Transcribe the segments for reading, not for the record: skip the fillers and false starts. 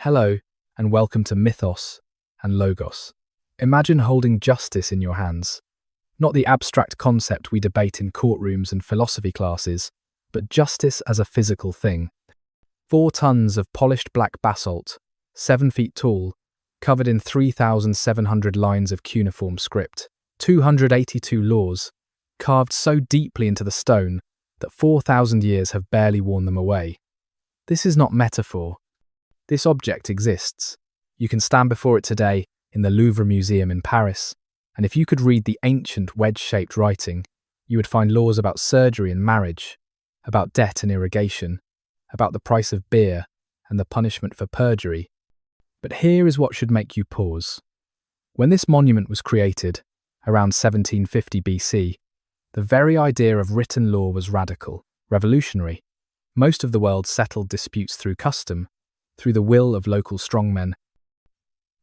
Hello, and welcome to Mythos and Logos. Imagine holding justice in your hands. Not the abstract concept we debate in courtrooms and philosophy classes, but justice as a physical thing. 4 tons of polished black basalt, 7 feet tall, covered in 3,700 lines of cuneiform script, 282 laws, carved so deeply into the stone that 4,000 years have barely worn them away. This is not metaphor. This object exists. You can stand before it today in the Louvre Museum in Paris, and if you could read the ancient wedge-shaped writing, you would find laws about surgery and marriage, about debt and irrigation, about the price of beer and the punishment for perjury. But here is what should make you pause. When this monument was created, around 1750 BC, the very idea of written law was radical, revolutionary. Most of the world settled disputes through custom, through the will of local strongmen,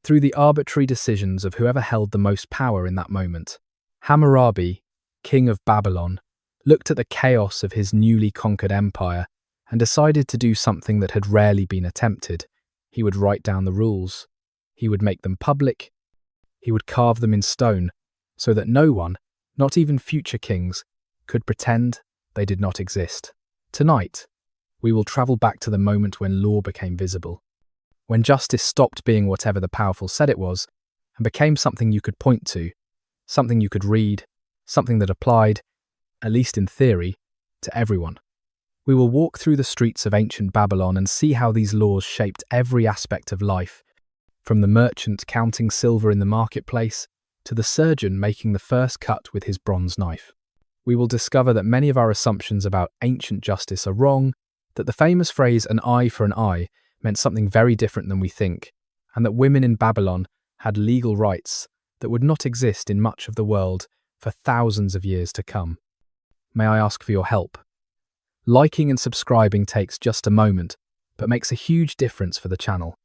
through the arbitrary decisions of whoever held the most power in that moment. Hammurabi, king of Babylon, looked at the chaos of his newly conquered empire and decided to do something that had rarely been attempted. He would write down the rules. He would make them public. He would carve them in stone so that no one, not even future kings, could pretend they did not exist. Tonight, we will travel back to the moment when law became visible, when justice stopped being whatever the powerful said it was and became something you could point to, something you could read, something that applied, at least in theory, to everyone. We will walk through the streets of ancient Babylon and see how these laws shaped every aspect of life, from the merchant counting silver in the marketplace to the surgeon making the first cut with his bronze knife. We will discover that many of our assumptions about ancient justice are wrong, that the famous phrase "an eye for an eye" meant something very different than we think, and that women in Babylon had legal rights that would not exist in much of the world for thousands of years to come. May I ask for your help? Liking and subscribing takes just a moment, but makes a huge difference for the channel.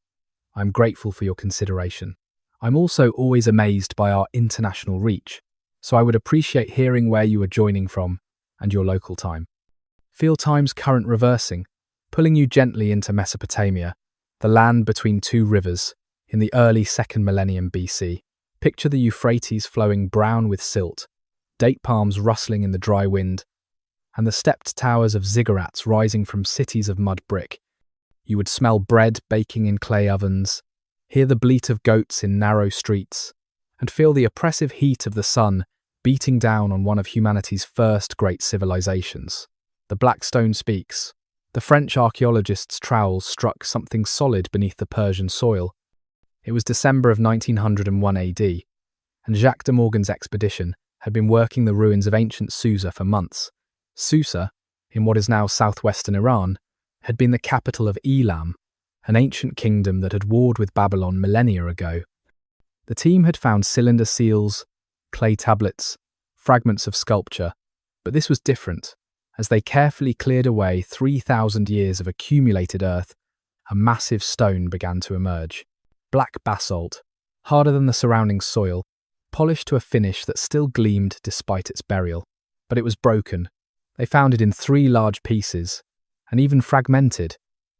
I'm grateful for your consideration. I'm also always amazed by our international reach, so I would appreciate hearing where you are joining from and your local time. Feel time's current reversing, pulling you gently into Mesopotamia, the land between 2 rivers, in the early 2nd millennium BC. Picture the Euphrates flowing brown with silt, date palms rustling in the dry wind, and the stepped towers of ziggurats rising from cities of mud brick. You would smell bread baking in clay ovens, hear the bleat of goats in narrow streets, and feel the oppressive heat of the sun beating down on one of humanity's first great civilizations. The black stone speaks. The French archaeologists' trowels struck something solid beneath the Persian soil. It was December of 1901 AD, and Jacques de Morgan's expedition had been working the ruins of ancient Susa for months. Susa, in what is now southwestern Iran, had been the capital of Elam, an ancient kingdom that had warred with Babylon millennia ago. The team had found cylinder seals, clay tablets, fragments of sculpture, but this was different. As they carefully cleared away 3,000 years of accumulated earth, a massive stone began to emerge. Black basalt, harder than the surrounding soil, polished to a finish that still gleamed despite its burial. But it was broken. They found it in 3 large pieces, and even fragmented.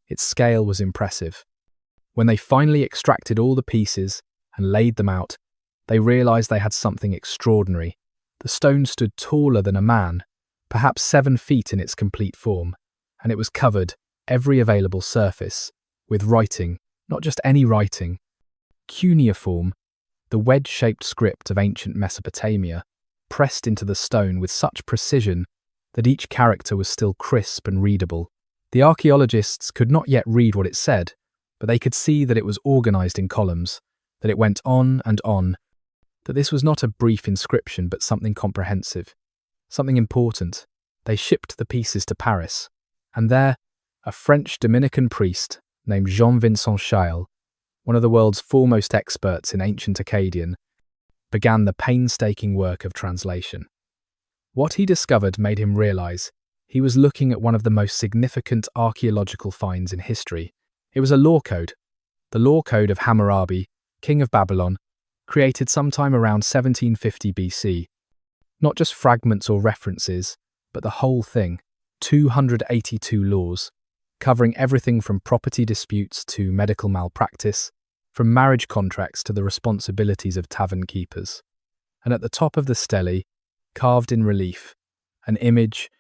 Its scale was impressive. When they finally extracted all the pieces and laid them out, they realized they had something extraordinary. The stone stood taller than a man, perhaps 7 feet in its complete form, and it was covered, every available surface, with writing, not just any writing. Cuneiform, the wedge-shaped script of ancient Mesopotamia, pressed into the stone with such precision that each character was still crisp and readable. The archaeologists could not yet read what it said, but they could see that it was organized in columns, that it went on and on, that this was not a brief inscription but something comprehensive. Something important. They shipped the pieces to Paris, and there, a French Dominican priest named Jean-Vincent Chaille, one of the world's foremost experts in ancient Akkadian, began the painstaking work of translation. What he discovered made him realize he was looking at one of the most significant archaeological finds in history. It was a law code, the law code of Hammurabi, king of Babylon, created sometime around 1750 BC. Not just fragments or references, but the whole thing. 282 laws, covering everything from property disputes to medical malpractice, from marriage contracts to the responsibilities of tavern keepers. And at the top of the stele, carved in relief, an image,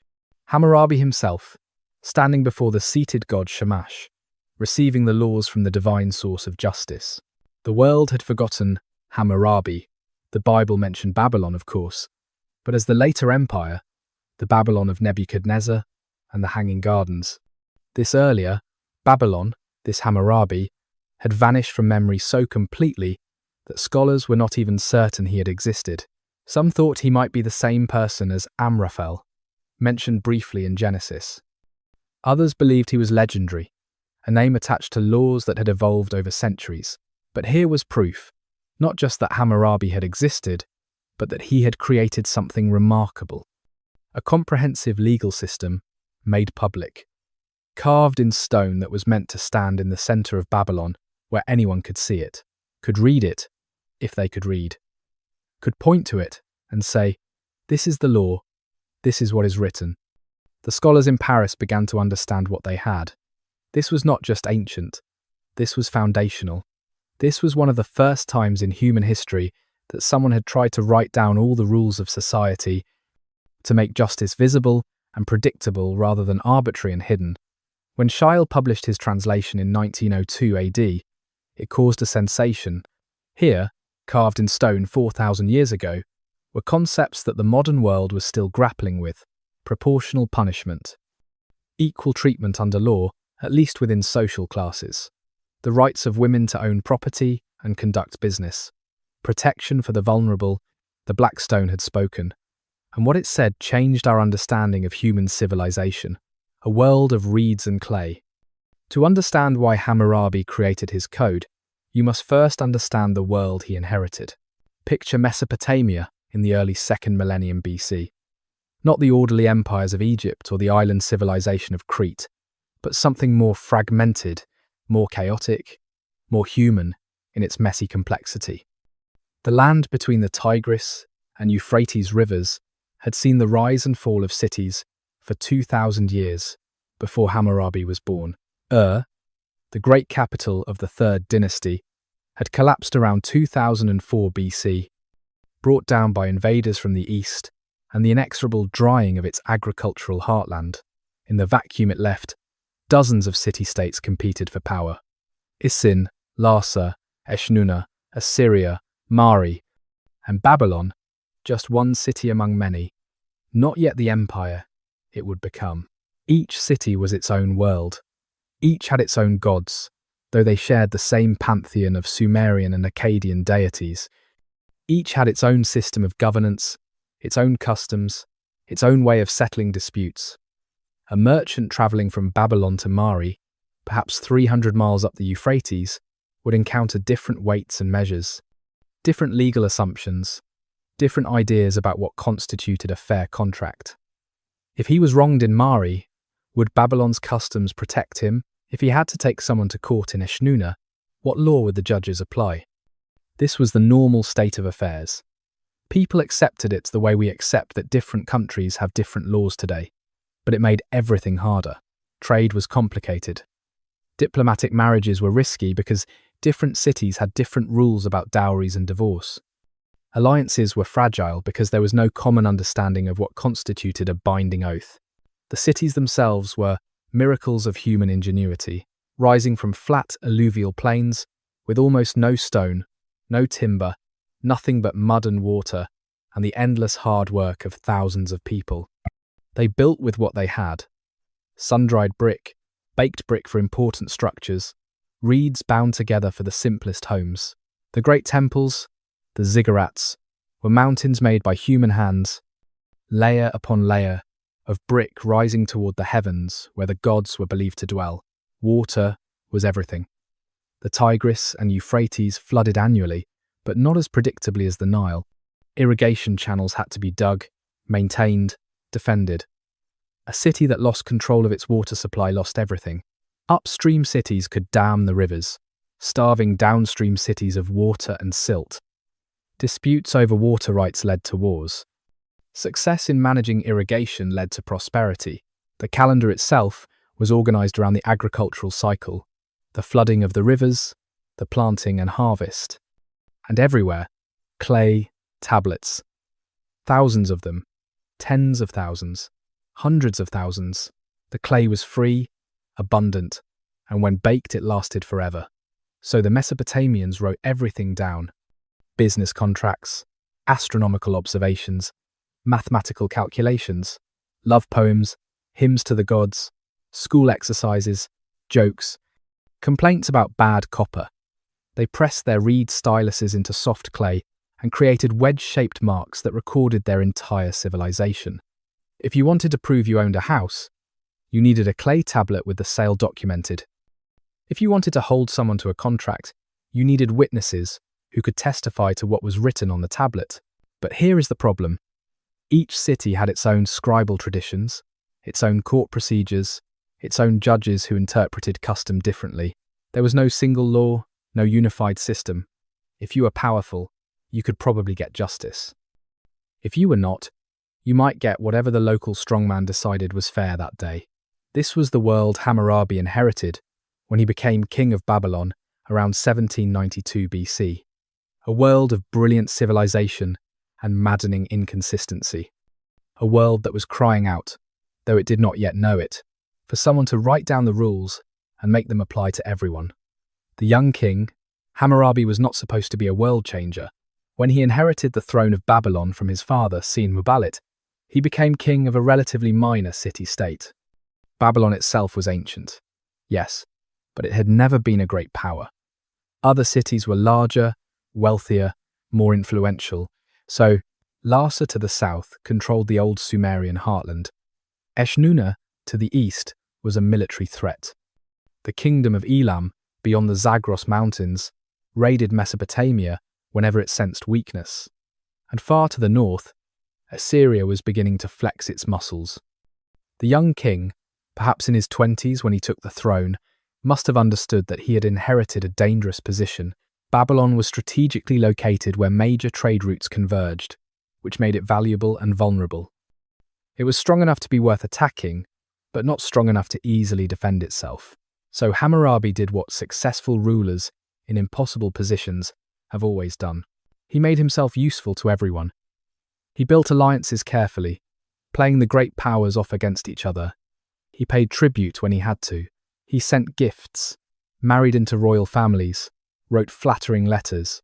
Hammurabi himself, standing before the seated god Shamash, receiving the laws from the divine source of justice. The world had forgotten Hammurabi. The Bible mentioned Babylon, of course, but as the later empire, the Babylon of Nebuchadnezzar and the Hanging Gardens, this earlier Babylon, this Hammurabi, had vanished from memory so completely that scholars were not even certain he had existed. Some thought he might be the same person as Amraphel, mentioned briefly in Genesis. Others believed he was legendary, a name attached to laws that had evolved over centuries. But here was proof, not just that Hammurabi had existed, but that he had created something remarkable. A comprehensive legal system made public, carved in stone that was meant to stand in the center of Babylon where anyone could see it, could read it, if they could read, could point to it and say, "This is the law, this is what is written." The scholars in Paris began to understand what they had. This was not just ancient, this was foundational. This was one of the first times in human history that someone had tried to write down all the rules of society to make justice visible and predictable rather than arbitrary and hidden. When Scheil published his translation in 1902 AD, it caused a sensation. Here, carved in stone 4,000 years ago, were concepts that the modern world was still grappling with: proportional punishment, equal treatment under law, at least within social classes, the rights of women to own property and conduct business, protection for the vulnerable. The Black Stone had spoken, and what it said changed our understanding of human civilization, a world of reeds and clay. To understand why Hammurabi created his code, you must first understand the world he inherited. Picture Mesopotamia in the early 2nd millennium BC. Not the orderly empires of Egypt or the island civilization of Crete, but something more fragmented, more chaotic, more human in its messy complexity. The land between the Tigris and Euphrates rivers had seen the rise and fall of cities for 2,000 years before Hammurabi was born. The great capital of the Third Dynasty, had collapsed around 2004 BC, brought down by invaders from the east and the inexorable drying of its agricultural heartland. In the vacuum it left, dozens of city-states competed for power. Isin, Larsa, Eshnunna, Assyria, Mari, and Babylon, just one city among many, not yet the empire it would become. Each city was its own world. Each had its own gods, though they shared the same pantheon of Sumerian and Akkadian deities. Each had its own system of governance, its own customs, its own way of settling disputes. A merchant travelling from Babylon to Mari, perhaps 300 miles up the Euphrates, would encounter different weights and measures, different legal assumptions, different ideas about what constituted a fair contract. If he was wronged in Mari, would Babylon's customs protect him? If he had to take someone to court in Eshnunna, what law would the judges apply? This was the normal state of affairs. People accepted it the way we accept that different countries have different laws today, but it made everything harder. Trade was complicated. Diplomatic marriages were risky because different cities had different rules about dowries and divorce. Alliances were fragile because there was no common understanding of what constituted a binding oath. The cities themselves were miracles of human ingenuity, rising from flat alluvial plains with almost no stone, no timber, nothing but mud and water, and the endless hard work of thousands of people. They built with what they had: sun-dried brick, baked brick for important structures, reeds bound together for the simplest homes. The great temples, the ziggurats, were mountains made by human hands, layer upon layer of brick rising toward the heavens where the gods were believed to dwell. Water was everything. The Tigris and Euphrates flooded annually, but not as predictably as the Nile. Irrigation channels had to be dug, maintained, defended. A city that lost control of its water supply lost everything. Upstream cities could dam the rivers, starving downstream cities of water and silt. Disputes over water rights led to wars. Success in managing irrigation led to prosperity. The calendar itself was organized around the agricultural cycle, the flooding of the rivers, the planting and harvest. And everywhere, clay, tablets. Thousands of them, tens of thousands, hundreds of thousands. The clay was free, abundant, and when baked it lasted forever. So the Mesopotamians wrote everything down. Business contracts, astronomical observations, mathematical calculations, love poems, hymns to the gods, school exercises, jokes, complaints about bad copper. They pressed their reed styluses into soft clay and created wedge-shaped marks that recorded their entire civilization. If you wanted to prove you owned a house, you needed a clay tablet with the sale documented. If you wanted to hold someone to a contract, you needed witnesses who could testify to what was written on the tablet. But here is the problem. Each city had its own scribal traditions, its own court procedures, its own judges who interpreted custom differently. There was no single law, no unified system. If you were powerful, you could probably get justice. If you were not, you might get whatever the local strongman decided was fair that day. This was the world Hammurabi inherited when he became king of Babylon around 1792 BC. A world of brilliant civilization and maddening inconsistency. A world that was crying out, though it did not yet know it, for someone to write down the rules and make them apply to everyone. The young king, Hammurabi, was not supposed to be a world changer. When he inherited the throne of Babylon from his father, Sin-Muballit, he became king of a relatively minor city-state. Babylon itself was ancient, yes, but it had never been a great power. Other cities were larger, wealthier, more influential, so Larsa to the south controlled the old Sumerian heartland. Eshnunna to the east was a military threat. The kingdom of Elam, beyond the Zagros mountains, raided Mesopotamia whenever it sensed weakness. And far to the north, Assyria was beginning to flex its muscles. The young king, perhaps in his 20s when he took the throne, must have understood that he had inherited a dangerous position. Babylon was strategically located where major trade routes converged, which made it valuable and vulnerable. It was strong enough to be worth attacking, but not strong enough to easily defend itself. So Hammurabi did what successful rulers in impossible positions have always done. He made himself useful to everyone. He built alliances carefully, playing the great powers off against each other. He paid tribute when he had to. He sent gifts, married into royal families, wrote flattering letters.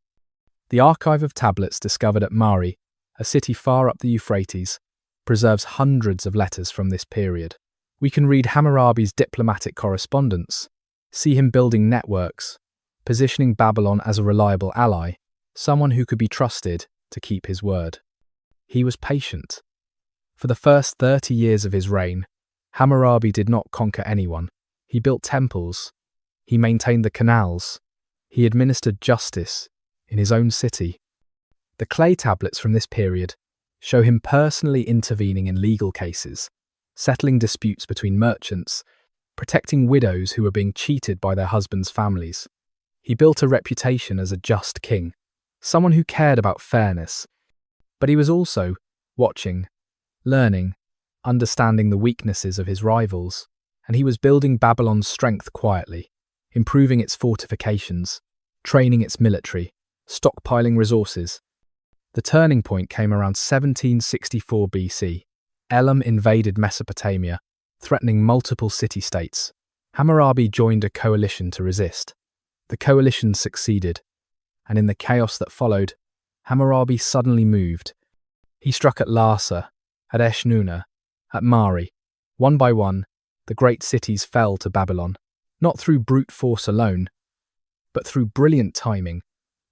The archive of tablets discovered at Mari, a city far up the Euphrates, preserves hundreds of letters from this period. We can read Hammurabi's diplomatic correspondence, see him building networks, positioning Babylon as a reliable ally, someone who could be trusted to keep his word. He was patient. For the first 30 years of his reign, Hammurabi did not conquer anyone. He built temples. He maintained the canals. He administered justice in his own city. The clay tablets from this period show him personally intervening in legal cases, settling disputes between merchants, protecting widows who were being cheated by their husbands' families. He built a reputation as a just king, someone who cared about fairness. But he was also watching, learning, understanding the weaknesses of his rivals, and he was building Babylon's strength quietly, improving its fortifications, training its military, stockpiling resources. The turning point came around 1764 BC. Elam invaded Mesopotamia, threatening multiple city-states. Hammurabi joined a coalition to resist. The coalition succeeded, and in the chaos that followed, Hammurabi suddenly moved. He struck at Larsa, at Eshnunna, at Mari. One by one, the great cities fell to Babylon, not through brute force alone, but through brilliant timing,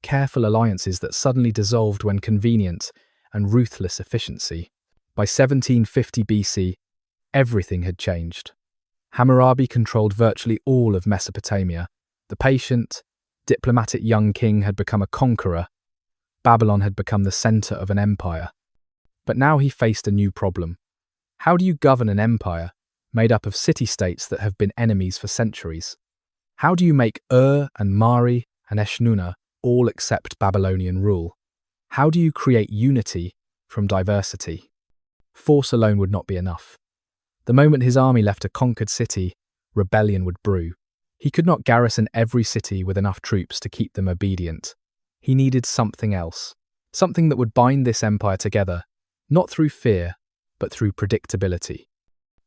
careful alliances that suddenly dissolved when convenient, and ruthless efficiency. By 1750 BC, everything had changed. Hammurabi controlled virtually all of Mesopotamia. The patient, diplomatic young king had become a conqueror. Babylon had become the center of an empire. But now he faced a new problem. How do you govern an empire made up of city-states that have been enemies for centuries? How do you make and Mari and Eshnunna all accept Babylonian rule? How do you create unity from diversity? Force alone would not be enough. The moment his army left a conquered city, rebellion would brew. He could not garrison every city with enough troops to keep them obedient. He needed something else, something that would bind this empire together, not through fear, but through predictability,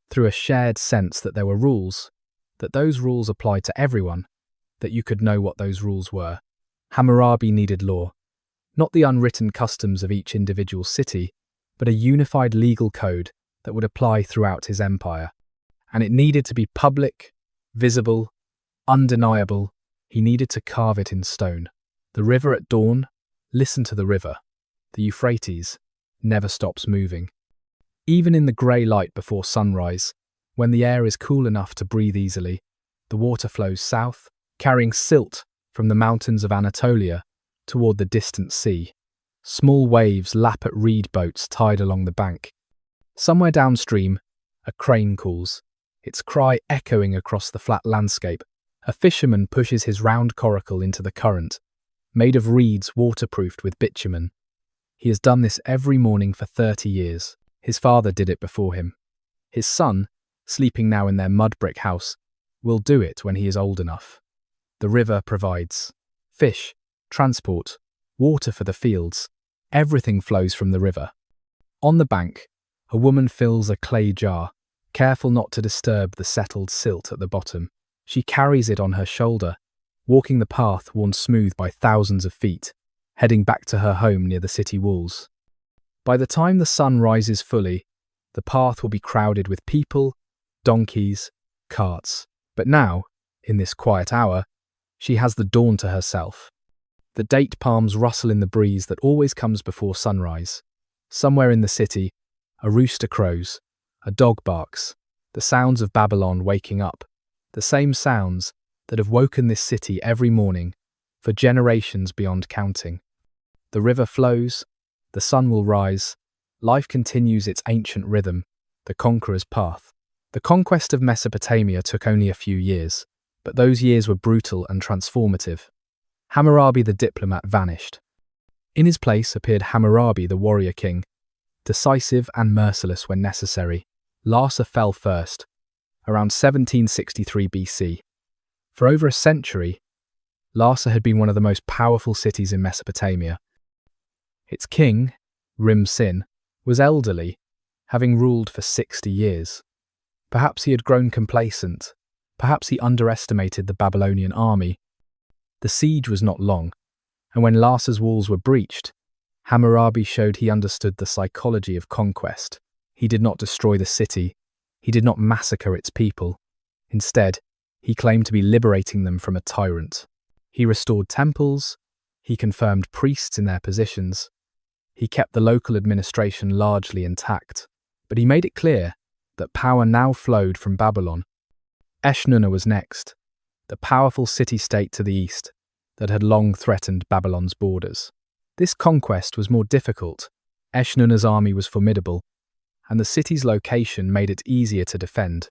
through a shared sense that there were rules, that those rules applied to everyone, that you could know what those rules were. Hammurabi needed law, not the unwritten customs of each individual city, but a unified legal code that would apply throughout his empire. And it needed to be public, visible, undeniable. He needed to carve it in stone. The river at dawn, listen to the river. The Euphrates never stops moving. Even in the grey light before sunrise, when the air is cool enough to breathe easily, the water flows south, carrying silt from the mountains of Anatolia toward the distant sea. Small waves lap at reed boats tied along the bank. Somewhere downstream, a crane calls, its cry echoing across the flat landscape. A fisherman pushes his round coracle into the current, made of reeds waterproofed with bitumen. He has done this every morning for 30 years. His father did it before him. His son, sleeping now in their mud brick house, will do it when he is old enough. The river provides fish, transport, water for the fields. Everything flows from the river. On the bank, a woman fills a clay jar, careful not to disturb the settled silt at the bottom. She carries it on her shoulder, walking the path worn smooth by thousands of feet, heading back to her home near the city walls. By the time the sun rises fully, the path will be crowded with people, donkeys, carts. But now, in this quiet hour, she has the dawn to herself. The date palms rustle in the breeze that always comes before sunrise. Somewhere in the city, a rooster crows, a dog barks, the sounds of Babylon waking up, the same sounds that have woken this city every morning for generations beyond counting. The river flows, the sun will rise, life continues its ancient rhythm, the conqueror's path. The conquest of Mesopotamia took only a few years, but those years were brutal and transformative. Hammurabi the diplomat vanished. In his place appeared Hammurabi the warrior king, decisive and merciless when necessary. Larsa fell first, around 1763 BC. For over a century, Larsa had been one of the most powerful cities in Mesopotamia. Its king, Rim-Sin, was elderly, having ruled for 60 years. Perhaps he had grown complacent. Perhaps he underestimated the Babylonian army. The siege was not long, and when Larsa's walls were breached, Hammurabi showed he understood the psychology of conquest. He did not destroy the city. He did not massacre its people. Instead, he claimed to be liberating them from a tyrant. He restored temples. He confirmed priests in their positions. He kept the local administration largely intact. But he made it clear that power now flowed from Babylon. Eshnunna was next, the powerful city-state to the east that had long threatened Babylon's borders. This conquest was more difficult. Eshnunna's army was formidable, and the city's location made it easier to defend.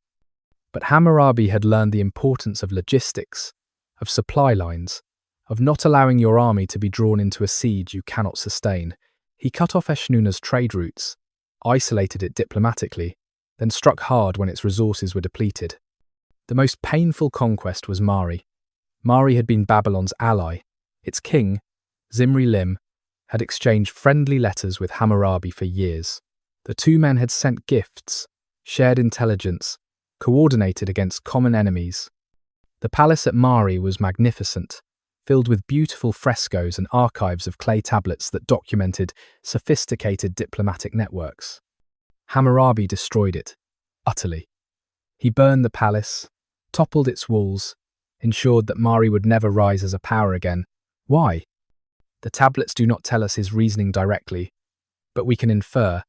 But Hammurabi had learned the importance of logistics, of supply lines, of not allowing your army to be drawn into a siege you cannot sustain. He cut off Eshnunna's trade routes, isolated it diplomatically, then struck hard when its resources were depleted. The most painful conquest was Mari. Mari had been Babylon's ally. Its king, Zimri-Lim, had exchanged friendly letters with Hammurabi for years. The two men had sent gifts, shared intelligence, coordinated against common enemies. The palace at Mari was magnificent, filled with beautiful frescoes and archives of clay tablets that documented sophisticated diplomatic networks. Hammurabi destroyed it, utterly. He burned the palace, toppled its walls, ensured that Mari would never rise as a power again. Why? The tablets do not tell us his reasoning directly, but we can infer.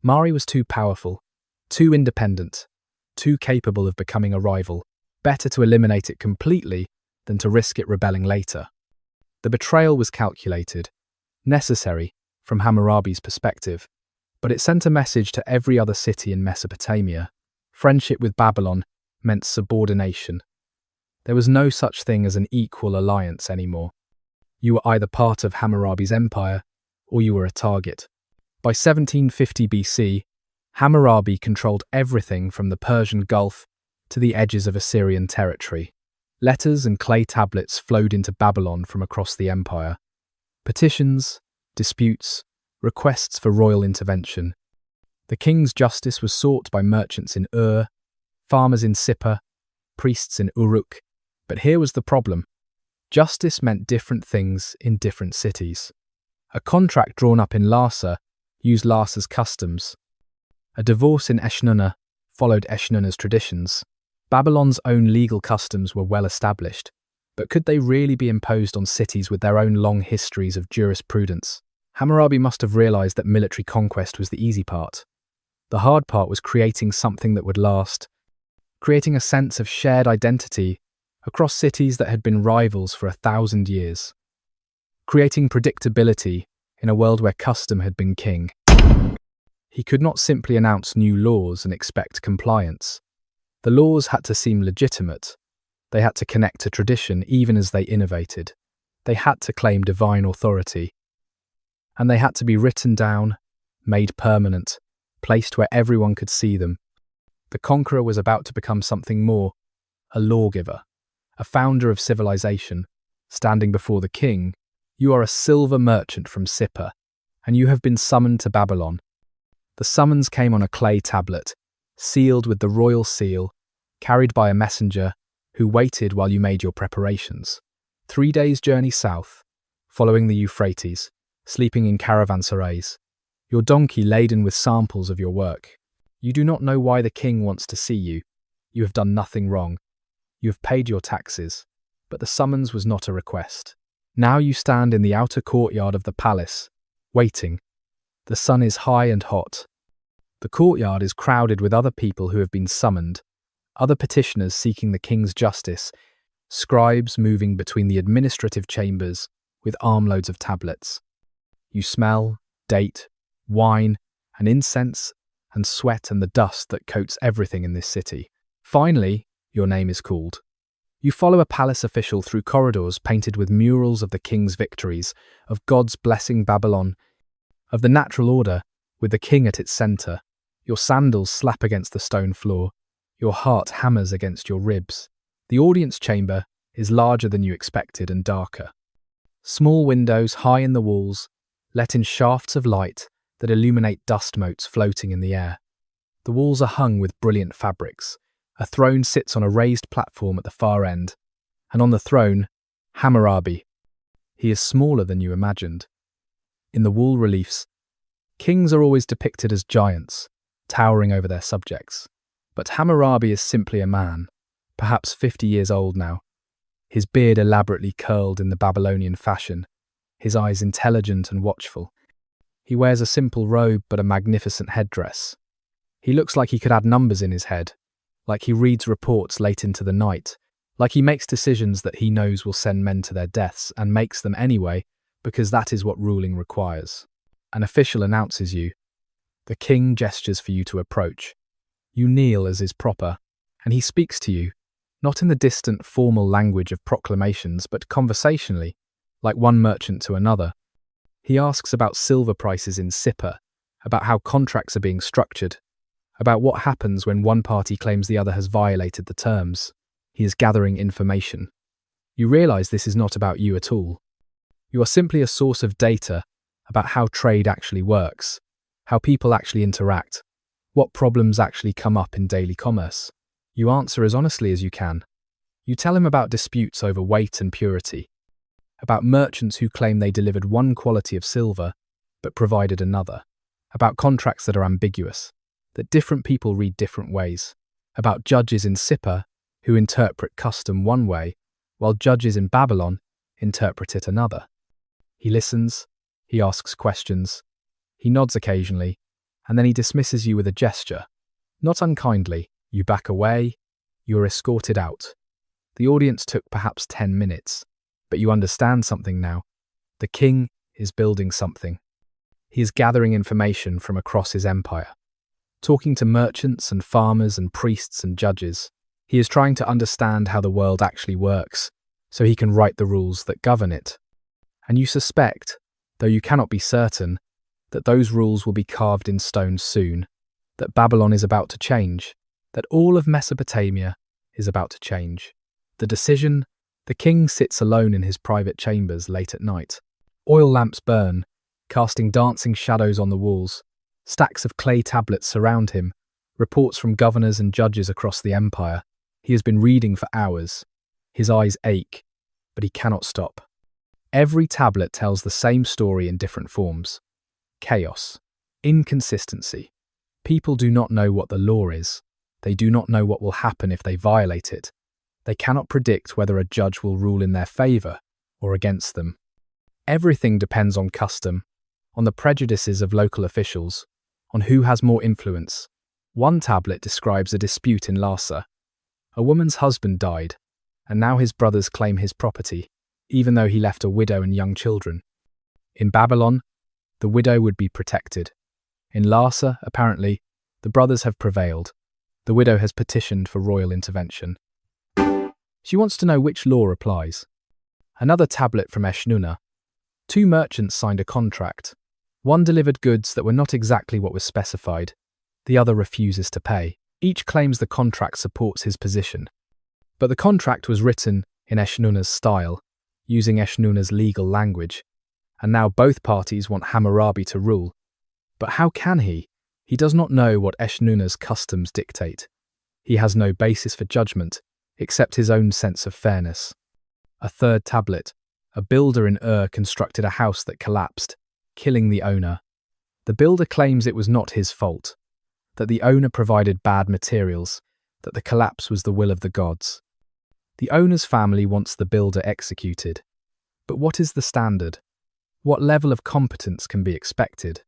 Mari was too powerful, too independent, too capable of becoming a rival. Better to eliminate it completely than to risk it rebelling later. The betrayal was calculated, necessary from Hammurabi's perspective, but it sent a message to every other city in Mesopotamia. Friendship with Babylon meant subordination. There was no such thing as an equal alliance anymore. You were either part of Hammurabi's empire, or you were a target. By 1750 BC, Hammurabi controlled everything from the Persian Gulf to the edges of Assyrian territory. Letters and clay tablets flowed into Babylon from across the empire. Petitions, disputes, requests for royal intervention. The king's justice was sought by merchants in Ur, farmers in Sippar, priests in Uruk. But here was the problem. Justice meant different things in different cities. A contract drawn up in Larsa used Larsa's customs. A divorce in Eshnunna followed Eshnunna's traditions. Babylon's own legal customs were well established, but could they really be imposed on cities with their own long histories of jurisprudence? Hammurabi must have realized that military conquest was the easy part. The hard part was creating something that would last, creating a sense of shared identity across cities that had been rivals for 1,000 years, creating predictability in a world where custom had been king. He could not simply announce new laws and expect compliance. The laws had to seem legitimate. They had to connect to tradition even as they innovated. They had to claim divine authority. And they had to be written down, made permanent, placed where everyone could see them. The conqueror was about to become something more, a lawgiver, a founder of civilization. Standing before the king, you are a silver merchant from Sippar, and you have been summoned to Babylon. The summons came on a clay tablet, sealed with the royal seal, carried by a messenger who waited while you made your preparations. 3 days' journey south, following the Euphrates, sleeping in caravanserais, your donkey laden with samples of your work. You do not know why the king wants to see you. You have done nothing wrong. You have paid your taxes, but the summons was not a request. Now you stand in the outer courtyard of the palace, waiting. The sun is high and hot. The courtyard is crowded with other people who have been summoned, other petitioners seeking the king's justice, scribes moving between the administrative chambers with armloads of tablets. You smell, date, wine, and incense, and sweat and the dust that coats everything in this city. Finally, your name is called. You follow a palace official through corridors painted with murals of the king's victories, of God's blessing Babylon, of the natural order, with the king at its center. Your sandals slap against the stone floor. Your heart hammers against your ribs. The audience chamber is larger than you expected and darker. Small windows high in the walls let in shafts of light that illuminate dust motes floating in the air. The walls are hung with brilliant fabrics. A throne sits on a raised platform at the far end, and on the throne, Hammurabi. He is smaller than you imagined. In the wall reliefs, kings are always depicted as giants, towering over their subjects. But Hammurabi is simply a man, perhaps 50 years old now, his beard elaborately curled in the Babylonian fashion, his eyes intelligent and watchful. He wears a simple robe but a magnificent headdress. He looks like he could add numbers in his head, like he reads reports late into the night, like he makes decisions that he knows will send men to their deaths and makes them anyway because that is what ruling requires. An official announces you. The king gestures for you to approach. You kneel as is proper, and he speaks to you, not in the distant formal language of proclamations, but conversationally, like one merchant to another. He asks about silver prices in Sippar, about how contracts are being structured, about what happens when one party claims the other has violated the terms. He is gathering information. You realize this is not about you at all. You are simply a source of data about how trade actually works, how people actually interact, what problems actually come up in daily commerce. You answer as honestly as you can. You tell him about disputes over weight and purity, about merchants who claim they delivered one quality of silver but provided another, about contracts that are ambiguous, that different people read different ways, about judges in Sippar who interpret custom one way, while judges in Babylon interpret it another. He listens, he asks questions, he nods occasionally, and then he dismisses you with a gesture. Not unkindly, you back away, you are escorted out. The audience took perhaps 10 minutes, but you understand something now. The king is building something. He is gathering information from across his empire, talking to merchants and farmers and priests and judges. He is trying to understand how the world actually works, so he can write the rules that govern it. And you suspect, though you cannot be certain, that those rules will be carved in stone soon, that Babylon is about to change, that all of Mesopotamia is about to change. The decision: the king sits alone in his private chambers late at night. Oil lamps burn, casting dancing shadows on the walls. Stacks of clay tablets surround him, reports from governors and judges across the empire. He has been reading for hours. His eyes ache, but he cannot stop. Every tablet tells the same story in different forms. Chaos, inconsistency. People do not know what the law is. They do not know what will happen if they violate it. They cannot predict whether a judge will rule in their favor or against them. Everything depends on custom, on the prejudices of local officials, on who has more influence. One tablet describes a dispute in Larsa. A woman's husband died, and now his brothers claim his property, even though he left a widow and young children. In Babylon, the widow would be protected. In Larsa, apparently, the brothers have prevailed. The widow has petitioned for royal intervention. She wants to know which law applies. Another tablet from Eshnunna. 2 merchants signed a contract. One delivered goods that were not exactly what was specified. The other refuses to pay. Each claims the contract supports his position. But the contract was written in Eshnunna's style, using Eshnunna's legal language. And now both parties want Hammurabi to rule. But how can he? He does not know what Eshnunna's customs dictate. He has no basis for judgment, except his own sense of fairness. A third tablet. A builder in constructed a house that collapsed, killing the owner. The builder claims it was not his fault, that the owner provided bad materials, that the collapse was the will of the gods. The owner's family wants the builder executed. But what is the standard? What level of competence can be expected?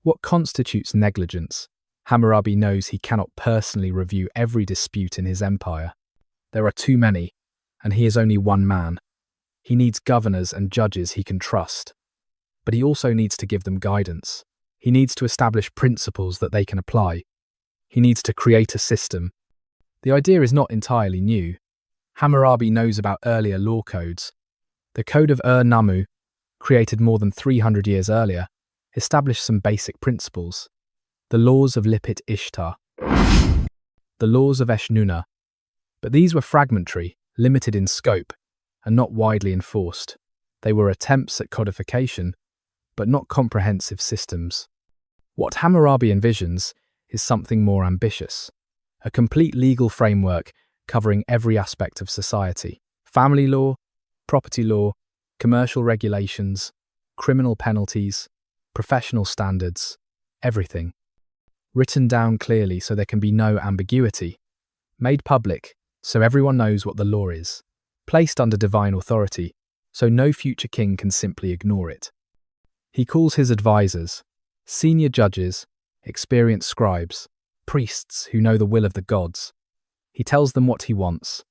What constitutes negligence? Hammurabi knows he cannot personally review every dispute in his empire. There are too many, and he is only one man. He needs governors and judges he can trust. But he also needs to give them guidance. He needs to establish principles that they can apply. He needs to create a system. The idea is not entirely new. Hammurabi knows about earlier law codes. The Code of Namu, created more than 300 years earlier, established some basic principles. The laws of Lipit Ishtar. The laws of Eshnunna. But these were fragmentary, limited in scope, and not widely enforced. They were attempts at codification, but not comprehensive systems. What Hammurabi envisions is something more ambitious. A complete legal framework covering every aspect of society. Family law, property law, commercial regulations, criminal penalties, professional standards, everything. Written down clearly so there can be no ambiguity. Made public so everyone knows what the law is. Placed under divine authority so no future king can simply ignore it. He calls his advisors, senior judges, experienced scribes, priests who know the will of the gods. He tells them what he wants.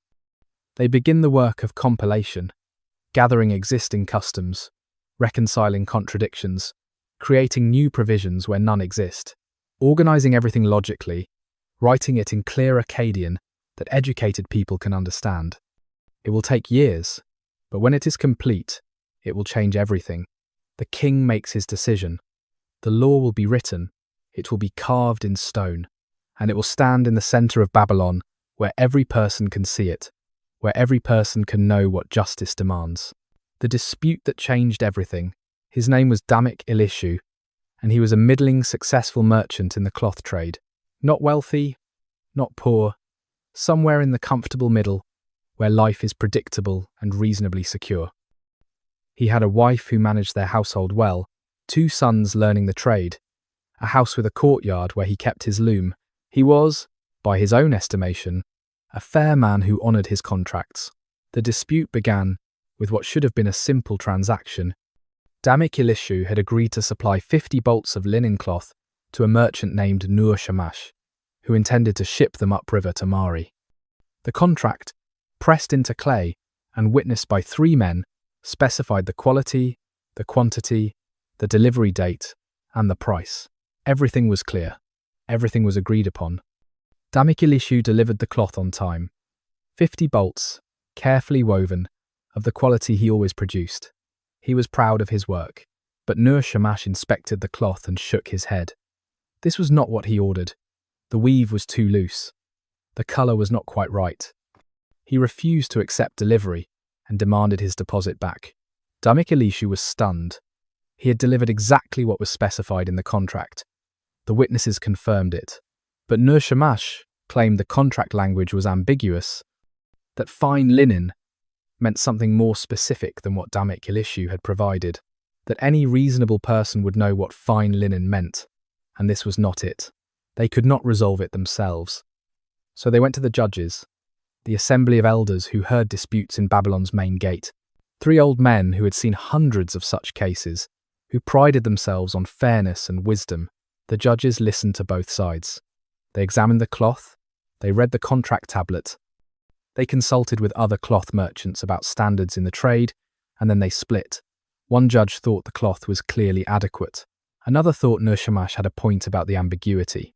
They begin the work of compilation, gathering existing customs, reconciling contradictions, creating new provisions where none exist, organizing everything logically, writing it in clear Akkadian that educated people can understand. It will take years, but when it is complete, it will change everything. The king makes his decision. The law will be written, it will be carved in stone, and it will stand in the center of Babylon where every person can see it, where every person can know what justice demands. The dispute that changed everything. His name was Damik Ilishu, and he was a middling, successful merchant in the cloth trade. Not wealthy, not poor, somewhere in the comfortable middle, where life is predictable and reasonably secure. He had a wife who managed their household well, 2 sons learning the trade, a house with a courtyard where he kept his loom. He was, by his own estimation, a fair man who honoured his contracts. The dispute began with what should have been a simple transaction. Damik Ilishu had agreed to supply 50 bolts of linen cloth to a merchant named Nur Shamash, who intended to ship them upriver to Mari. The contract, pressed into clay and witnessed by 3 men, specified the quality, the quantity, the delivery date, and the price. Everything was clear. Everything was agreed upon. Damik Ilishu delivered the cloth on time. 50 bolts, carefully woven, of the quality he always produced. He was proud of his work, but Nur Shamash inspected the cloth and shook his head. This was not what he ordered. The weave was too loose. The colour was not quite right. He refused to accept delivery and demanded his deposit back. Damik-Elishu was stunned. He had delivered exactly what was specified in the contract. The witnesses confirmed it. But Nur-Shamash claimed the contract language was ambiguous, that fine linen meant something more specific than what Damik-Elishu had provided, that any reasonable person would know what fine linen meant, and this was not it. They could not resolve it themselves. So they went to the judges, the assembly of elders who heard disputes in Babylon's main gate, 3 old men who had seen hundreds of such cases, who prided themselves on fairness and wisdom. The judges listened to both sides. They examined the cloth, they read the contract tablet, they consulted with other cloth merchants about standards in the trade, and then they split. One judge thought the cloth was clearly adequate. Another thought Nur-Shamash had a point about the ambiguity.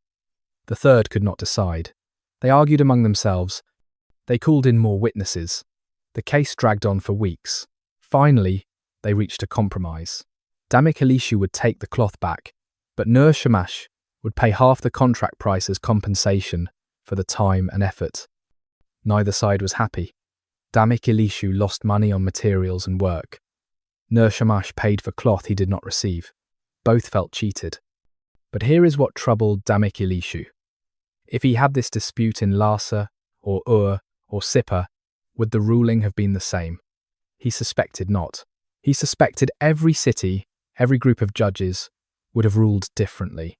The third could not decide. They argued among themselves. They called in more witnesses. The case dragged on for weeks. Finally, they reached a compromise. Damik-Elishu would take the cloth back, but Nur-Shamash would pay half the contract price as compensation for the time and effort. Neither side was happy. Damik-Elishu lost money on materials and work. Nur-Shamash paid for cloth he did not receive. Both felt cheated. But here is what troubled Damik-Elishu. If he had this dispute in Larsa, or Ur, or Sippar, would the ruling have been the same? He suspected not. He suspected every city, every group of judges, would have ruled differently.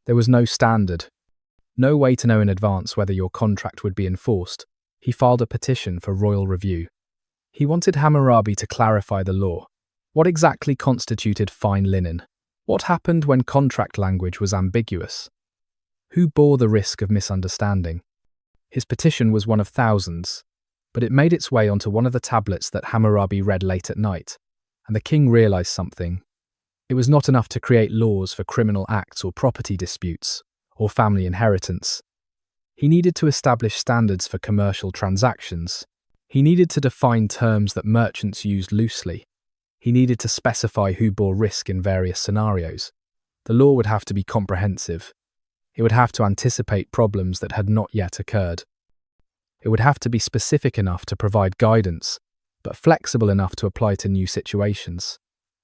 There was no standard, no way to know in advance whether your contract would be enforced. He filed a petition for royal review. He wanted Hammurabi to clarify the law. What exactly constituted fine linen? What happened when contract language was ambiguous? Who bore the risk of misunderstanding? His petition was one of thousands, but it made its way onto one of the tablets that Hammurabi read late at night, and the king realized something. It was not enough to create laws for criminal acts or property disputes, or family inheritance. He needed to establish standards for commercial transactions. He needed to define terms that merchants used loosely. He needed to specify who bore risk in various scenarios. The law would have to be comprehensive. It would have to anticipate problems that had not yet occurred. It would have to be specific enough to provide guidance, but flexible enough to apply to new situations.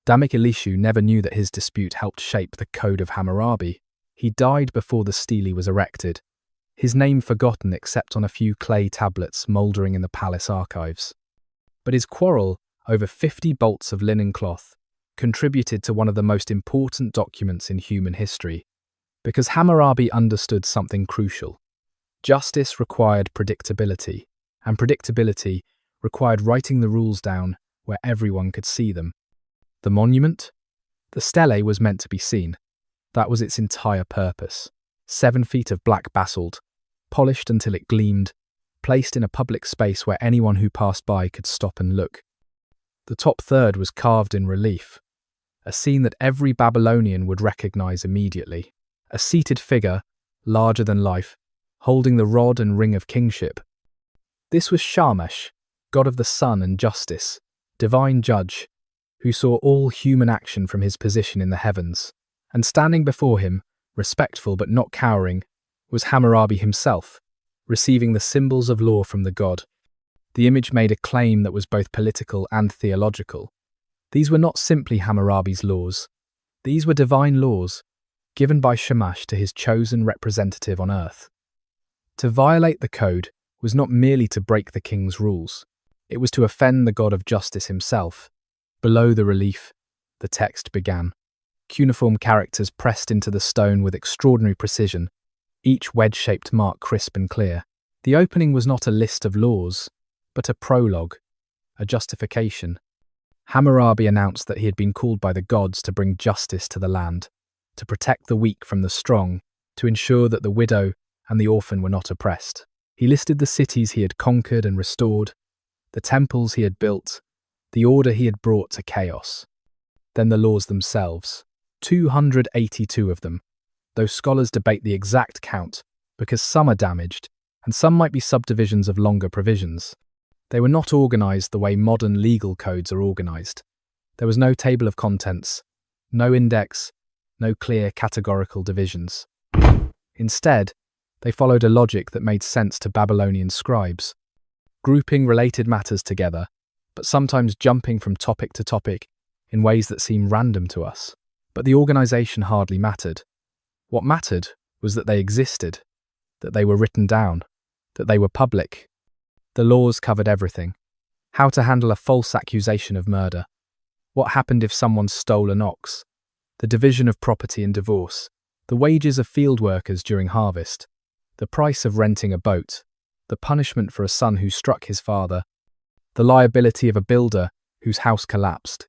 Damik-Elishu never knew that his dispute helped shape the Code of Hammurabi. He died before the stele was erected, his name forgotten except on a few clay tablets mouldering in the palace archives. But his quarrel over 50 bolts of linen cloth contributed to one of the most important documents in human history, because Hammurabi understood something crucial. Justice required predictability, and predictability required writing the rules down where everyone could see them. The monument? The stele was meant to be seen. That was its entire purpose. 7 feet of black basalt, polished until it gleamed, placed in a public space where anyone who passed by could stop and look. The top third was carved in relief, a scene that every Babylonian would recognize immediately. A seated figure, larger than life, holding the rod and ring of kingship. This was Shamash, god of the sun and justice, divine judge, who saw all human action from his position in the heavens. And standing before him, respectful but not cowering, was Hammurabi himself, receiving the symbols of law from the god. The image made a claim that was both political and theological. These were not simply Hammurabi's laws. These were divine laws, given by Shamash to his chosen representative on earth. To violate the code was not merely to break the king's rules. It was to offend the god of justice himself. Below the relief, the text began. Cuneiform characters pressed into the stone with extraordinary precision, each wedge-shaped mark crisp and clear. The opening was not a list of laws, but a prologue, a justification. Hammurabi announced that he had been called by the gods to bring justice to the land, to protect the weak from the strong, to ensure that the widow and the orphan were not oppressed. He listed the cities he had conquered and restored, the temples he had built, the order he had brought to chaos. Then the laws themselves, 282 of them, though scholars debate the exact count, because some are damaged, and some might be subdivisions of longer provisions. They were not organized the way modern legal codes are organized. There was no table of contents, no index, no clear categorical divisions. Instead, They followed a logic that made sense to Babylonian scribes, grouping related matters together, but sometimes jumping from topic to topic in ways that seem random to us. But the organization hardly mattered. What mattered was that they existed, that they were written down, that they were public. The laws covered everything. How to handle a false accusation of murder. What happened if someone stole an ox? The division of property in divorce. The wages of field workers during harvest. The price of renting a boat. The punishment for a son who struck his father. The liability of a builder whose house collapsed.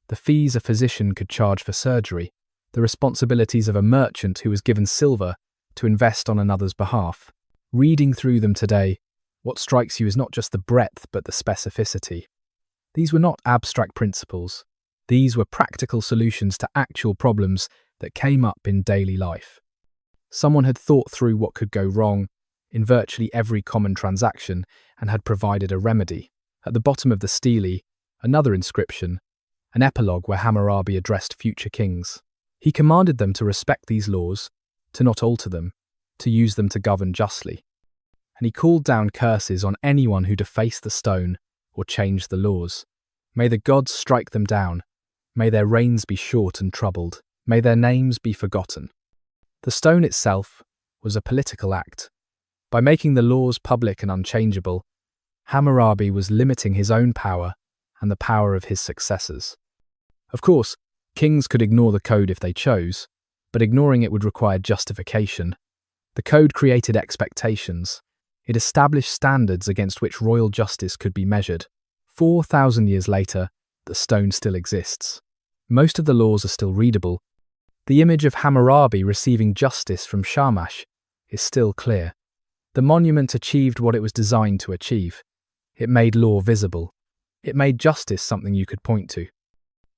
The fees a physician could charge for surgery. The responsibilities of a merchant who was given silver to invest on another's behalf. Reading through them today, what strikes you is not just the breadth but the specificity. These were not abstract principles. These were practical solutions to actual problems that came up in daily life. Someone had thought through what could go wrong in virtually every common transaction and had provided a remedy. At the bottom of the stele, another inscription, an epilogue where Hammurabi addressed future kings. He commanded them to respect these laws, to not alter them, to use them to govern justly. And he called down curses on anyone who defaced the stone or changed the laws. May the gods strike them down. May their reigns be short and troubled. May their names be forgotten. The stone itself was a political act. By making the laws public and unchangeable, Hammurabi was limiting his own power and the power of his successors. Of course, kings could ignore the code if they chose, but ignoring it would require justification. The code created expectations. It established standards against which royal justice could be measured. 4,000 years later, the stone still exists. Most of the laws are still readable. The image of Hammurabi receiving justice from Shamash is still clear. The monument achieved what it was designed to achieve. It made law visible. It made justice something you could point to.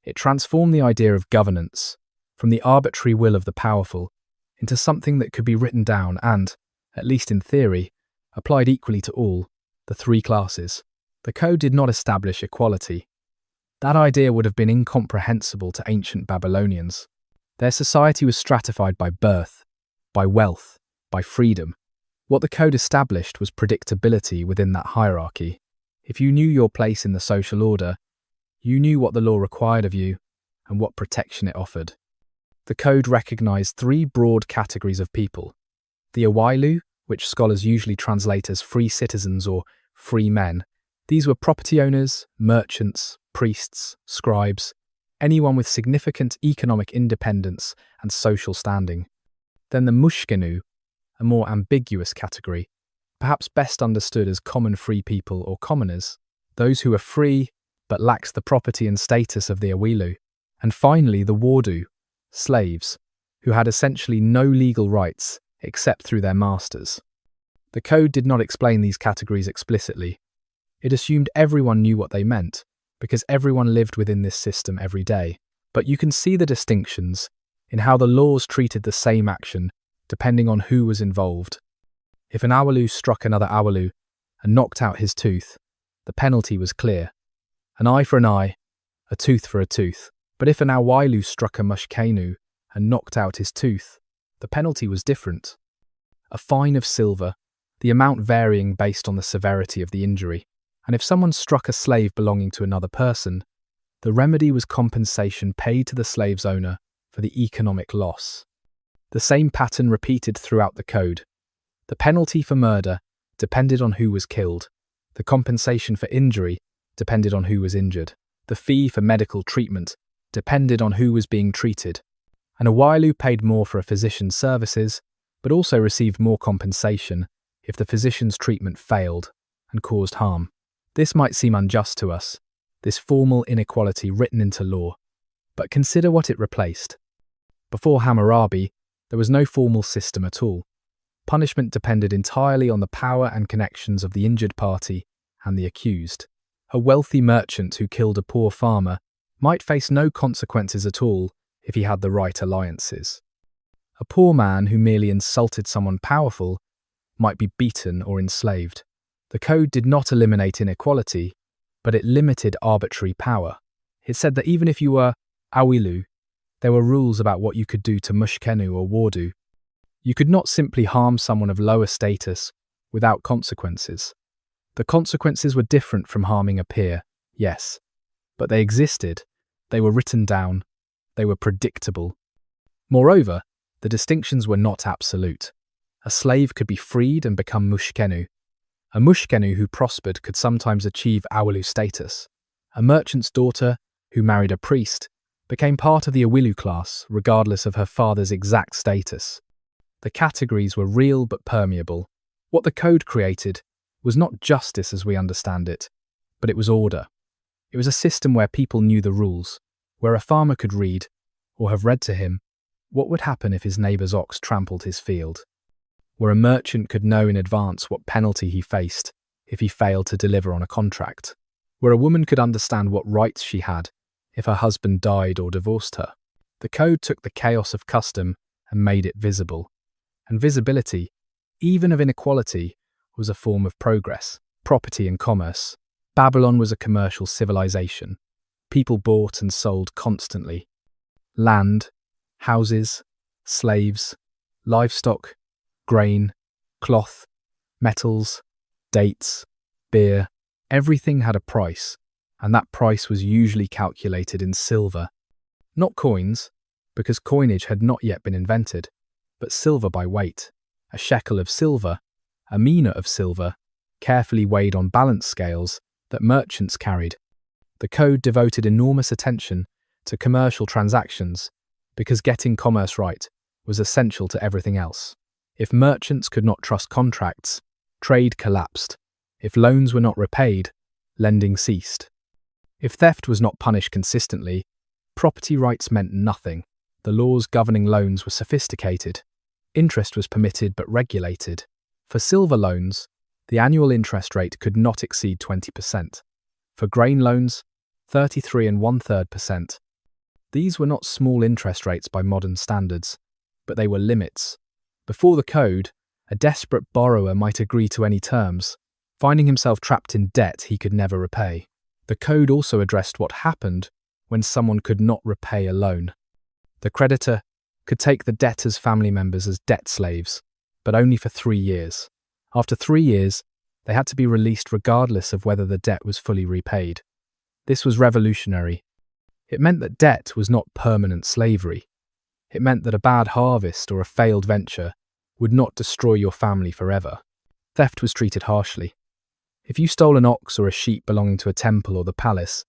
It transformed the idea of governance from the arbitrary will of the powerful into something that could be written down and, at least in theory, applied equally to all, the three classes. The code did not establish equality. That idea would have been incomprehensible to ancient Babylonians. Their society was stratified by birth, by wealth, by freedom. What the code established was predictability within that hierarchy. If you knew your place in the social order, you knew what the law required of you and what protection it offered. The code recognized three broad categories of people. The Awailu, which scholars usually translate as free citizens or free men. These were property owners, merchants, priests, scribes, anyone with significant economic independence and social standing. Then the Mushkenu, a more ambiguous category, perhaps best understood as common free people or commoners, those who are free but lacks the property and status of the Awilu. And finally the Wardu, slaves, who had essentially no legal rights except through their masters. The code did not explain these categories explicitly. It assumed everyone knew what they meant, because everyone lived within this system every day. But you can see the distinctions in how the laws treated the same action depending on who was involved. If an Awalu struck another Awalu and knocked out his tooth, the penalty was clear. An eye for an eye, a tooth for a tooth. But if an Awailu struck a Mushkenu and knocked out his tooth, the penalty was different. A fine of silver, the amount varying based on the severity of the injury. And if someone struck a slave belonging to another person, the remedy was compensation paid to the slave's owner for the economic loss. The same pattern repeated throughout the code. The penalty for murder depended on who was killed. The compensation for injury depended on who was injured. The fee for medical treatment depended on who was being treated. And a Wailu paid more for a physician's services, but also received more compensation if the physician's treatment failed and caused harm. This might seem unjust to us, this formal inequality written into law, but consider what it replaced. Before Hammurabi, there was no formal system at all. Punishment depended entirely on the power and connections of the injured party and the accused. A wealthy merchant who killed a poor farmer might face no consequences at all if he had the right alliances. A poor man who merely insulted someone powerful might be beaten or enslaved. The code did not eliminate inequality, but it limited arbitrary power. It said that even if you were Awilu, there were rules about what you could do to Mushkenu or Wardu. You could not simply harm someone of lower status without consequences. The consequences were different from harming a peer, yes, but they existed, they were written down, they were predictable. Moreover, the distinctions were not absolute. A slave could be freed and become mushkenu. A mushkenu who prospered could sometimes achieve awilu status. A merchant's daughter, who married a priest, became part of the awilu class regardless of her father's exact status. The categories were real but permeable. What the code created was not justice as we understand it, but it was order. It was a system where people knew the rules, where a farmer could read, or have read to him, what would happen if his neighbour's ox trampled his field, where a merchant could know in advance what penalty he faced if he failed to deliver on a contract, where a woman could understand what rights she had if her husband died or divorced her. The code took the chaos of custom and made it visible. And visibility, even of inequality, was a form of progress. Property and commerce. Babylon was a commercial civilization. People bought and sold constantly. Land, houses, slaves, livestock, grain, cloth, metals, dates, beer, everything had a price, and that price was usually calculated in silver. Not coins, because coinage had not yet been invented, but silver by weight, a shekel of silver, a mina of silver, carefully weighed on balance scales that merchants carried. The code devoted enormous attention to commercial transactions because getting commerce right was essential to everything else. If merchants could not trust contracts, trade collapsed. If loans were not repaid, lending ceased. If theft was not punished consistently, property rights meant nothing. The laws governing loans were sophisticated. Interest was permitted but regulated. For silver loans, the annual interest rate could not exceed 20%. For grain loans, 33 1/3%. These were not small interest rates by modern standards, but they were limits. Before the code, a desperate borrower might agree to any terms, finding himself trapped in debt he could never repay. The code also addressed what happened when someone could not repay a loan. The creditor could take the debtor's family members as debt slaves, but only for 3 years. After 3 years, they had to be released regardless of whether the debt was fully repaid. This was revolutionary. It meant that debt was not permanent slavery. It meant that a bad harvest or a failed venture would not destroy your family forever. Theft was treated harshly. If you stole an ox or a sheep belonging to a temple or the palace,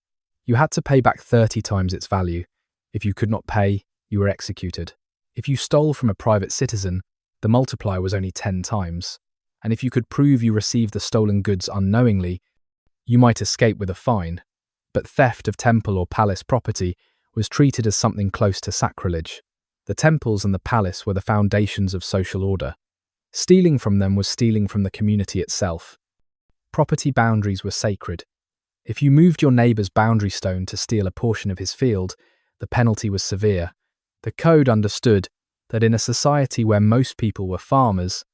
you had to pay back 30 times its value. If you could not pay, you were executed. If you stole from a private citizen, the multiplier was only 10 times. And if you could prove you received the stolen goods unknowingly, you might escape with a fine. But theft of temple or palace property was treated as something close to sacrilege. The temples and the palace were the foundations of social order. Stealing from them was stealing from the community itself. Property boundaries were sacred. If you moved your neighbour's boundary stone to steal a portion of his field, the penalty was severe. The code understood that in a society where most people were farmers,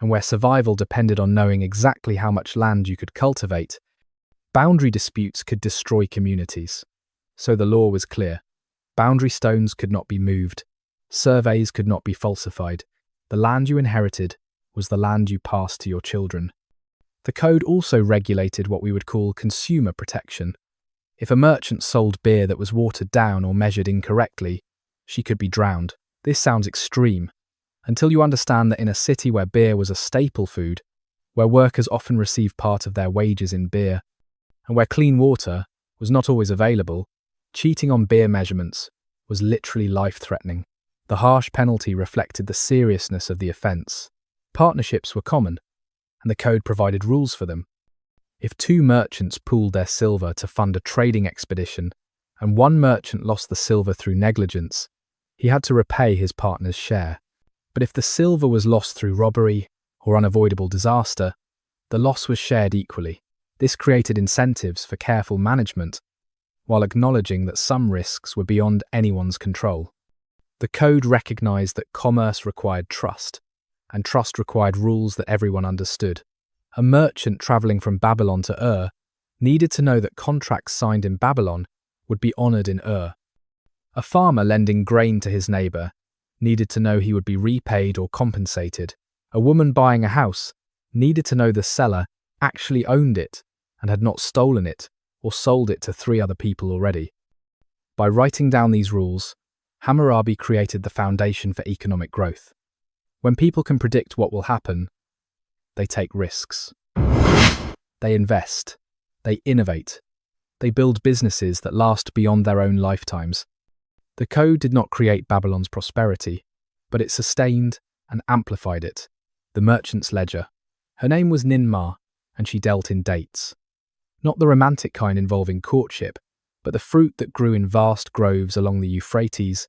and where survival depended on knowing exactly how much land you could cultivate, boundary disputes could destroy communities. So the law was clear. Boundary stones could not be moved. Surveys could not be falsified. The land you inherited was the land you passed to your children. The code also regulated what we would call consumer protection. If a merchant sold beer that was watered down or measured incorrectly, she could be drowned. This sounds extreme, until you understand that in a city where beer was a staple food, where workers often received part of their wages in beer, and where clean water was not always available, cheating on beer measurements was literally life-threatening. The harsh penalty reflected the seriousness of the offence. Partnerships were common, and the code provided rules for them. If 2 merchants pooled their silver to fund a trading expedition, and one merchant lost the silver through negligence, he had to repay his partner's share. But if the silver was lost through robbery or unavoidable disaster, the loss was shared equally. This created incentives for careful management, while acknowledging that some risks were beyond anyone's control. The code recognized that commerce required trust, and trust required rules that everyone understood. A merchant traveling from Babylon to Ur needed to know that contracts signed in Babylon would be honored in Ur. A farmer lending grain to his neighbor needed to know he would be repaid or compensated. A woman buying a house needed to know the seller actually owned it and had not stolen it or sold it to 3 other people already. By writing down these rules, Hammurabi created the foundation for economic growth. When people can predict what will happen, they take risks. They invest. They innovate. They build businesses that last beyond their own lifetimes. The code did not create Babylon's prosperity, but it sustained and amplified it. The merchant's ledger. Her name was Ninmar, and she dealt in dates. Not the romantic kind involving courtship, but the fruit that grew in vast groves along the Euphrates,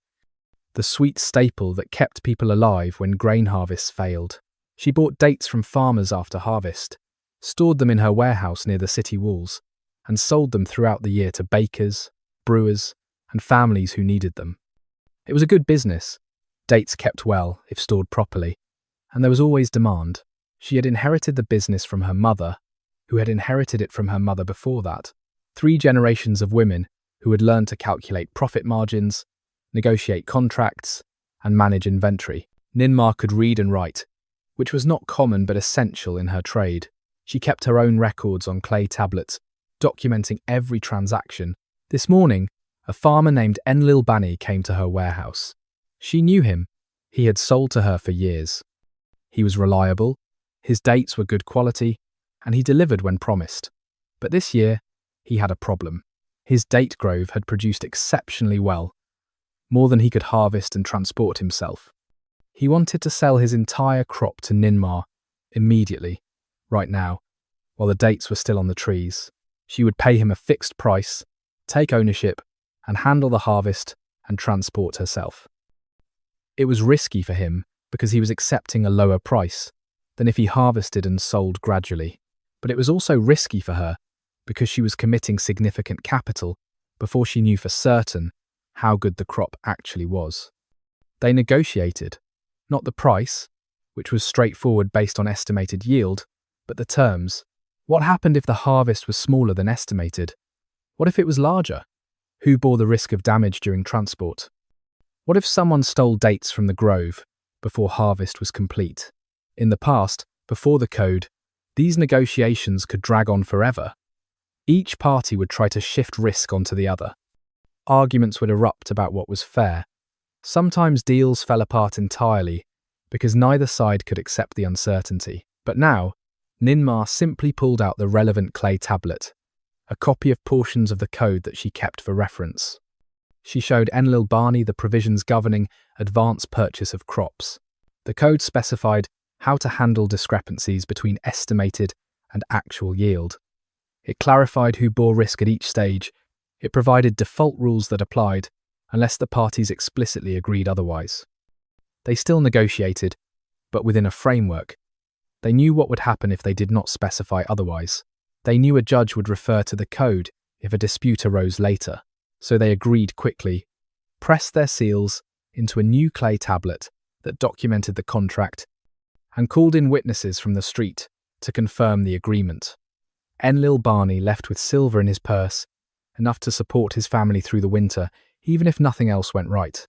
the sweet staple that kept people alive when grain harvests failed. She bought dates from farmers after harvest, stored them in her warehouse near the city walls, and sold them throughout the year to bakers, brewers, and families who needed them. It was a good business. Dates kept well, if stored properly, and there was always demand. She had inherited the business from her mother, who had inherited it from her mother before that. 3 generations of women who had learned to calculate profit margins, negotiate contracts, and manage inventory. Ninmar could read and write, which was not common but essential in her trade. She kept her own records on clay tablets, documenting every transaction. This morning, a farmer named Enlil Bani came to her warehouse. She knew him. He had sold to her for years. He was reliable, his dates were good quality, and he delivered when promised. But this year, he had a problem. His date grove had produced exceptionally well, more than he could harvest and transport himself. He wanted to sell his entire crop to Ninmar immediately, right now, while the dates were still on the trees. She would pay him a fixed price, take ownership, and handle the harvest and transport herself. It was risky for him because he was accepting a lower price than if he harvested and sold gradually. But it was also risky for her because she was committing significant capital before she knew for certain how good the crop actually was. They negotiated, not the price, which was straightforward based on estimated yield, but the terms. What happened if the harvest was smaller than estimated? What if it was larger? Who bore the risk of damage during transport? What if someone stole dates from the grove before harvest was complete? In the past, before the code, these negotiations could drag on forever. Each party would try to shift risk onto the other. Arguments would erupt about what was fair. Sometimes deals fell apart entirely because neither side could accept the uncertainty. But now, Ninmar simply pulled out the relevant clay tablet, a copy of portions of the code that she kept for reference. She showed Enlil Bani the provisions governing advance purchase of crops. The code specified how to handle discrepancies between estimated and actual yield. It clarified who bore risk at each stage. It provided default rules that applied unless the parties explicitly agreed otherwise. They still negotiated, but within a framework. They knew what would happen if they did not specify otherwise. They knew a judge would refer to the code if a dispute arose later, so they agreed quickly, pressed their seals into a new clay tablet that documented the contract, and called in witnesses from the street to confirm the agreement. Enlil Bani left with silver in his purse, enough to support his family through the winter, even if nothing else went right.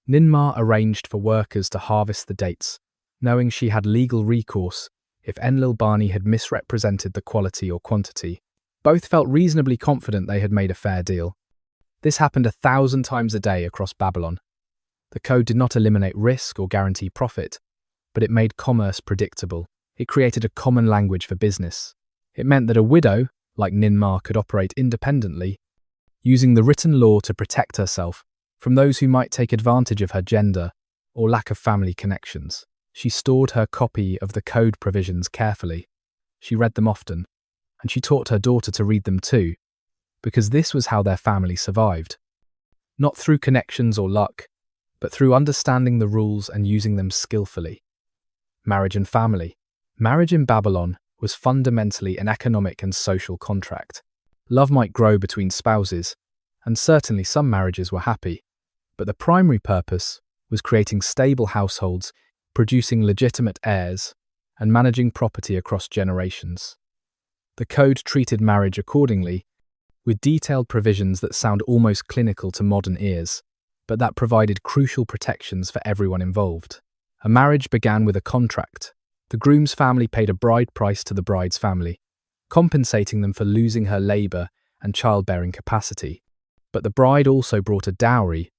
Ninmar arranged for workers to harvest the dates, knowing she had legal recourse if Enlil Bani had misrepresented the quality or quantity. Both felt reasonably confident they had made a fair deal. This happened 1,000 times a day across Babylon. The code did not eliminate risk or guarantee profit, but it made commerce predictable. It created a common language for business. It meant that a widow, like Ninmar, could operate independently, using the written law to protect herself from those who might take advantage of her gender or lack of family connections. She stored her copy of the code provisions carefully. She read them often, and she taught her daughter to read them too, because this was how their family survived. Not through connections or luck, but through understanding the rules and using them skillfully. Marriage and family. Marriage in Babylon was fundamentally an economic and social contract. Love might grow between spouses, and certainly some marriages were happy, but the primary purpose was creating stable households, producing legitimate heirs, and managing property across generations. The code treated marriage accordingly, with detailed provisions that sound almost clinical to modern ears. but that provided crucial protections for everyone involved. A marriage began with a contract. The groom's family paid a bride price to the bride's family, compensating them for losing her labor and childbearing capacity. But the bride also brought a dowry,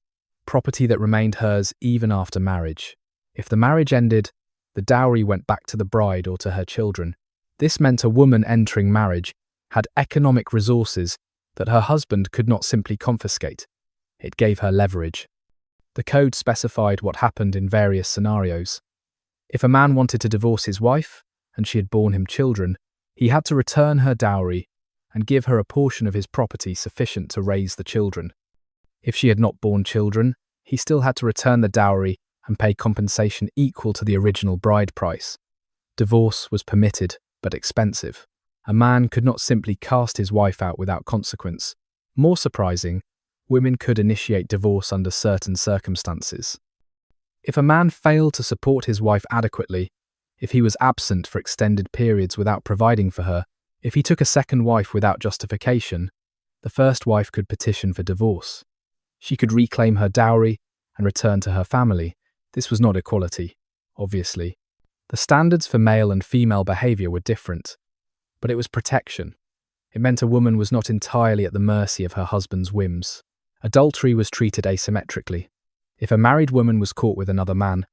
property that remained hers even after marriage. If the marriage ended, the dowry went back to the bride or to her children. This meant a woman entering marriage had economic resources that her husband could not simply confiscate. It gave her leverage. The code specified what happened in various scenarios. If a man wanted to divorce his wife, and she had borne him children, he had to return her dowry and give her a portion of his property sufficient to raise the children. If she had not borne children, he still had to return the dowry and pay compensation equal to the original bride price. Divorce was permitted, but expensive. A man could not simply cast his wife out without consequence. More surprising, women could initiate divorce under certain circumstances. If a man failed to support his wife adequately, if he was absent for extended periods without providing for her, if he took a second wife without justification, the first wife could petition for divorce. She could reclaim her dowry and return to her family. This was not equality, obviously. The standards for male and female behavior were different, but it was protection. It meant a woman was not entirely at the mercy of her husband's whims. Adultery was treated asymmetrically. If a married woman was caught with another man,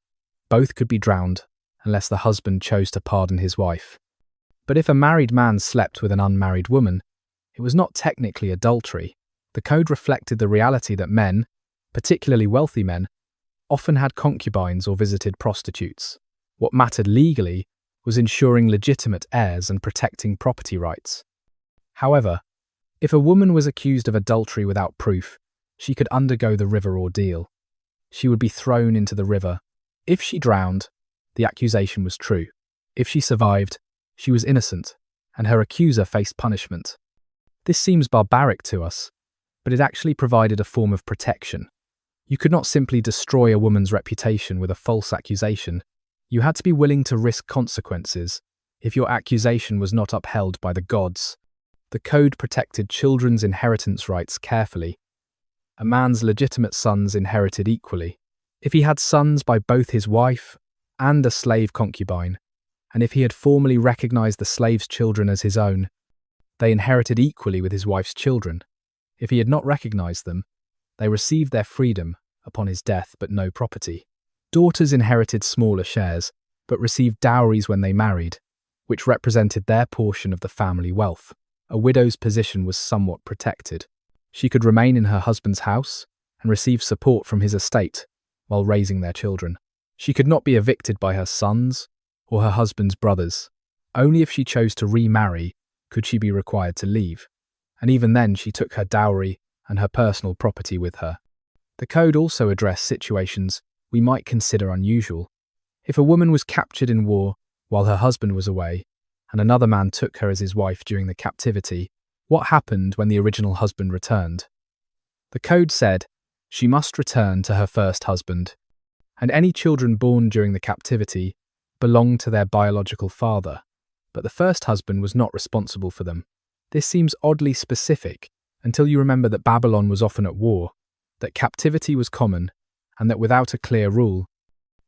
both could be drowned unless the husband chose to pardon his wife. But if a married man slept with an unmarried woman, it was not technically adultery. The code reflected the reality that men, particularly wealthy men, often had concubines or visited prostitutes. What mattered legally was ensuring legitimate heirs and protecting property rights. However, if a woman was accused of adultery without proof, she could undergo the river ordeal. She would be thrown into the river. If she drowned, the accusation was true. If she survived, she was innocent, and her accuser faced punishment. This seems barbaric to us, but it actually provided a form of protection. You could not simply destroy a woman's reputation with a false accusation. You had to be willing to risk consequences if your accusation was not upheld by the gods. The code protected children's inheritance rights carefully. A man's legitimate sons inherited equally. If he had sons by both his wife and a slave concubine, and if he had formally recognized the slave's children as his own, they inherited equally with his wife's children. If he had not recognized them, they received their freedom upon his death but no property. Daughters inherited smaller shares, but received dowries when they married, which represented their portion of the family wealth. A widow's position was somewhat protected. She could remain in her husband's house and receive support from his estate while raising their children. She could not be evicted by her sons or her husband's brothers. Only if she chose to remarry could she be required to leave, and even then she took her dowry and her personal property with her. The code also addressed situations we might consider unusual. If a woman was captured in war while her husband was away, and another man took her as his wife during the captivity, what happened when the original husband returned? The code said she must return to her first husband, and any children born during the captivity belonged to their biological father, but the first husband was not responsible for them. This seems oddly specific until you remember that Babylon was often at war, that captivity was common, and that without a clear rule,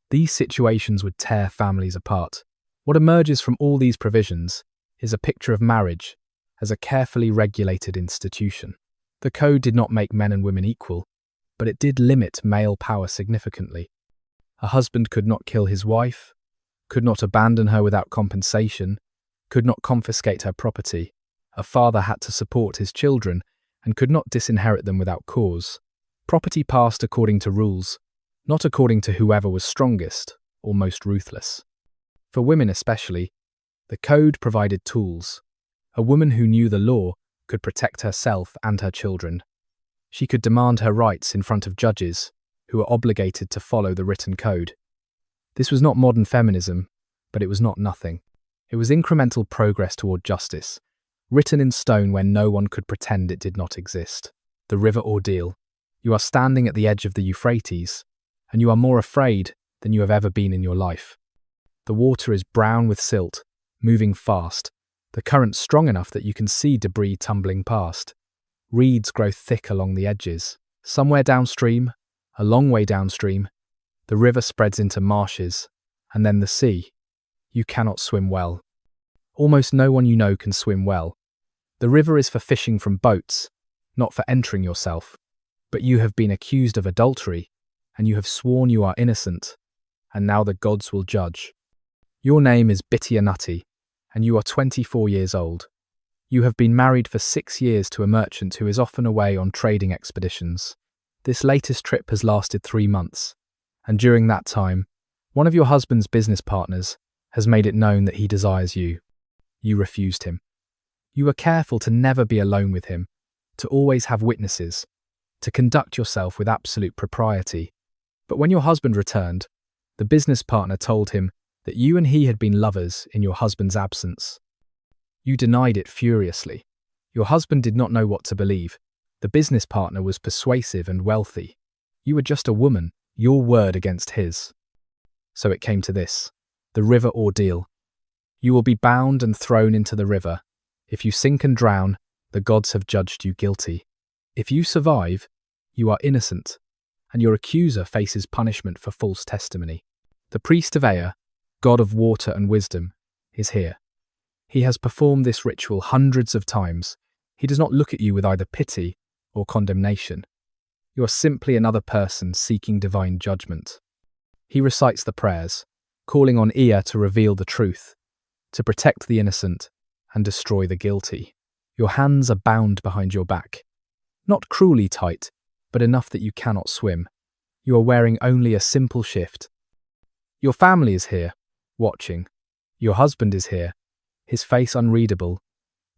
these situations would tear families apart. What emerges from all these provisions is a picture of marriage as a carefully regulated institution. The code did not make men and women equal, but it did limit male power significantly. A husband could not kill his wife, could not abandon her without compensation, could not confiscate her property. A father had to support his children and could not disinherit them without cause. Property passed according to rules, not according to whoever was strongest or most ruthless. For women especially, the code provided tools. A woman who knew the law could protect herself and her children. She could demand her rights in front of judges who were obligated to follow the written code. This was not modern feminism, but it was not nothing. It was incremental progress toward justice, written in stone when no one could pretend it did not exist. The river ordeal. You are standing at the edge of the Euphrates, and you are more afraid than you have ever been in your life. The water is brown with silt, moving fast, the current strong enough that you can see debris tumbling past. Reeds grow thick along the edges. Somewhere downstream, A long way downstream, the river spreads into marshes, and then the sea. You cannot swim well. Almost no one you know can swim well. The river is for fishing from boats, not for entering yourself. But you have been accused of adultery, and you have sworn you are innocent, and now the gods will judge. Your name is Bityanati, and you are 24 years old. You have been married for 6 years to a merchant who is often away on trading expeditions. This latest trip has lasted 3 months, and during that time, one of your husband's business partners has made it known that he desires you. You refused him. You were careful to never be alone with him, to always have witnesses, to conduct yourself with absolute propriety. But when your husband returned, the business partner told him that you and he had been lovers in your husband's absence. You denied it furiously. Your husband did not know what to believe. The business partner was persuasive and wealthy. You were just a woman, your word against his. So it came to this, the river ordeal. You will be bound and thrown into the river. If you sink and drown, the gods have judged you guilty. If you survive, you are innocent, and your accuser faces punishment for false testimony. The priest of Ea, god of water and wisdom, is here. He has performed this ritual hundreds of times. He does not look at you with either pity or condemnation. You are simply another person seeking divine judgment. He recites the prayers, calling on Ea to reveal the truth, to protect the innocent and destroy the guilty. Your hands are bound behind your back. Not cruelly tight, but enough that you cannot swim. You are wearing only a simple shift. Your family is here, watching. Your husband is here, his face unreadable.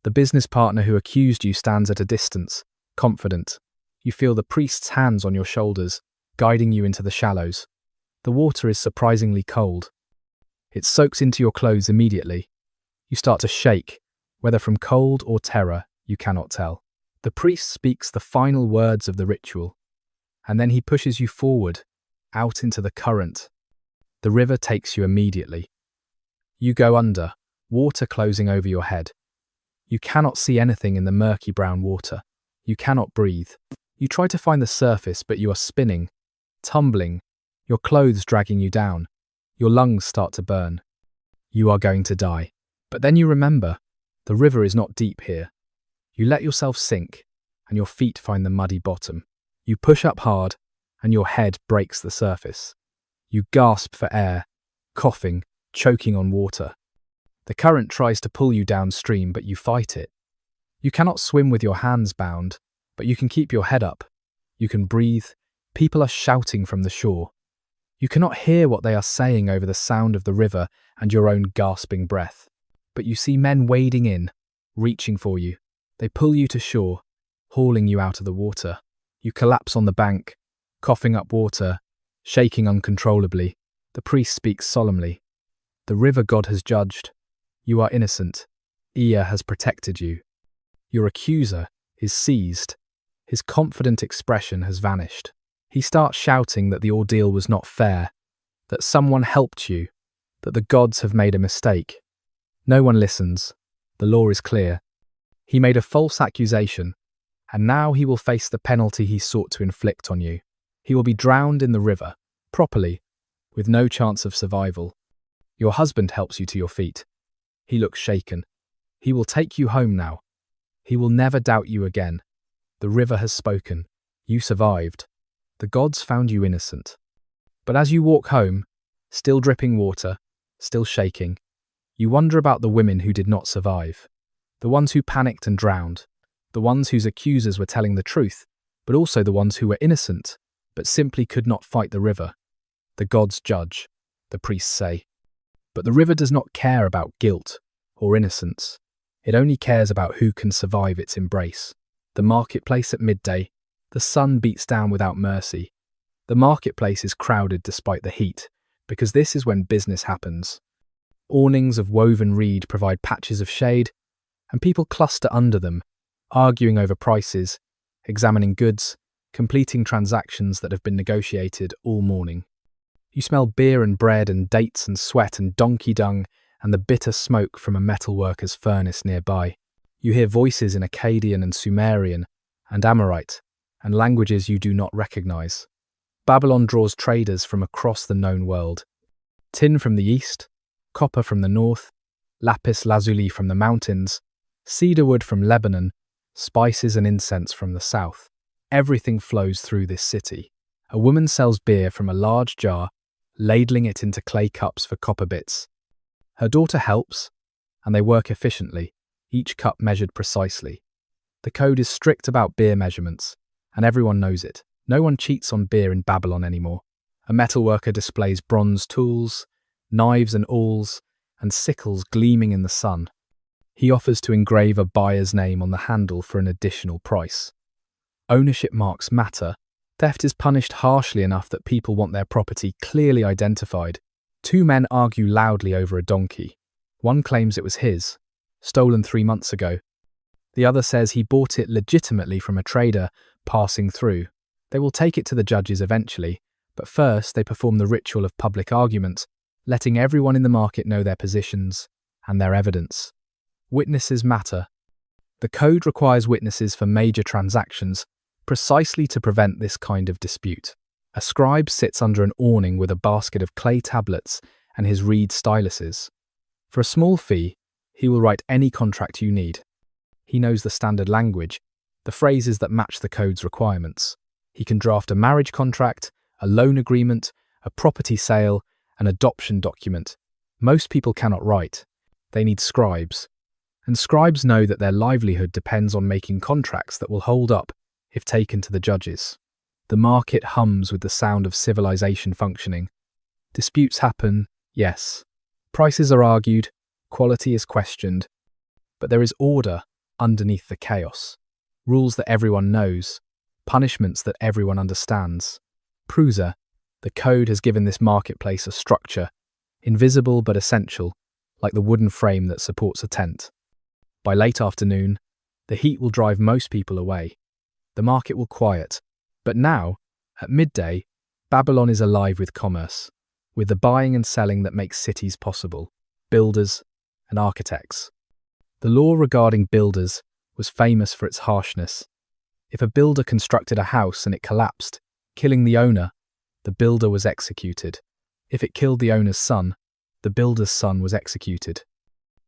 The business partner who accused you stands at a distance, confident. You feel the priest's hands on your shoulders, guiding you into the shallows. The water is surprisingly cold. It soaks into your clothes immediately. You start to shake, whether from cold or terror, you cannot tell. The priest speaks the final words of the ritual, and then he pushes you forward, out into the current. The river takes you immediately. You go under, water closing over your head. You cannot see anything in the murky brown water. You cannot breathe. You try to find the surface, but you are spinning, tumbling, your clothes dragging you down. Your lungs start to burn. You are going to die. But then you remember, the river is not deep here. You let yourself sink, and your feet find the muddy bottom. You push up hard, and your head breaks the surface. You gasp for air, coughing, choking on water. The current tries to pull you downstream, but you fight it. You cannot swim with your hands bound, but you can keep your head up. You can breathe. People are shouting from the shore. You cannot hear what they are saying over the sound of the river and your own gasping breath. But you see men wading in, reaching for you. They pull you to shore, hauling you out of the water. You collapse on the bank, coughing up water, shaking uncontrollably. The priest speaks solemnly. The river god has judged. You are innocent. Ea has protected you. Your accuser is seized. His confident expression has vanished. He starts shouting that the ordeal was not fair, that someone helped you, that the gods have made a mistake. No one listens. The law is clear. He made a false accusation, and now he will face the penalty he sought to inflict on you. He will be drowned in the river, properly, with no chance of survival. Your husband helps you to your feet. He looks shaken. He will take you home now. He will never doubt you again. The river has spoken. You survived. The gods found you innocent. But as you walk home, still dripping water, still shaking, you wonder about the women who did not survive. The ones who panicked and drowned. The ones whose accusers were telling the truth, but also the ones who were innocent, but simply could not fight the river. The gods judge, the priests say. But the river does not care about guilt or innocence. It only cares about who can survive its embrace. The marketplace at midday, the sun beats down without mercy. The marketplace is crowded despite the heat, because this is when business happens. Awnings of woven reed provide patches of shade, and people cluster under them, arguing over prices, examining goods, completing transactions that have been negotiated all morning. You smell beer and bread and dates and sweat and donkey dung and the bitter smoke from a metalworker's furnace nearby. You hear voices in Akkadian and Sumerian and Amorite, and languages you do not recognize. Babylon draws traders from across the known world. Tin from the east, copper from the north, lapis lazuli from the mountains, cedarwood from Lebanon, spices and incense from the south. Everything flows through this city. A woman sells beer from a large jar, ladling it into clay cups for copper bits. Her daughter helps, and they work efficiently, each cup measured precisely. The code is strict about beer measurements, and everyone knows it. No one cheats on beer in Babylon anymore. A metalworker displays bronze tools, knives and awls, and sickles gleaming in the sun. He offers to engrave a buyer's name on the handle for an additional price. Ownership marks matter. Theft is punished harshly enough that people want their property clearly identified. Two men argue loudly over a donkey. One claims it was his, stolen 3 months ago. The other says he bought it legitimately from a trader passing through. They will take it to the judges eventually, but first they perform the ritual of public argument, letting everyone in the market know their positions and their evidence. Witnesses matter. The code requires witnesses for major transactions, precisely to prevent this kind of dispute. A scribe sits under an awning with a basket of clay tablets and his reed styluses. For a small fee, he will write any contract you need. He knows the standard language, the phrases that match the code's requirements. He can draft a marriage contract, a loan agreement, a property sale, an adoption document. Most people cannot write. They need scribes. And scribes know that their livelihood depends on making contracts that will hold up if taken to the judges. The market hums with the sound of civilization functioning. Disputes happen, yes. Prices are argued, quality is questioned. But there is order underneath the chaos. Rules that everyone knows, punishments that everyone understands. Prusa, the code has given this marketplace a structure, invisible but essential, like the wooden frame that supports a tent. By late afternoon, the heat will drive most people away. The market will quiet. But now, at midday, Babylon is alive with commerce, with the buying and selling that makes cities possible, builders and architects. The law regarding builders was famous for its harshness. If a builder constructed a house and it collapsed, killing the owner, the builder was executed. If it killed the owner's son, the builder's son was executed.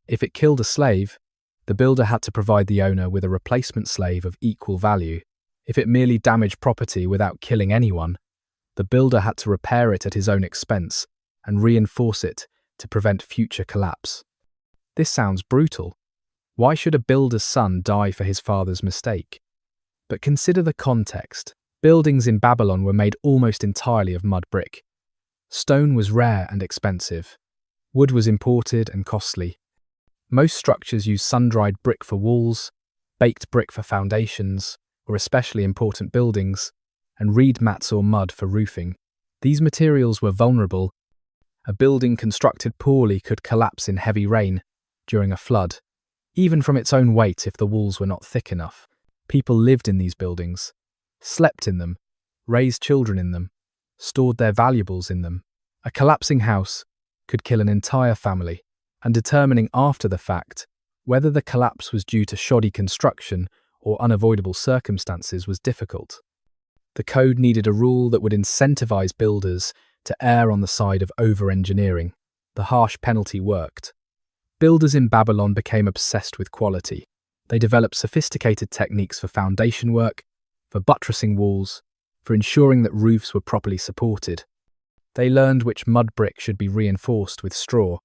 If it killed a slave, the builder had to provide the owner with a replacement slave of equal value. If it merely damaged property without killing anyone, the builder had to repair it at his own expense and reinforce it to prevent future collapse. This sounds brutal. Why should a builder's son die for his father's mistake? But consider the context. Buildings in Babylon were made almost entirely of mud brick. Stone was rare and expensive. Wood was imported and costly. Most structures use sun-dried brick for walls, baked brick for foundations, or especially important buildings, and reed mats or mud for roofing. These materials were vulnerable. A building constructed poorly could collapse in heavy rain during a flood, even from its own weight if the walls were not thick enough. People lived in these buildings, slept in them, raised children in them, stored their valuables in them. A collapsing house could kill an entire family, and determining after the fact whether the collapse was due to shoddy construction or unavoidable circumstances was difficult. The code needed a rule that would incentivize builders to err on the side of over-engineering. The harsh penalty worked. Builders in Babylon became obsessed with quality. They developed sophisticated techniques for foundation work, for buttressing walls, for ensuring that roofs were properly supported. They learned which mud brick should be reinforced with straw,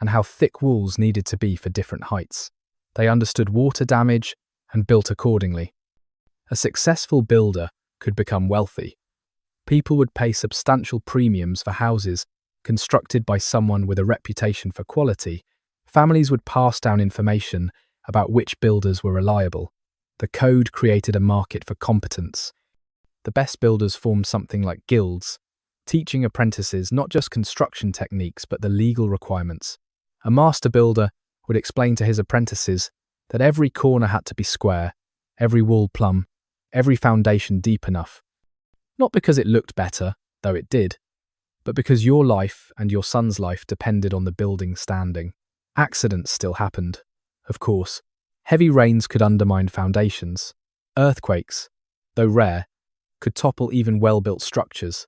and how thick walls needed to be for different heights. They understood water damage and built accordingly. A successful builder could become wealthy. People would pay substantial premiums for houses constructed by someone with a reputation for quality. Families would pass down information about which builders were reliable. The code created a market for competence. The best builders formed something like guilds, teaching apprentices not just construction techniques but the legal requirements. A master builder would explain to his apprentices that every corner had to be square, every wall plumb, every foundation deep enough. Not because it looked better, though it did, but because your life and your son's life depended on the building standing. Accidents still happened, of course. Heavy rains could undermine foundations. Earthquakes, though rare, could topple even well-built structures.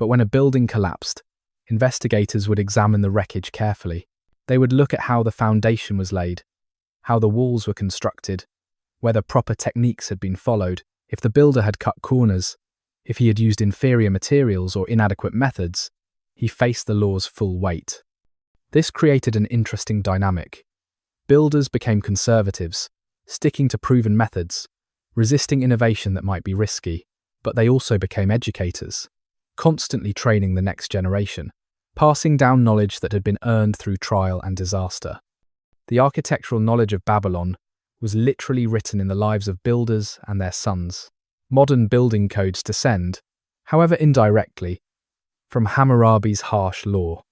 But when a building collapsed, investigators would examine the wreckage carefully. They would look at how the foundation was laid, how the walls were constructed, whether proper techniques had been followed, if the builder had cut corners, if he had used inferior materials or inadequate methods. He faced the law's full weight. This created an interesting dynamic. Builders became conservatives, sticking to proven methods, resisting innovation that might be risky, but they also became educators, constantly training the next generation, passing down knowledge that had been earned through trial and disaster. The architectural knowledge of Babylon was literally written in the lives of builders and their sons. Modern building codes descend, however indirectly, from Hammurabi's harsh law.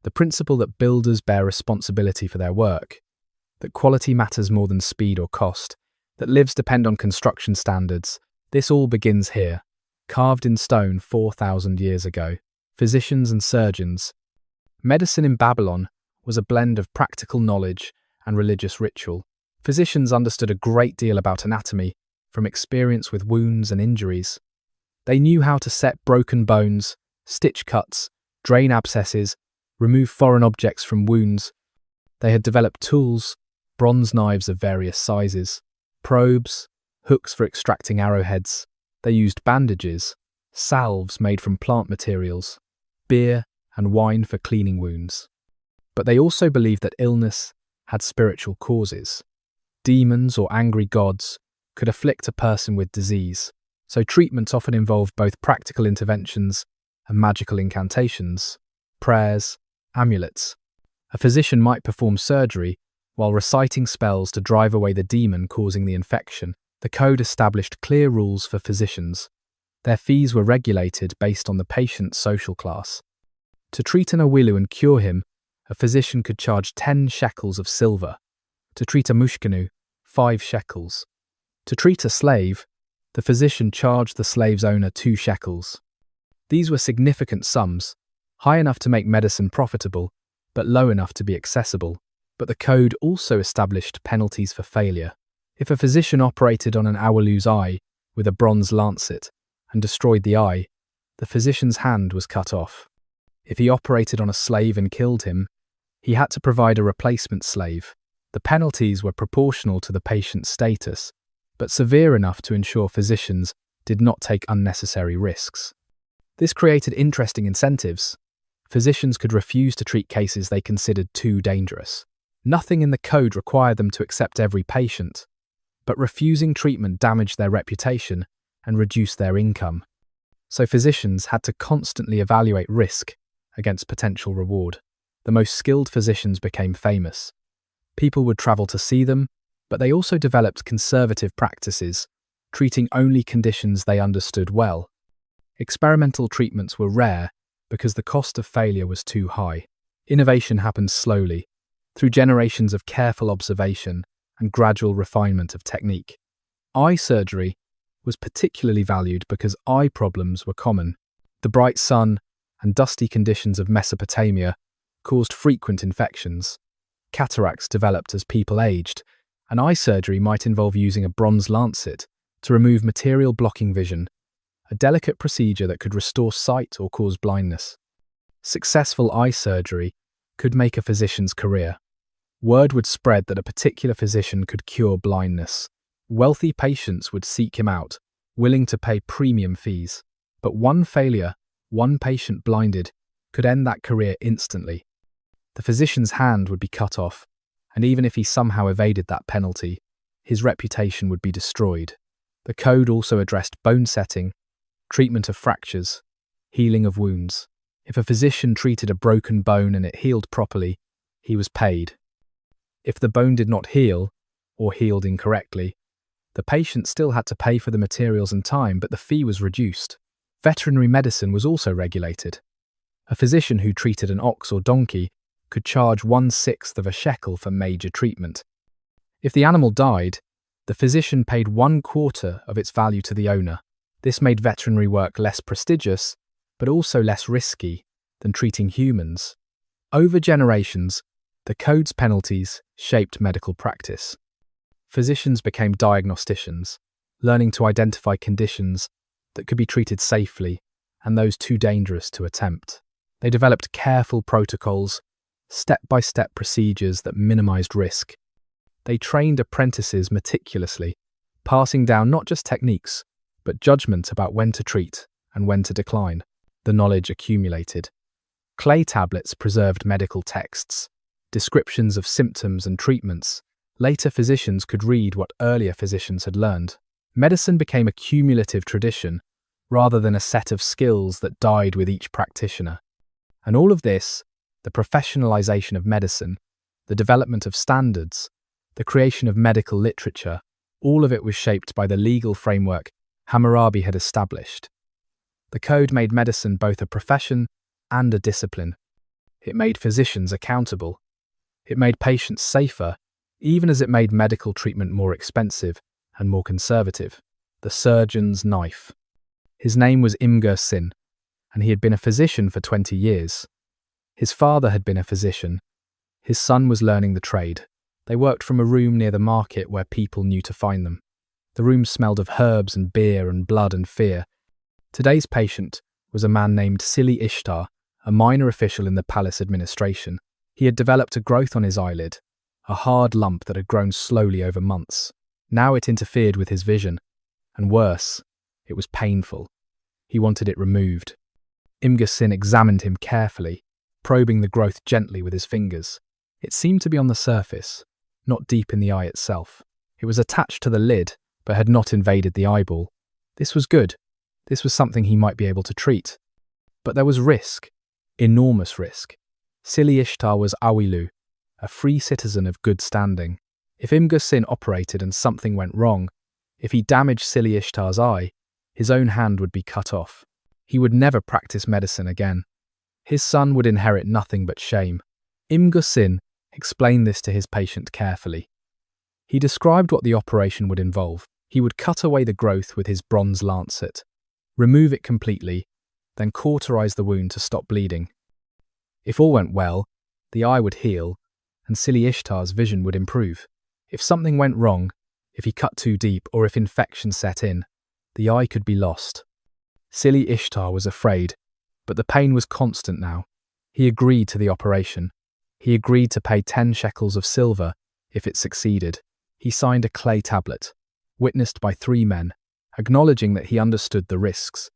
The principle that builders bear responsibility for their work, that quality matters more than speed or cost, that lives depend on construction standards, this all begins here, carved in stone 4,000 years ago. Physicians and surgeons. Medicine in Babylon was a blend of practical knowledge and religious ritual. Physicians understood a great deal about anatomy, from experience with wounds and injuries. They knew how to set broken bones, stitch cuts, drain abscesses, remove foreign objects from wounds. They had developed tools, bronze knives of various sizes, probes, hooks for extracting arrowheads. They used bandages, salves made from plant materials, beer and wine for cleaning wounds. But they also believed that illness had spiritual causes. Demons or angry gods could afflict a person with disease, so treatments often involved both practical interventions and magical incantations, prayers, amulets. A physician might perform surgery while reciting spells to drive away the demon causing the infection. The code established clear rules for physicians. Their fees were regulated based on the patient's social class. To treat an awilu and cure him, a physician could charge 10 shekels of silver. To treat a mushkenu, 5 shekels. To treat a slave, the physician charged the slave's owner 2 shekels. These were significant sums, high enough to make medicine profitable, but low enough to be accessible. But the code also established penalties for failure. If a physician operated on an awilu's eye with a bronze lancet and destroyed the eye, the physician's hand was cut off. If he operated on a slave and killed him, he had to provide a replacement slave. The penalties were proportional to the patient's status, but severe enough to ensure physicians did not take unnecessary risks. This created interesting incentives. Physicians could refuse to treat cases they considered too dangerous. Nothing in the code required them to accept every patient, but refusing treatment damaged their reputation and reduced their income. So physicians had to constantly evaluate risk against potential reward. The most skilled physicians became famous. People would travel to see them, but they also developed conservative practices, treating only conditions they understood well. Experimental treatments were rare because the cost of failure was too high. Innovation happened slowly, through generations of careful observation and gradual refinement of technique. Eye surgery was particularly valued because eye problems were common. The bright sun and dusty conditions of Mesopotamia caused frequent infections. Cataracts developed as people aged, and eye surgery might involve using a bronze lancet to remove material blocking vision, a delicate procedure that could restore sight or cause blindness. Successful eye surgery could make a physician's career. Word would spread that a particular physician could cure blindness. Wealthy patients would seek him out, willing to pay premium fees. But one failure, one patient blinded, could end that career instantly. The physician's hand would be cut off, and even if he somehow evaded that penalty, his reputation would be destroyed. The code also addressed bone setting, treatment of fractures, healing of wounds. If a physician treated a broken bone and it healed properly, he was paid. If the bone did not heal, or healed incorrectly, the patient still had to pay for the materials and time, but the fee was reduced. Veterinary medicine was also regulated. A physician who treated an ox or donkey could charge 1/6 of a shekel for major treatment. If the animal died, the physician paid 1/4 of its value to the owner. This made veterinary work less prestigious, but also less risky than treating humans. Over generations, the code's penalties shaped medical practice. Physicians became diagnosticians, learning to identify conditions that could be treated safely and those too dangerous to attempt. They developed careful protocols, step-by-step procedures that minimized risk. They trained apprentices meticulously, passing down not just techniques, but judgment about when to treat and when to decline. The knowledge accumulated. Clay tablets preserved medical texts, descriptions of symptoms and treatments. Later physicians could read what earlier physicians had learned. Medicine became a cumulative tradition, rather than a set of skills that died with each practitioner. And all of this, the professionalization of medicine, the development of standards, the creation of medical literature, all of it was shaped by the legal framework Hammurabi had established. The code made medicine both a profession and a discipline. It made physicians accountable. It made patients safer, even as it made medical treatment more expensive and more conservative. The surgeon's knife. His name was Immersive, and he had been a physician for 20 years. His father had been a physician. His son was learning the trade. They worked from a room near the market where people knew to find them. The room smelled of herbs and beer and blood and fear. Today's patient was a man named Silly Ishtar, a minor official in the palace administration. He had developed a growth on his eyelid, a hard lump that had grown slowly over months. Now it interfered with his vision, and worse, it was painful. He wanted it removed. Immersive examined him carefully, probing the growth gently with his fingers. It seemed to be on the surface, not deep in the eye itself. It was attached to the lid, but had not invaded the eyeball. This was good. This was something he might be able to treat. But there was risk, enormous risk. Silly Ishtar was Awilu, a free citizen of good standing. If Immersive operated and something went wrong, if he damaged Silly Ishtar's eye, his own hand would be cut off. He would never practice medicine again. His son would inherit nothing but shame. Immersive explained this to his patient carefully. He described what the operation would involve. He would cut away the growth with his bronze lancet, remove it completely, then cauterize the wound to stop bleeding. If all went well, the eye would heal, and Silly Ishtar's vision would improve. If something went wrong, if he cut too deep, or if infection set in, the eye could be lost. Silly Ishtar was afraid, but the pain was constant now. He agreed to the operation. He agreed to pay 10 shekels of silver if it succeeded. He signed a clay tablet, witnessed by 3 men, acknowledging that he understood the risks.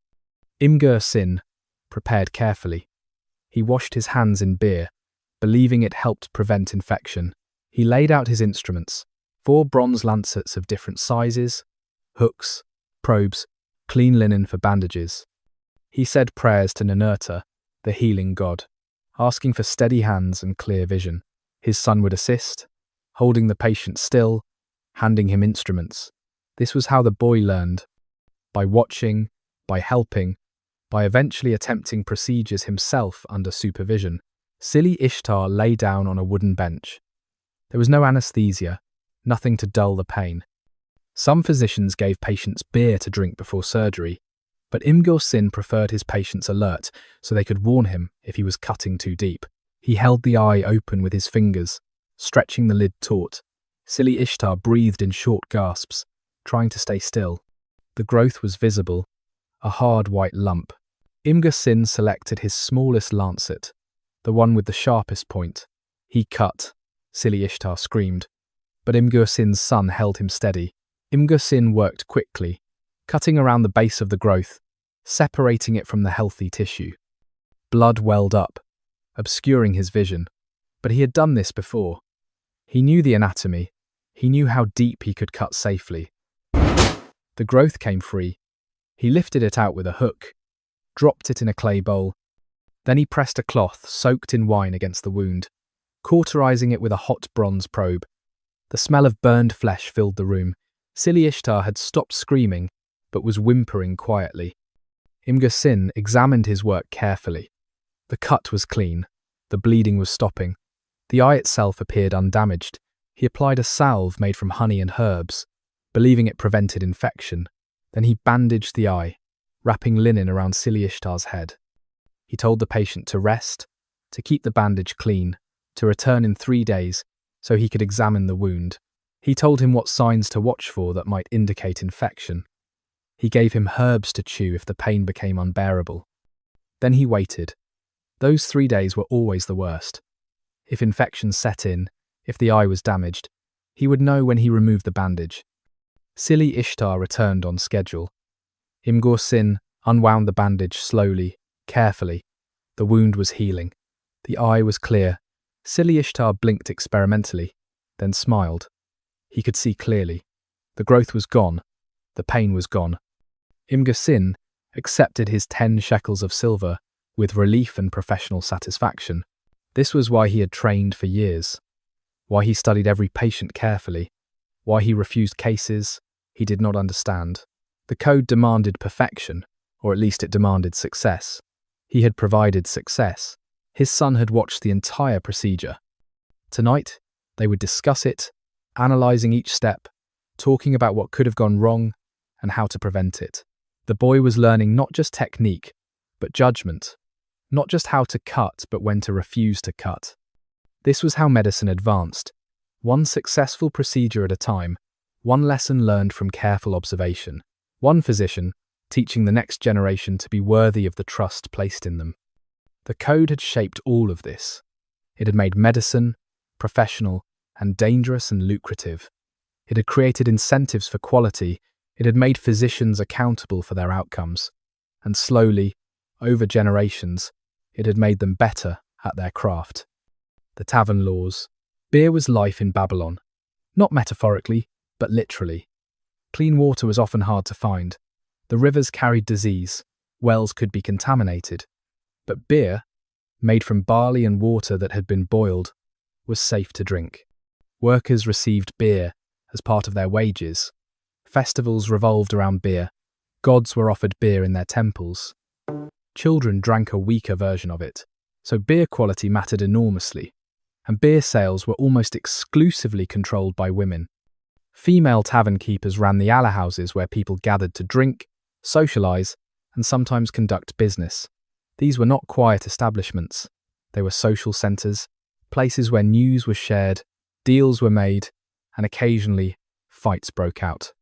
Immersive prepared carefully. He washed his hands in beer, believing it helped prevent infection. He laid out his instruments, 4 bronze lancets of different sizes, hooks, probes, clean linen for bandages. He said prayers to Ninurta, the healing god, asking for steady hands and clear vision. His son would assist, holding the patient still, handing him instruments. This was how the boy learned, by watching, by helping, by eventually attempting procedures himself under supervision. Silly Ishtar lay down on a wooden bench. There was no anesthesia, nothing to dull the pain. Some physicians gave patients beer to drink before surgery, but Immersive preferred his patients alert so they could warn him if he was cutting too deep. He held the eye open with his fingers, stretching the lid taut. Silly Ishtar breathed in short gasps, trying to stay still. The growth was visible, a hard white lump. Immersive selected his smallest lancet, the one with the sharpest point. He cut. Silly Ishtar screamed, but Immersive's son held him steady. Immersive worked quickly, cutting around the base of the growth, separating it from the healthy tissue. Blood welled up, obscuring his vision, but he had done this before. He knew the anatomy. He knew how deep he could cut safely. The growth came free. He lifted it out with a hook, dropped it in a clay bowl. Then he pressed a cloth soaked in wine against the wound, cauterizing it with a hot bronze probe. The smell of burned flesh filled the room. Silly Ishtar had stopped screaming, but was whimpering quietly. Immersive examined his work carefully. The cut was clean. The bleeding was stopping. The eye itself appeared undamaged. He applied a salve made from honey and herbs, believing it prevented infection. Then he bandaged the eye, wrapping linen around Silly Ishtar's head. He told the patient to rest, to keep the bandage clean, to return in 3 days so he could examine the wound. He told him what signs to watch for that might indicate infection. He gave him herbs to chew if the pain became unbearable. Then he waited. Those 3 days were always the worst. If infection set in, if the eye was damaged, he would know when he removed the bandage. Silly Ishtar returned on schedule. Imgur Sin unwound the bandage slowly, carefully. The wound was healing. The eye was clear. Silly Ishtar blinked experimentally, then smiled. He could see clearly. The growth was gone. The pain was gone. Imgur Sin accepted his 10 shekels of silver with relief and professional satisfaction. This was why he had trained for years, why he studied every patient carefully, why he refused cases he did not understand. The code demanded perfection, or at least it demanded success. He had provided success. His son had watched the entire procedure. Tonight, they would discuss it, analyzing each step, talking about what could have gone wrong and how to prevent it. The boy was learning not just technique, but judgment. Not just how to cut, but when to refuse to cut. This was how medicine advanced. One successful procedure at a time, one lesson learned from careful observation. One physician teaching the next generation to be worthy of the trust placed in them. The code had shaped all of this. It had made medicine professional and dangerous and lucrative. It had created incentives for quality. It had made physicians accountable for their outcomes. And slowly, over generations, it had made them better at their craft. The tavern laws. Beer was life in Babylon. Not metaphorically, but literally. Clean water was often hard to find. The rivers carried disease. Wells could be contaminated. But beer, made from barley and water that had been boiled, was safe to drink. Workers received beer as part of their wages. Festivals revolved around beer. Gods were offered beer in their temples. Children drank a weaker version of it, so beer quality mattered enormously, and beer sales were almost exclusively controlled by women. Female tavern keepers ran the alehouses where people gathered to drink, socialize, and sometimes conduct business. These were not quiet establishments. They were social centers, places where news was shared, deals were made, and occasionally fights broke out.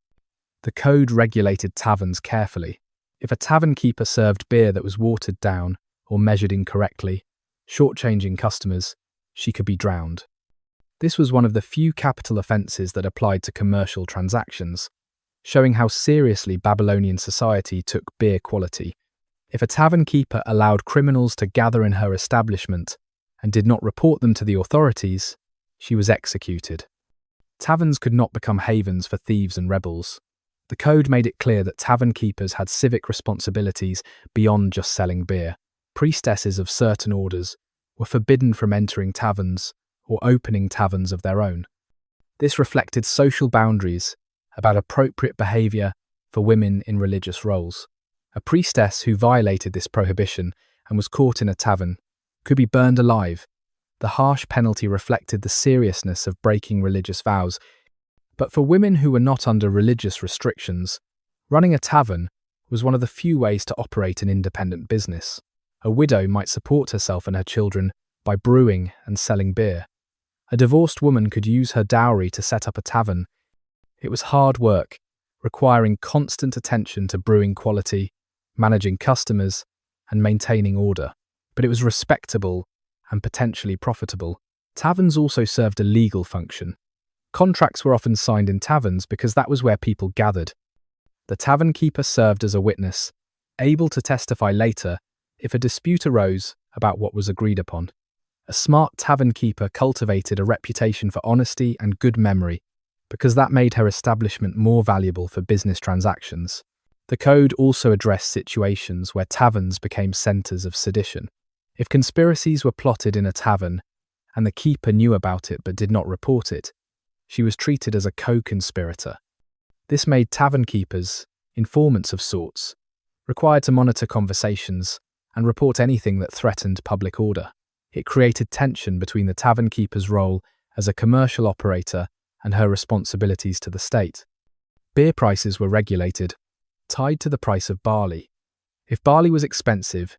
The code regulated taverns carefully. If a tavern keeper served beer that was watered down or measured incorrectly, shortchanging customers, she could be drowned. This was one of the few capital offences that applied to commercial transactions, showing how seriously Babylonian society took beer quality. If a tavern keeper allowed criminals to gather in her establishment and did not report them to the authorities, she was executed. Taverns could not become havens for thieves and rebels. The code made it clear that tavern keepers had civic responsibilities beyond just selling beer. Priestesses of certain orders were forbidden from entering taverns or opening taverns of their own. This reflected social boundaries about appropriate behaviour for women in religious roles. A priestess who violated this prohibition and was caught in a tavern could be burned alive. The harsh penalty reflected the seriousness of breaking religious vows. But for women who were not under religious restrictions, running a tavern was one of the few ways to operate an independent business. A widow might support herself and her children by brewing and selling beer. A divorced woman could use her dowry to set up a tavern. It was hard work, requiring constant attention to brewing quality, managing customers, and maintaining order. But it was respectable and potentially profitable. Taverns also served a legal function. Contracts were often signed in taverns because that was where people gathered. The tavern keeper served as a witness, able to testify later if a dispute arose about what was agreed upon. A smart tavern keeper cultivated a reputation for honesty and good memory because that made her establishment more valuable for business transactions. The code also addressed situations where taverns became centers of sedition. If conspiracies were plotted in a tavern and the keeper knew about it but did not report it, she was treated as a co-conspirator. This made tavern keepers, informants of sorts, required to monitor conversations and report anything that threatened public order. It created tension between the tavern keeper's role as a commercial operator and her responsibilities to the state. Beer prices were regulated, tied to the price of barley. If barley was expensive,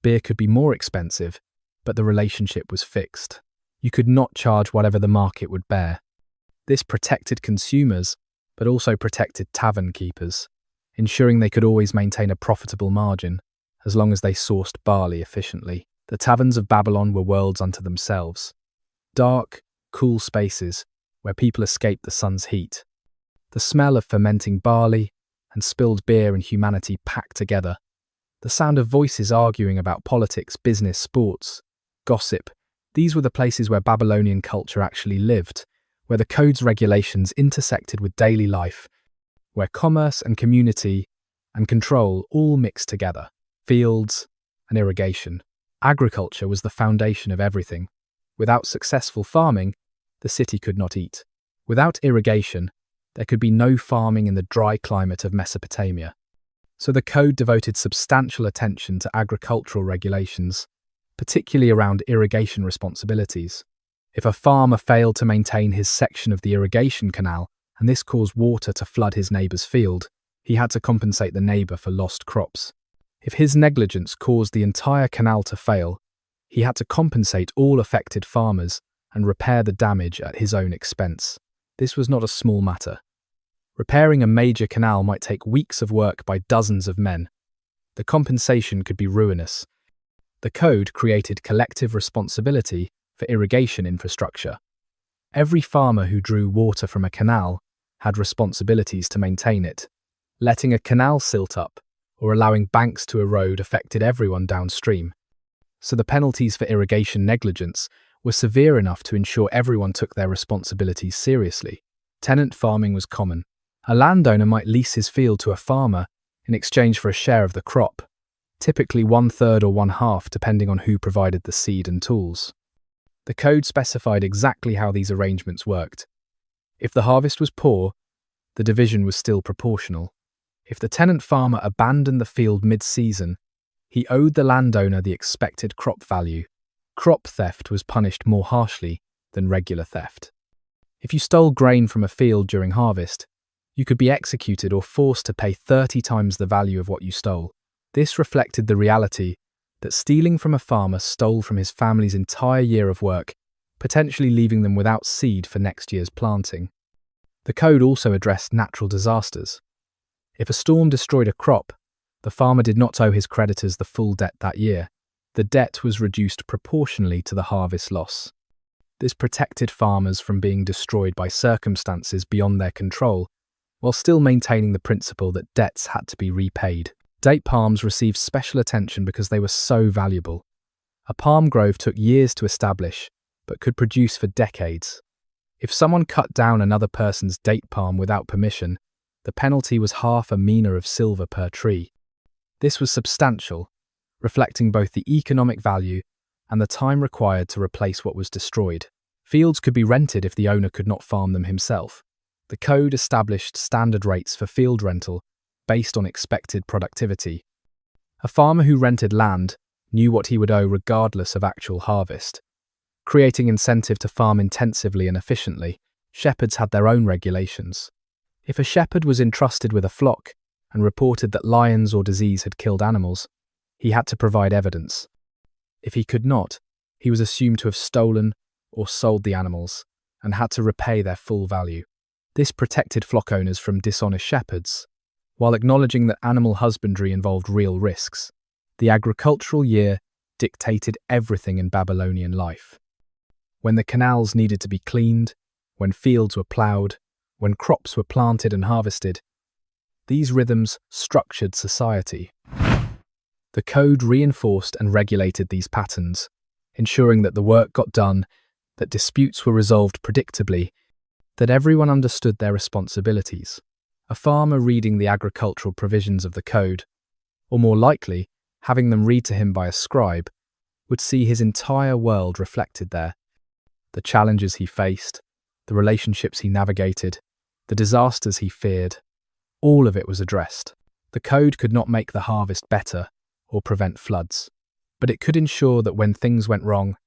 beer could be more expensive, but the relationship was fixed. You could not charge whatever the market would bear. This protected consumers, but also protected tavern keepers, ensuring they could always maintain a profitable margin. as long as they sourced barley efficiently. The taverns of Babylon were worlds unto themselves. Dark, cool spaces where people escaped the sun's heat. The smell of fermenting barley and spilled beer and humanity packed together. The sound of voices arguing about politics, business, sports, gossip. These were the places where Babylonian culture actually lived, where the code's regulations intersected with daily life, where commerce and community and control all mixed together. Fields and irrigation. Agriculture was the foundation of everything. Without successful farming, the city could not eat. Without irrigation, there could be no farming in the dry climate of Mesopotamia. So the code devoted substantial attention to agricultural regulations, particularly around irrigation responsibilities. If a farmer failed to maintain his section of the irrigation canal, and this caused water to flood his neighbour's field, he had to compensate the neighbour for lost crops. If his negligence caused the entire canal to fail, he had to compensate all affected farmers and repair the damage at his own expense. This was not a small matter. Repairing a major canal might take weeks of work by dozens of men. The compensation could be ruinous. The code created collective responsibility for irrigation infrastructure. Every farmer who drew water from a canal had responsibilities to maintain it. Letting a canal silt up or allowing banks to erode affected everyone downstream. So the penalties for irrigation negligence were severe enough to ensure everyone took their responsibilities seriously. Tenant farming was common. A landowner might lease his field to a farmer in exchange for a share of the crop, typically 1/3 or 1/2 depending on who provided the seed and tools. The code specified exactly how these arrangements worked. If the harvest was poor, the division was still proportional. If the tenant farmer abandoned the field mid-season, he owed the landowner the expected crop value. Crop theft was punished more harshly than regular theft. If you stole grain from a field during harvest, you could be executed or forced to pay 30 times the value of what you stole. This reflected the reality that stealing from a farmer stole from his family's entire year of work, potentially leaving them without seed for next year's planting. The code also addressed natural disasters. If a storm destroyed a crop, the farmer did not owe his creditors the full debt that year. The debt was reduced proportionally to the harvest loss. This protected farmers from being destroyed by circumstances beyond their control, while still maintaining the principle that debts had to be repaid. Date palms received special attention because they were so valuable. A palm grove took years to establish, but could produce for decades. If someone cut down another person's date palm without permission, the penalty was half a mina of silver per tree. This was substantial, reflecting both the economic value and the time required to replace what was destroyed. Fields could be rented if the owner could not farm them himself. The code established standard rates for field rental based on expected productivity. A farmer who rented land knew what he would owe regardless of actual harvest. Creating incentive to farm intensively and efficiently, shepherds had their own regulations. If a shepherd was entrusted with a flock and reported that lions or disease had killed animals, he had to provide evidence. If he could not, he was assumed to have stolen or sold the animals and had to repay their full value. This protected flock owners from dishonest shepherds, while acknowledging that animal husbandry involved real risks. The agricultural year dictated everything in Babylonian life. When the canals needed to be cleaned, when fields were ploughed, when crops were planted and harvested, these rhythms structured society. The code reinforced and regulated these patterns, ensuring that the work got done, that disputes were resolved predictably, that everyone understood their responsibilities. A farmer reading the agricultural provisions of the code, or more likely, having them read to him by a scribe, would see his entire world reflected there. The challenges he faced, the relationships he navigated, the disasters he feared, all of it was addressed. The code could not make the harvest better or prevent floods, but it could ensure that when things went wrong,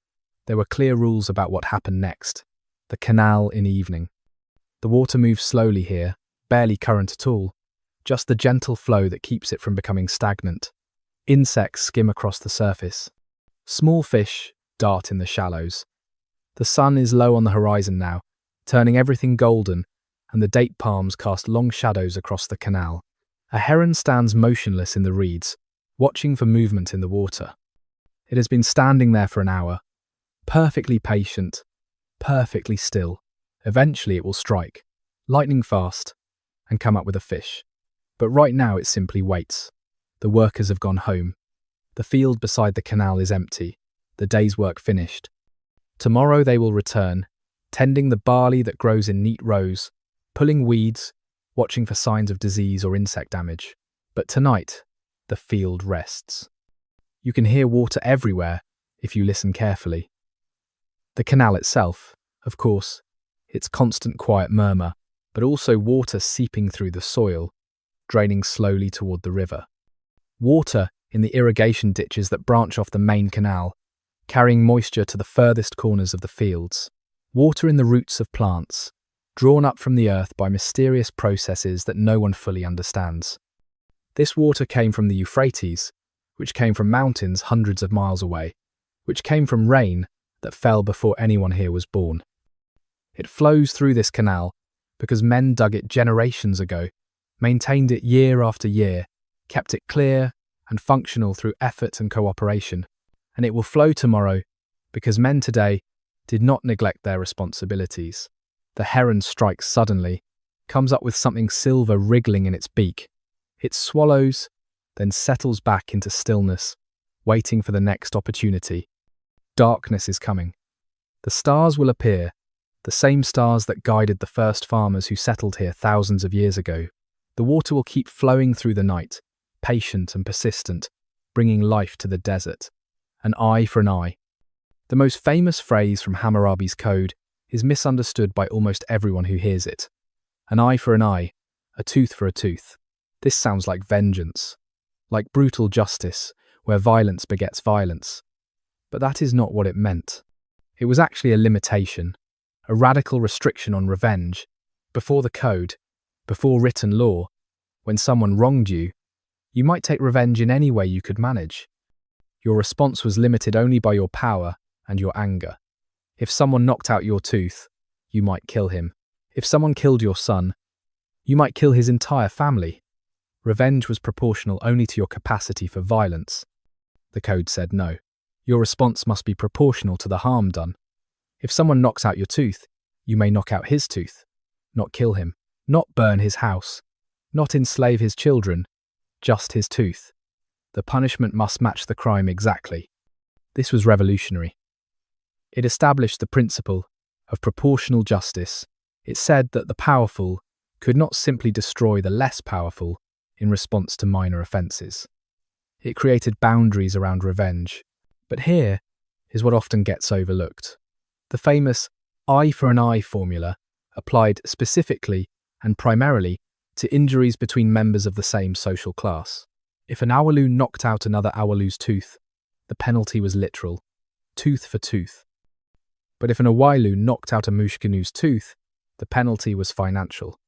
there were clear rules about what happened next. The canal in evening. The water moves slowly here, barely current at all, just the gentle flow that keeps it from becoming stagnant. Insects skim across the surface. Small fish dart in the shallows. The sun is low on the horizon now, turning everything golden, and the date palms cast long shadows across the canal. A heron stands motionless in the reeds, watching for movement in the water. It has been standing there for an hour, perfectly patient, perfectly still. Eventually it will strike, lightning fast, and come up with a fish. But right now it simply waits. The workers have gone home. The field beside the canal is empty, the day's work finished. Tomorrow they will return, tending the barley that grows in neat rows, pulling weeds, watching for signs of disease or insect damage. But tonight, the field rests. You can hear water everywhere if you listen carefully. The canal itself, of course, its constant quiet murmur, but also water seeping through the soil, draining slowly toward the river. Water in the irrigation ditches that branch off the main canal, carrying moisture to the furthest corners of the fields. Water in the roots of plants, drawn up from the earth by mysterious processes that no one fully understands. This water came from the Euphrates, which came from mountains hundreds of miles away, which came from rain that fell before anyone here was born. It flows through this canal because men dug it generations ago, maintained it year after year, kept it clear and functional through effort and cooperation, and it will flow tomorrow because men today did not neglect their responsibilities. The heron strikes suddenly, comes up with something silver wriggling in its beak. It swallows, then settles back into stillness, waiting for the next opportunity. Darkness is coming. The stars will appear, the same stars that guided the first farmers who settled here thousands of years ago. The water will keep flowing through the night, patient and persistent, bringing life to the desert. An eye for an eye. The most famous phrase from Hammurabi's code is misunderstood by almost everyone who hears it. An eye for an eye, a tooth for a tooth. This sounds like vengeance, like brutal justice, where violence begets violence. But that is not what it meant. It was actually a limitation, a radical restriction on revenge. Before the code, before written law, when someone wronged you, you might take revenge in any way you could manage. Your response was limited only by your power and your anger. If someone knocked out your tooth, you might kill him. If someone killed your son, you might kill his entire family. Revenge was proportional only to your capacity for violence. The code said no. Your response must be proportional to the harm done. If someone knocks out your tooth, you may knock out his tooth, not kill him, not burn his house, not enslave his children, just his tooth. The punishment must match the crime exactly. This was revolutionary. It established the principle of proportional justice. It said that the powerful could not simply destroy the less powerful in response to minor offences. It created boundaries around revenge. But here is what often gets overlooked. The famous eye for an eye formula applied specifically and primarily to injuries between members of the same social class. If an Awalu knocked out another Awalu's tooth, the penalty was literal, tooth for tooth. But if an Awailu knocked out a Mushkinu's tooth, the penalty was financial,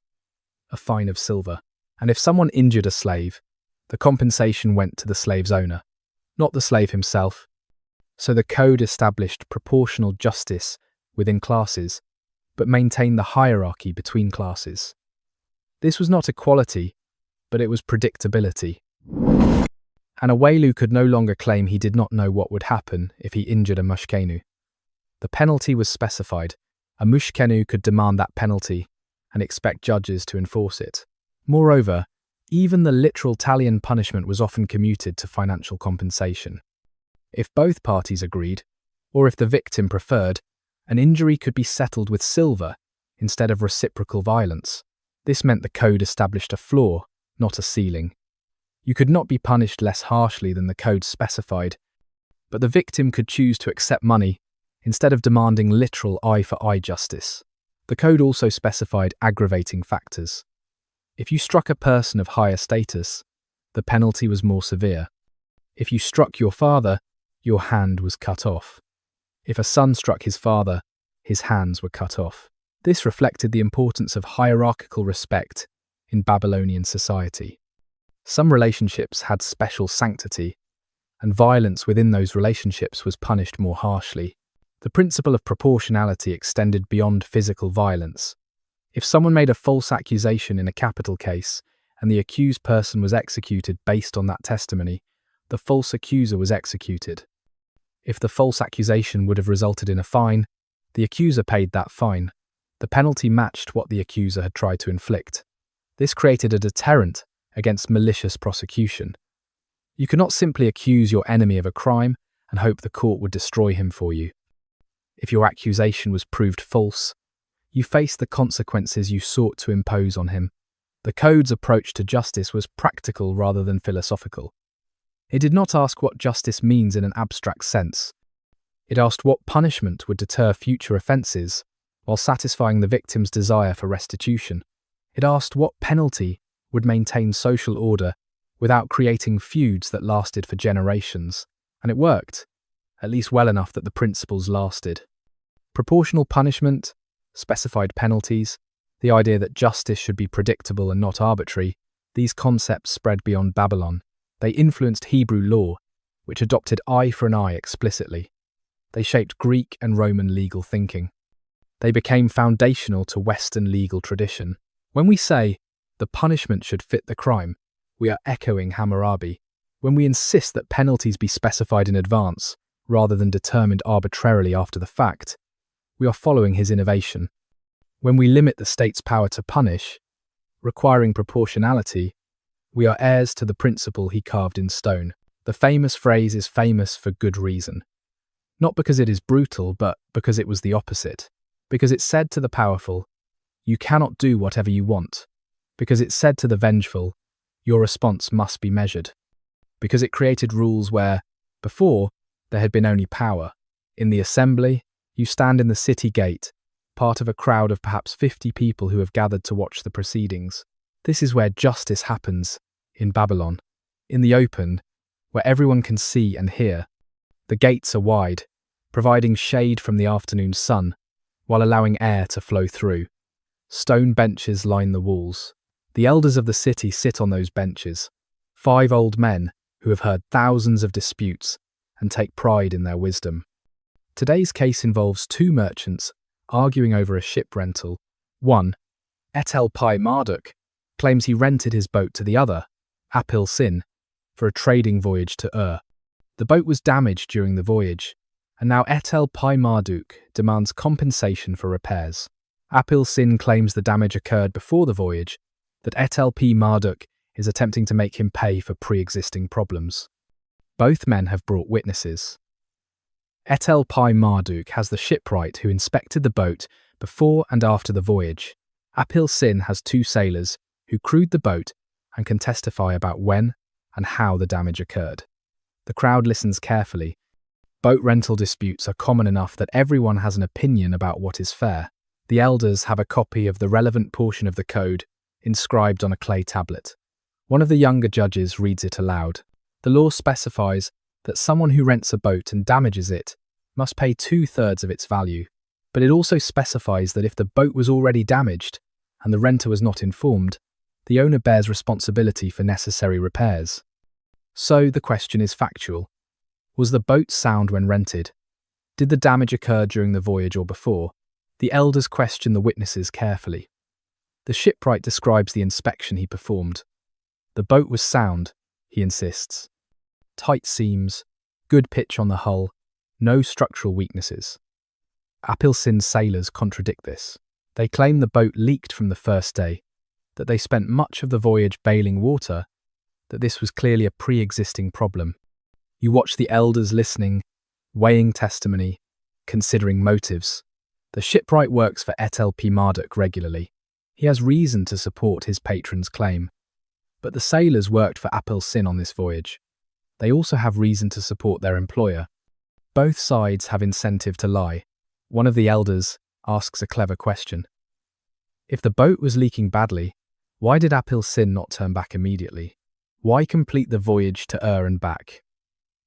a fine of silver. And if someone injured a slave, the compensation went to the slave's owner, not the slave himself. So the code established proportional justice within classes, but maintained the hierarchy between classes. This was not equality, but it was predictability. An Awailu could no longer claim he did not know what would happen if he injured a Mushkenu. The penalty was specified. A Mushkenu could demand that penalty and expect judges to enforce it. Moreover, even the literal Talion punishment was often commuted to financial compensation. If both parties agreed, or if the victim preferred, an injury could be settled with silver instead of reciprocal violence. This meant the code established a floor, not a ceiling. You could not be punished less harshly than the code specified, but the victim could choose to accept money instead of demanding literal eye-for-eye justice. The code also specified aggravating factors. If you struck a person of higher status, the penalty was more severe. If you struck your father, your hand was cut off. If a son struck his father, his hands were cut off. This reflected the importance of hierarchical respect in Babylonian society. Some relationships had special sanctity, and violence within those relationships was punished more harshly. The principle of proportionality extended beyond physical violence. If someone made a false accusation in a capital case, and the accused person was executed based on that testimony, the false accuser was executed. If the false accusation would have resulted in a fine, the accuser paid that fine. The penalty matched what the accuser had tried to inflict. This created a deterrent against malicious prosecution. You cannot simply accuse your enemy of a crime and hope the court would destroy him for you. If your accusation was proved false, you faced the consequences you sought to impose on him. The code's approach to justice was practical rather than philosophical. It did not ask what justice means in an abstract sense. It asked what punishment would deter future offences while satisfying the victim's desire for restitution. It asked what penalty would maintain social order without creating feuds that lasted for generations. And it worked, at least well enough that the principles lasted. Proportional punishment, specified penalties, the idea that justice should be predictable and not arbitrary, these concepts spread beyond Babylon. They influenced Hebrew law, which adopted eye for an eye explicitly. They shaped Greek and Roman legal thinking. They became foundational to Western legal tradition. When we say, the punishment should fit the crime, we are echoing Hammurabi. When we insist that penalties be specified in advance, rather than determined arbitrarily after the fact, we are following his innovation. When we limit the state's power to punish, requiring proportionality, we are heirs to the principle he carved in stone. The famous phrase is famous for good reason. Not because it is brutal, but because it was the opposite. Because it said to the powerful, you cannot do whatever you want. Because it said to the vengeful, your response must be measured. Because it created rules where, before, there had been only power. In the assembly, you stand in the city gate, part of a crowd of perhaps 50 people who have gathered to watch the proceedings. This is where justice happens, in Babylon. In the open, where everyone can see and hear. The gates are wide, providing shade from the afternoon sun, while allowing air to flow through. Stone benches line the walls. The elders of the city sit on those benches, 5 old men who have heard thousands of disputes and take pride in their wisdom. Today's case involves 2 merchants arguing over a ship rental. One, Etel Pi Marduk, claims he rented his boat to the other, Apil Sin, for a trading voyage to Ur. The boat was damaged during the voyage, and now Etel Pi Marduk demands compensation for repairs. Apil Sin claims the damage occurred before the voyage, that Etel Pi Marduk is attempting to make him pay for pre-existing problems. Both men have brought witnesses. Etel Pi Marduk has the shipwright who inspected the boat before and after the voyage. Apil Sin has 2 sailors who crewed the boat and can testify about when and how the damage occurred. The crowd listens carefully. Boat rental disputes are common enough that everyone has an opinion about what is fair. The elders have a copy of the relevant portion of the code inscribed on a clay tablet. One of the younger judges reads it aloud. The law specifies that someone who rents a boat and damages it must pay 2/3 of its value, but it also specifies that if the boat was already damaged and the renter was not informed, the owner bears responsibility for necessary repairs. So the question is factual. Was the boat sound when rented? Did the damage occur during the voyage or before? The elders question the witnesses carefully. The shipwright describes the inspection he performed. The boat was sound, he insists. Tight seams, good pitch on the hull, no structural weaknesses. Apil Sin's sailors contradict this. They claim the boat leaked from the first day, that they spent much of the voyage bailing water, that this was clearly a pre-existing problem. You watch the elders listening, weighing testimony, considering motives. The shipwright works for Etel Pi Marduk regularly. He has reason to support his patron's claim. But the sailors worked for Apil Sin on this voyage. They also have reason to support their employer. Both sides have incentive to lie. One of the elders asks a clever question. If the boat was leaking badly, why did Apil Sin not turn back immediately? Why complete the voyage to Ur and back?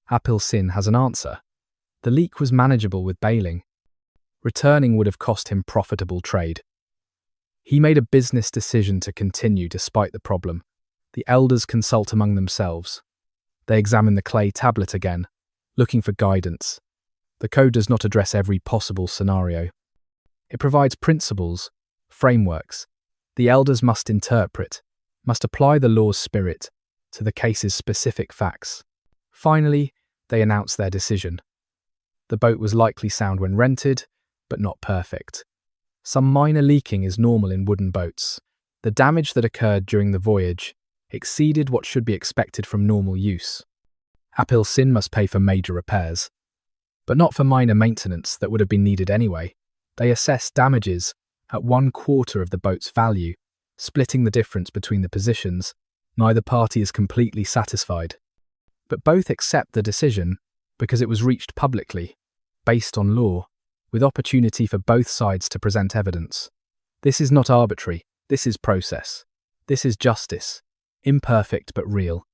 Apil Sin has an answer. The leak was manageable with bailing. Returning would have cost him profitable trade. He made a business decision to continue despite the problem. The elders consult among themselves. They examine the clay tablet again, looking for guidance. The code does not address every possible scenario. It provides principles, frameworks. The elders must interpret, must apply the law's spirit to the case's specific facts. Finally, they announced their decision. The boat was likely sound when rented, but not perfect. Some minor leaking is normal in wooden boats. The damage that occurred during the voyage exceeded what should be expected from normal use. Apil Sin must pay for major repairs, but not for minor maintenance that would have been needed anyway. They assessed damages at 1/4 of the boat's value, splitting the difference between the positions. Neither party is completely satisfied, but both accept the decision because it was reached publicly, based on law, with opportunity for both sides to present evidence. This is not arbitrary, this is process. This is justice, imperfect but real.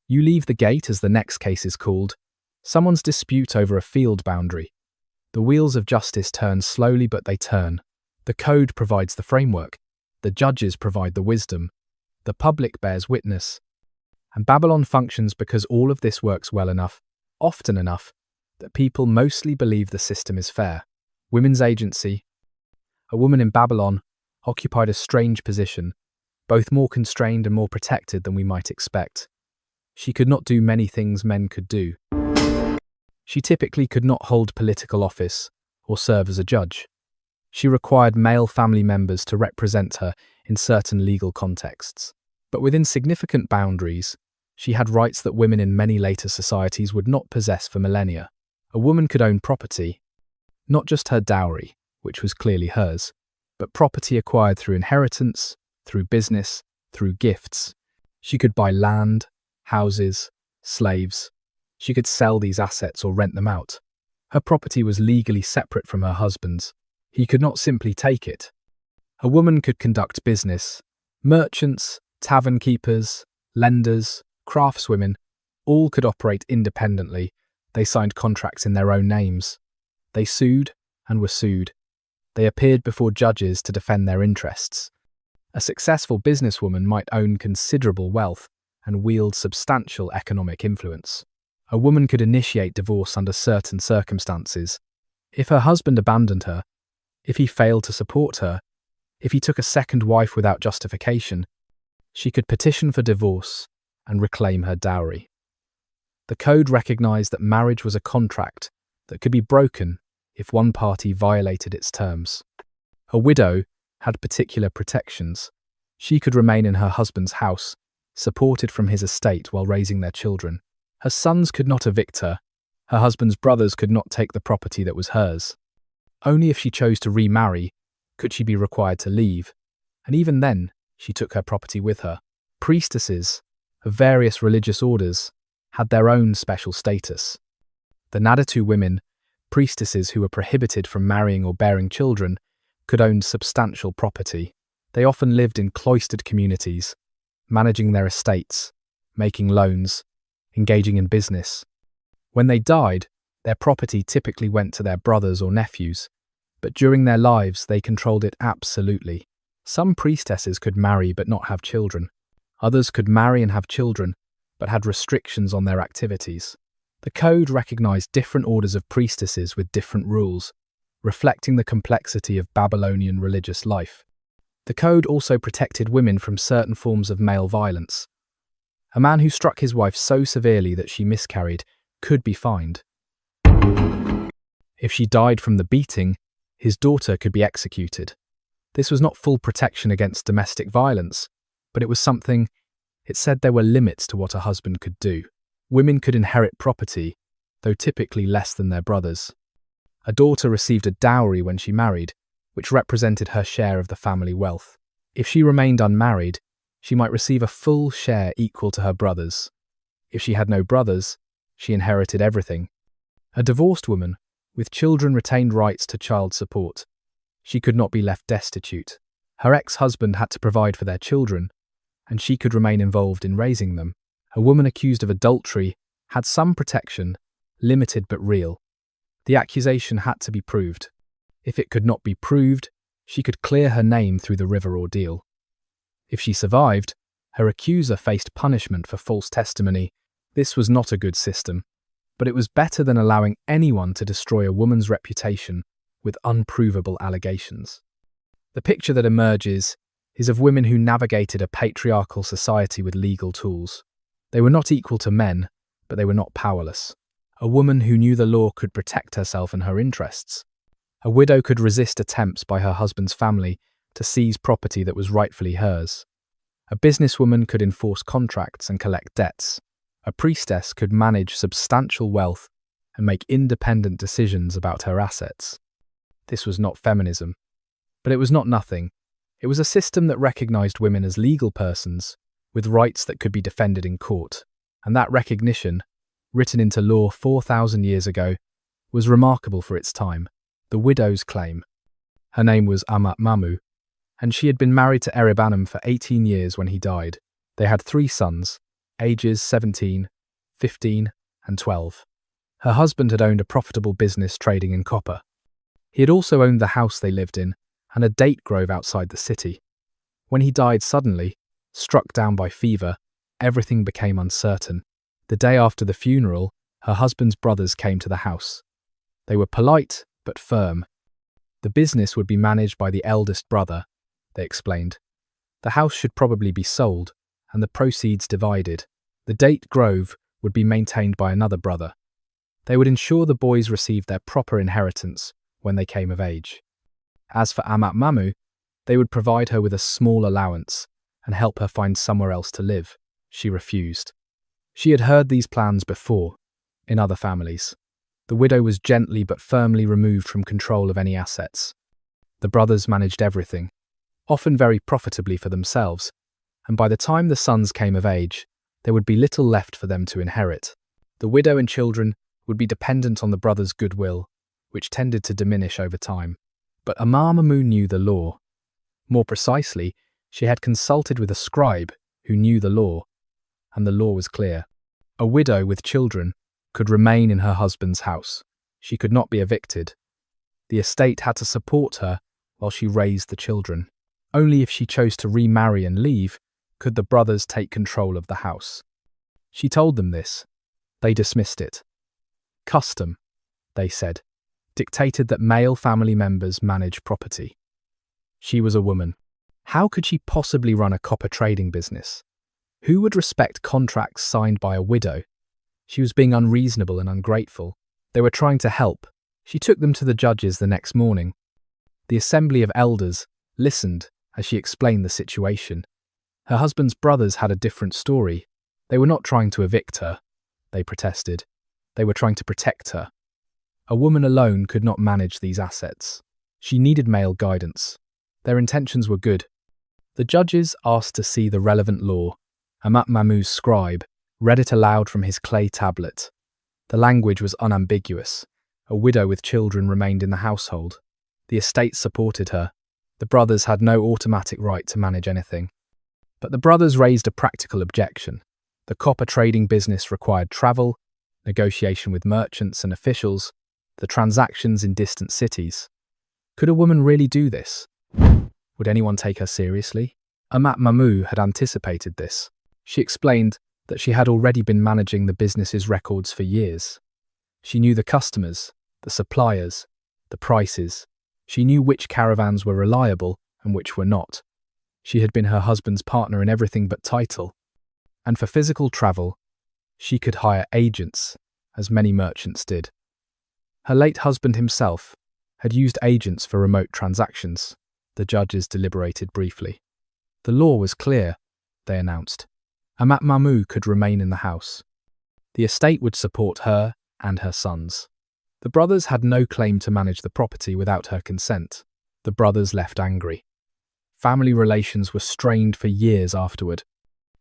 You leave the gate, as the next case is called, someone's dispute over a field boundary. The wheels of justice turn slowly, but they turn. The code provides the framework, the judges provide the wisdom, the public bears witness. And Babylon functions because all of this works well enough, often enough, that people mostly believe the system is fair. Women's agency. A woman in Babylon occupied a strange position, both more constrained and more protected than we might expect. She could not do many things men could do. She typically could not hold political office or serve as a judge. She required male family members to represent her in certain legal contexts. But within significant boundaries, she had rights that women in many later societies would not possess for millennia. A woman could own property, not just her dowry, which was clearly hers, but property acquired through inheritance, through business, through gifts. She could buy land, houses, slaves. She could sell these assets or rent them out. Her property was legally separate from her husband's. He could not simply take it. A woman could conduct business. Merchants, tavern keepers, lenders, craftswomen, all could operate independently. They signed contracts in their own names. They sued and were sued. They appeared before judges to defend their interests. A successful businesswoman might own considerable wealth and wield substantial economic influence. A woman could initiate divorce under certain circumstances. If her husband abandoned her, if he failed to support her, if he took a second wife without justification, she could petition for divorce and reclaim her dowry. The code recognized that marriage was a contract that could be broken if one party violated its terms. A widow had particular protections. She could remain in her husband's house, supported from his estate while raising their children. Her sons could not evict her. Her husband's brothers could not take the property that was hers. Only if she chose to remarry could she be required to leave, and even then, she took her property with her. Priestesses of various religious orders had their own special status. The Nadatu women, priestesses who were prohibited from marrying or bearing children, could own substantial property. They often lived in cloistered communities, managing their estates, making loans, engaging in business. When they died, their property typically went to their brothers or nephews, but during their lives they controlled it absolutely. Some priestesses could marry but not have children. Others could marry and have children, but had restrictions on their activities. The code recognized different orders of priestesses with different rules, reflecting the complexity of Babylonian religious life. The code also protected women from certain forms of male violence. A man who struck his wife so severely that she miscarried could be fined. If she died from the beating, his daughter could be executed. This was not full protection against domestic violence, but it was something. It said there were limits to what a husband could do. Women could inherit property, though typically less than their brothers. A daughter received a dowry when she married, which represented her share of the family wealth. If she remained unmarried, she might receive a full share equal to her brothers. If she had no brothers, she inherited everything. A divorced woman, with children, retained rights to child support. She could not be left destitute. Her ex-husband had to provide for their children, and she could remain involved in raising them. A woman accused of adultery had some protection, limited but real. The accusation had to be proved. If it could not be proved, she could clear her name through the river ordeal. If she survived, her accuser faced punishment for false testimony. This was not a good system, but it was better than allowing anyone to destroy a woman's reputation with unprovable allegations. The picture that emerges is of women who navigated a patriarchal society with legal tools. They were not equal to men, but they were not powerless. A woman who knew the law could protect herself and her interests. A widow could resist attempts by her husband's family to seize property that was rightfully hers. A businesswoman could enforce contracts and collect debts. A priestess could manage substantial wealth and make independent decisions about her assets. This was not feminism, but it was not nothing. It was a system that recognized women as legal persons with rights that could be defended in court, and that recognition, written into law 4,000 years ago, was remarkable for its time. The widow's claim. Her name was Amat Mamu, and she had been married to Erebanum for 18 years when he died. They had 3 sons, ages 17, 15, and 12. Her husband had owned a profitable business trading in copper. He had also owned the house they lived in and a date grove outside the city. When he died suddenly, struck down by fever, everything became uncertain. The day after the funeral, her husband's brothers came to the house. They were polite but firm. The business would be managed by the eldest brother, they explained. The house should probably be sold and the proceeds divided. The date grove would be maintained by another brother. They would ensure the boys received their proper inheritance when they came of age. As for Amat Mamu, they would provide her with a small allowance and help her find somewhere else to live. She refused. She had heard these plans before, in other families. The widow was gently but firmly removed from control of any assets. The brothers managed everything, often very profitably for themselves, and by the time the sons came of age, there would be little left for them to inherit. The widow and children would be dependent on the brothers' goodwill, which tended to diminish over time. But Amat Mamu knew the law. More precisely, she had consulted with a scribe who knew the law, and the law was clear. A widow with children could remain in her husband's house. She could not be evicted. The estate had to support her while she raised the children. Only if she chose to remarry and leave could the brothers take control of the house. She told them this. They dismissed it. Custom, they said, dictated that male family members manage property. She was a woman. How could she possibly run a copper trading business? Who would respect contracts signed by a widow? She was being unreasonable and ungrateful. They were trying to help. She took them to the judges the next morning. The assembly of elders listened as she explained the situation. Her husband's brothers had a different story. They were not trying to evict her, they protested. They were trying to protect her. A woman alone could not manage these assets. She needed male guidance. Their intentions were good. The judges asked to see the relevant law. Amat Mamu's scribe read it aloud from his clay tablet. The language was unambiguous. A widow with children remained in the household. The estate supported her. The brothers had no automatic right to manage anything. But the brothers raised a practical objection. The copper trading business required travel, negotiation with merchants and officials, the transactions in distant cities. Could a woman really do this? Would anyone take her seriously? Amat Mamu had anticipated this. She explained that she had already been managing the business's records for years. She knew the customers, the suppliers, the prices. She knew which caravans were reliable and which were not. She had been her husband's partner in everything but title. And for physical travel, she could hire agents, as many merchants did. Her late husband himself had used agents for remote transactions. The judges deliberated briefly. The law was clear, they announced. Amat Mamu could remain in the house. The estate would support her and her sons. The brothers had no claim to manage the property without her consent. The brothers left angry. Family relations were strained for years afterward.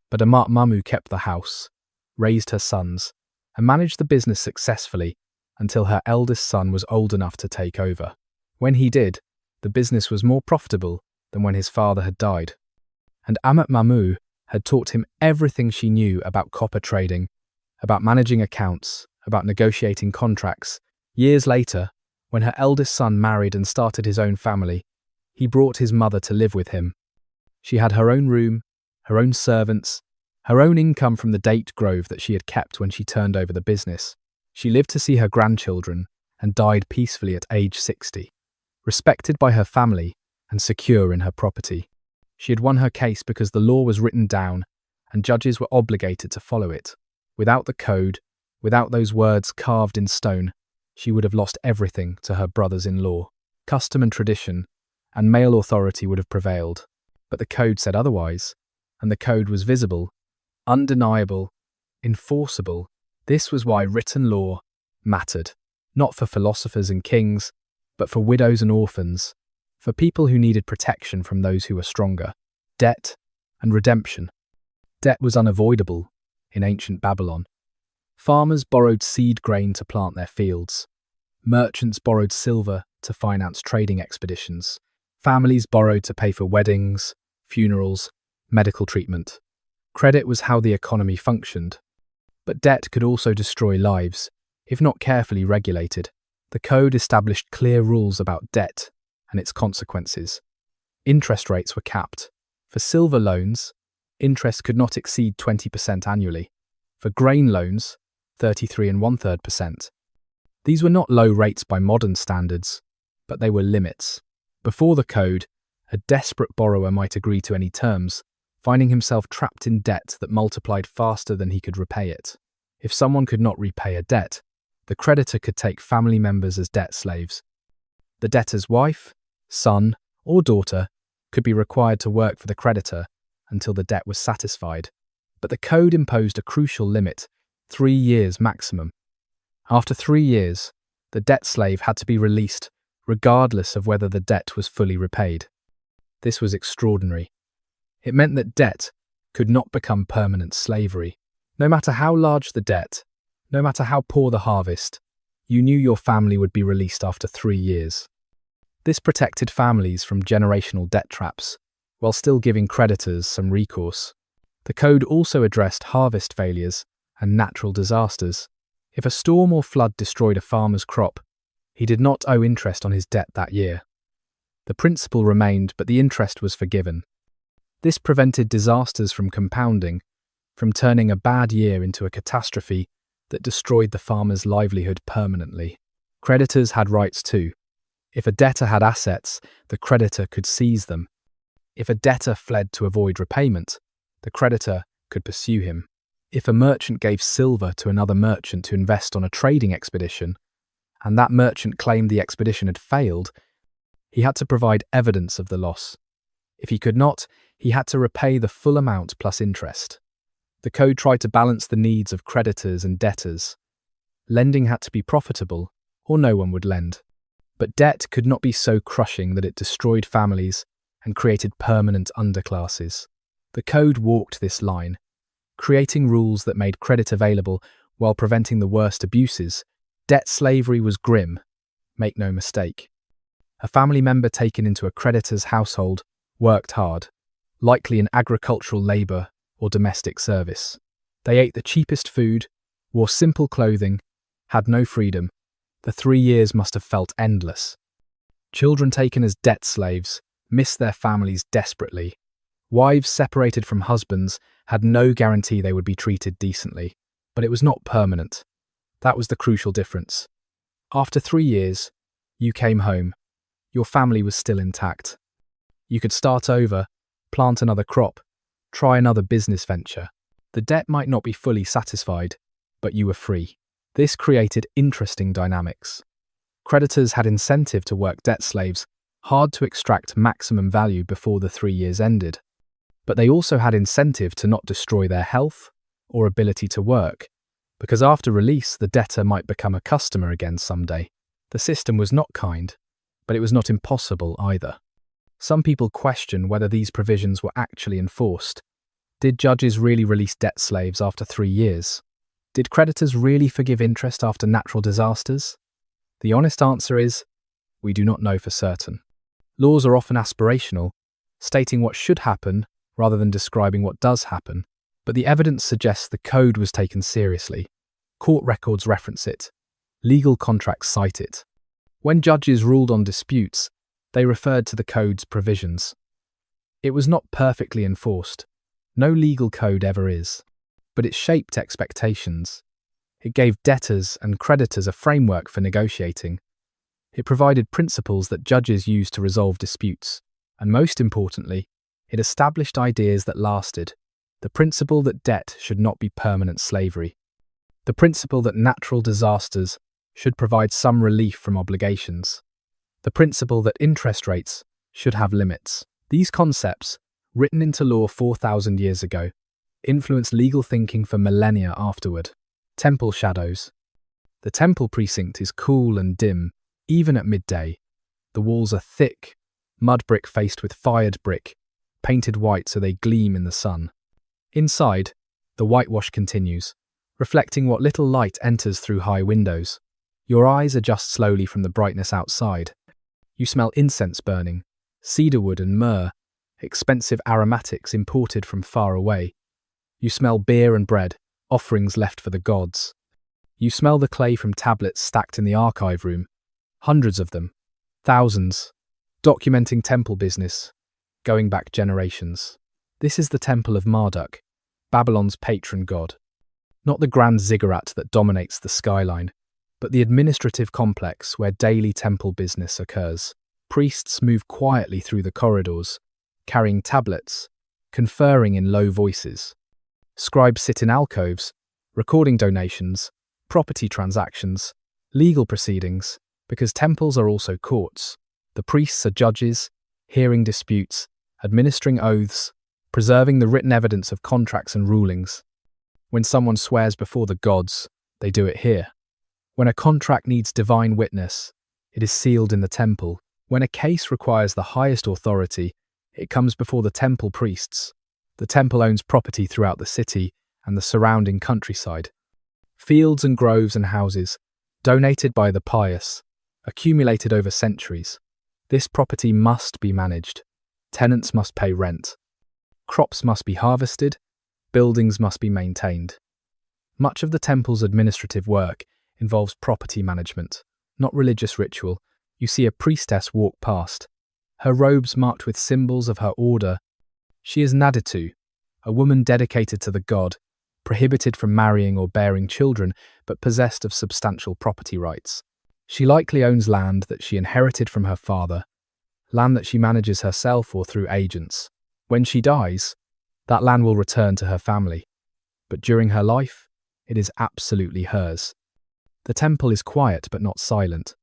But Amat Mamu kept the house, raised her sons, and managed the business successfully until her eldest son was old enough to take over. When he did, the business was more profitable than when his father had died. And Amat Mamu had taught him everything she knew about copper trading, about managing accounts, about negotiating contracts. Years later, when her eldest son married and started his own family, he brought his mother to live with him. She had her own room, her own servants, her own income from the date grove that she had kept when she turned over the business. She lived to see her grandchildren and died peacefully at age 60, respected by her family and secure in her property. She had won her case because the law was written down and judges were obligated to follow it. Without the code, Without those words carved in stone, she would have lost everything to her brothers-in-law. Custom and tradition and male authority would have prevailed. But the code said otherwise, and the code was visible, undeniable, enforceable. This was why written law mattered, not for philosophers and kings, but for widows and orphans, for people who needed protection from those who were stronger. Debt and redemption. Debt was unavoidable in ancient Babylon. Farmers borrowed seed grain to plant their fields. Merchants borrowed silver to finance trading expeditions. Families borrowed to pay for weddings, funerals, medical treatment. Credit was how the economy functioned. But debt could also destroy lives, if not carefully regulated. The code established clear rules about debt and its consequences. Interest rates were capped. For silver loans, interest could not exceed 20% annually. For grain loans, 33 1/3%. These were not low rates by modern standards, but they were limits. Before the code, a desperate borrower might agree to any terms, finding himself trapped in debt that multiplied faster than he could repay it. If someone could not repay a debt, the creditor could take family members as debt slaves. The debtor's wife, son, or daughter could be required to work for the creditor until the debt was satisfied. But the code imposed a crucial limit, 3 years maximum. After 3 years, the debt slave had to be released, regardless of whether the debt was fully repaid. This was extraordinary. It meant that debt could not become permanent slavery. No matter how large the debt, no matter how poor the harvest, you knew your family would be released after 3 years. This protected families from generational debt traps, while still giving creditors some recourse. The code also addressed harvest failures and natural disasters. If a storm or flood destroyed a farmer's crop, he did not owe interest on his debt that year. The principal remained, but the interest was forgiven. This prevented disasters from compounding, from turning a bad year into a catastrophe that destroyed the farmer's livelihood permanently. Creditors had rights too. If a debtor had assets, the creditor could seize them. If a debtor fled to avoid repayment, the creditor could pursue him. If a merchant gave silver to another merchant to invest on a trading expedition, and that merchant claimed the expedition had failed, he had to provide evidence of the loss. If he could not, he had to repay the full amount plus interest. The code tried to balance the needs of creditors and debtors. Lending had to be profitable, or no one would lend. But debt could not be so crushing that it destroyed families and created permanent underclasses. The code walked this line, creating rules that made credit available while preventing the worst abuses. Debt slavery was grim, make no mistake. A family member taken into a creditor's household worked hard, likely in agricultural labour or domestic service. They ate the cheapest food, wore simple clothing, had no freedom. The 3 years must have felt endless. Children taken as debt slaves missed their families desperately. Wives separated from husbands had no guarantee they would be treated decently, but it was not permanent. That was the crucial difference. After 3 years, you came home. Your family was still intact. You could start over, plant another crop, try another business venture. The debt might not be fully satisfied, but you were free. This created interesting dynamics. Creditors had incentive to work debt slaves hard to extract maximum value before the 3 years ended. But they also had incentive to not destroy their health or ability to work, because after release the debtor might become a customer again someday. The system was not kind, but it was not impossible either. Some people question whether these provisions were actually enforced. Did judges really release debt slaves after 3 years? Did creditors really forgive interest after natural disasters? The honest answer is, we do not know for certain. Laws are often aspirational, stating what should happen rather than describing what does happen, but the evidence suggests the code was taken seriously. Court records reference it. Legal contracts cite it. When judges ruled on disputes, they referred to the code's provisions. It was not perfectly enforced. No legal code ever is. But it shaped expectations. It gave debtors and creditors a framework for negotiating. It provided principles that judges used to resolve disputes. And most importantly, it established ideas that lasted. The principle that debt should not be permanent slavery. The principle that natural disasters should provide some relief from obligations. The principle that interest rates should have limits. These concepts, written into law 4,000 years ago, influenced legal thinking for millennia afterward. Temple shadows. The temple precinct is cool and dim, even at midday. The walls are thick, mud brick faced with fired brick, painted white so they gleam in the sun. Inside, the whitewash continues, reflecting what little light enters through high windows. Your eyes adjust slowly from the brightness outside. You smell incense burning, cedarwood and myrrh, expensive aromatics imported from far away. You smell beer and bread, offerings left for the gods. You smell the clay from tablets stacked in the archive room, hundreds of them, thousands, documenting temple business, going back generations. This is the temple of Marduk, Babylon's patron god. Not the grand ziggurat that dominates the skyline, but the administrative complex where daily temple business occurs. Priests move quietly through the corridors, carrying tablets, conferring in low voices. Scribes sit in alcoves, recording donations, property transactions, legal proceedings, because temples are also courts. The priests are judges, hearing disputes, administering oaths, preserving the written evidence of contracts and rulings. When someone swears before the gods, they do it here. When a contract needs divine witness, it is sealed in the temple. When a case requires the highest authority, it comes before the temple priests. The temple owns property throughout the city and the surrounding countryside. Fields and groves and houses, donated by the pious, accumulated over centuries. This property must be managed. Tenants must pay rent. Crops must be harvested. Buildings must be maintained. Much of the temple's administrative work involves property management, not religious ritual. You see a priestess walk past, her robes marked with symbols of her order. She is Naditu, a woman dedicated to the god, prohibited from marrying or bearing children, but possessed of substantial property rights. She likely owns land that she inherited from her father, land that she manages herself or through agents. When she dies, that land will return to her family, but during her life, it is absolutely hers. The temple is quiet but not silent.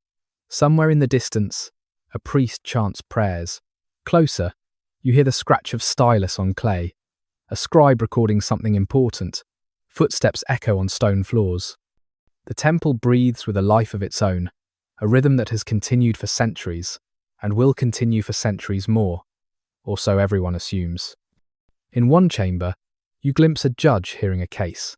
Somewhere in the distance, a priest chants prayers. Closer, you hear the scratch of stylus on clay, a scribe recording something important. Footsteps echo on stone floors. The temple breathes with a life of its own, a rhythm that has continued for centuries, and will continue for centuries more, or so everyone assumes. In one chamber, you glimpse a judge hearing a case,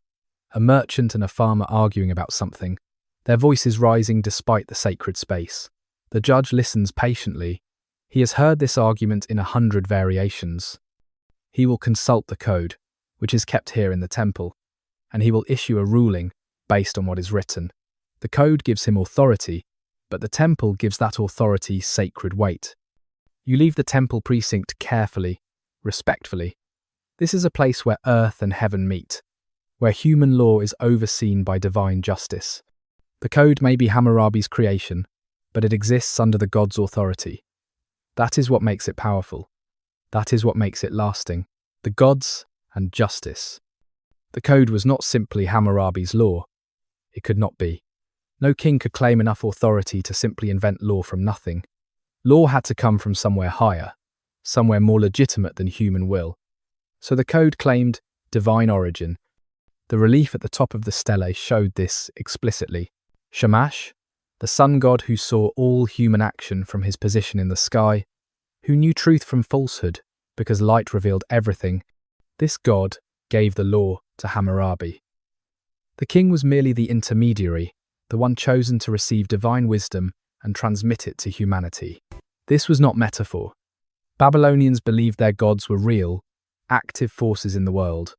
a merchant and a farmer arguing about something, their voices rising despite the sacred space. The judge listens patiently. He has heard this argument in 100 variations. He will consult the code, which is kept here in the temple, and he will issue a ruling based on what is written. The code gives him authority, but the temple gives that authority sacred weight. You leave the temple precinct carefully, respectfully. This is a place where earth and heaven meet, where human law is overseen by divine justice. The code may be Hammurabi's creation, but it exists under the god's authority. That is what makes it powerful. That is what makes it lasting. The gods and justice. The code was not simply Hammurabi's law. It could not be. No king could claim enough authority to simply invent law from nothing. Law had to come from somewhere higher, somewhere more legitimate than human will. So the code claimed divine origin. The relief at the top of the stele showed this explicitly. Shamash, the sun god who saw all human action from his position in the sky, who knew truth from falsehood because light revealed everything, this god gave the law to Hammurabi. The king was merely the intermediary, the one chosen to receive divine wisdom and transmit it to humanity. This was not metaphor. Babylonians believed their gods were real, active forces in the world.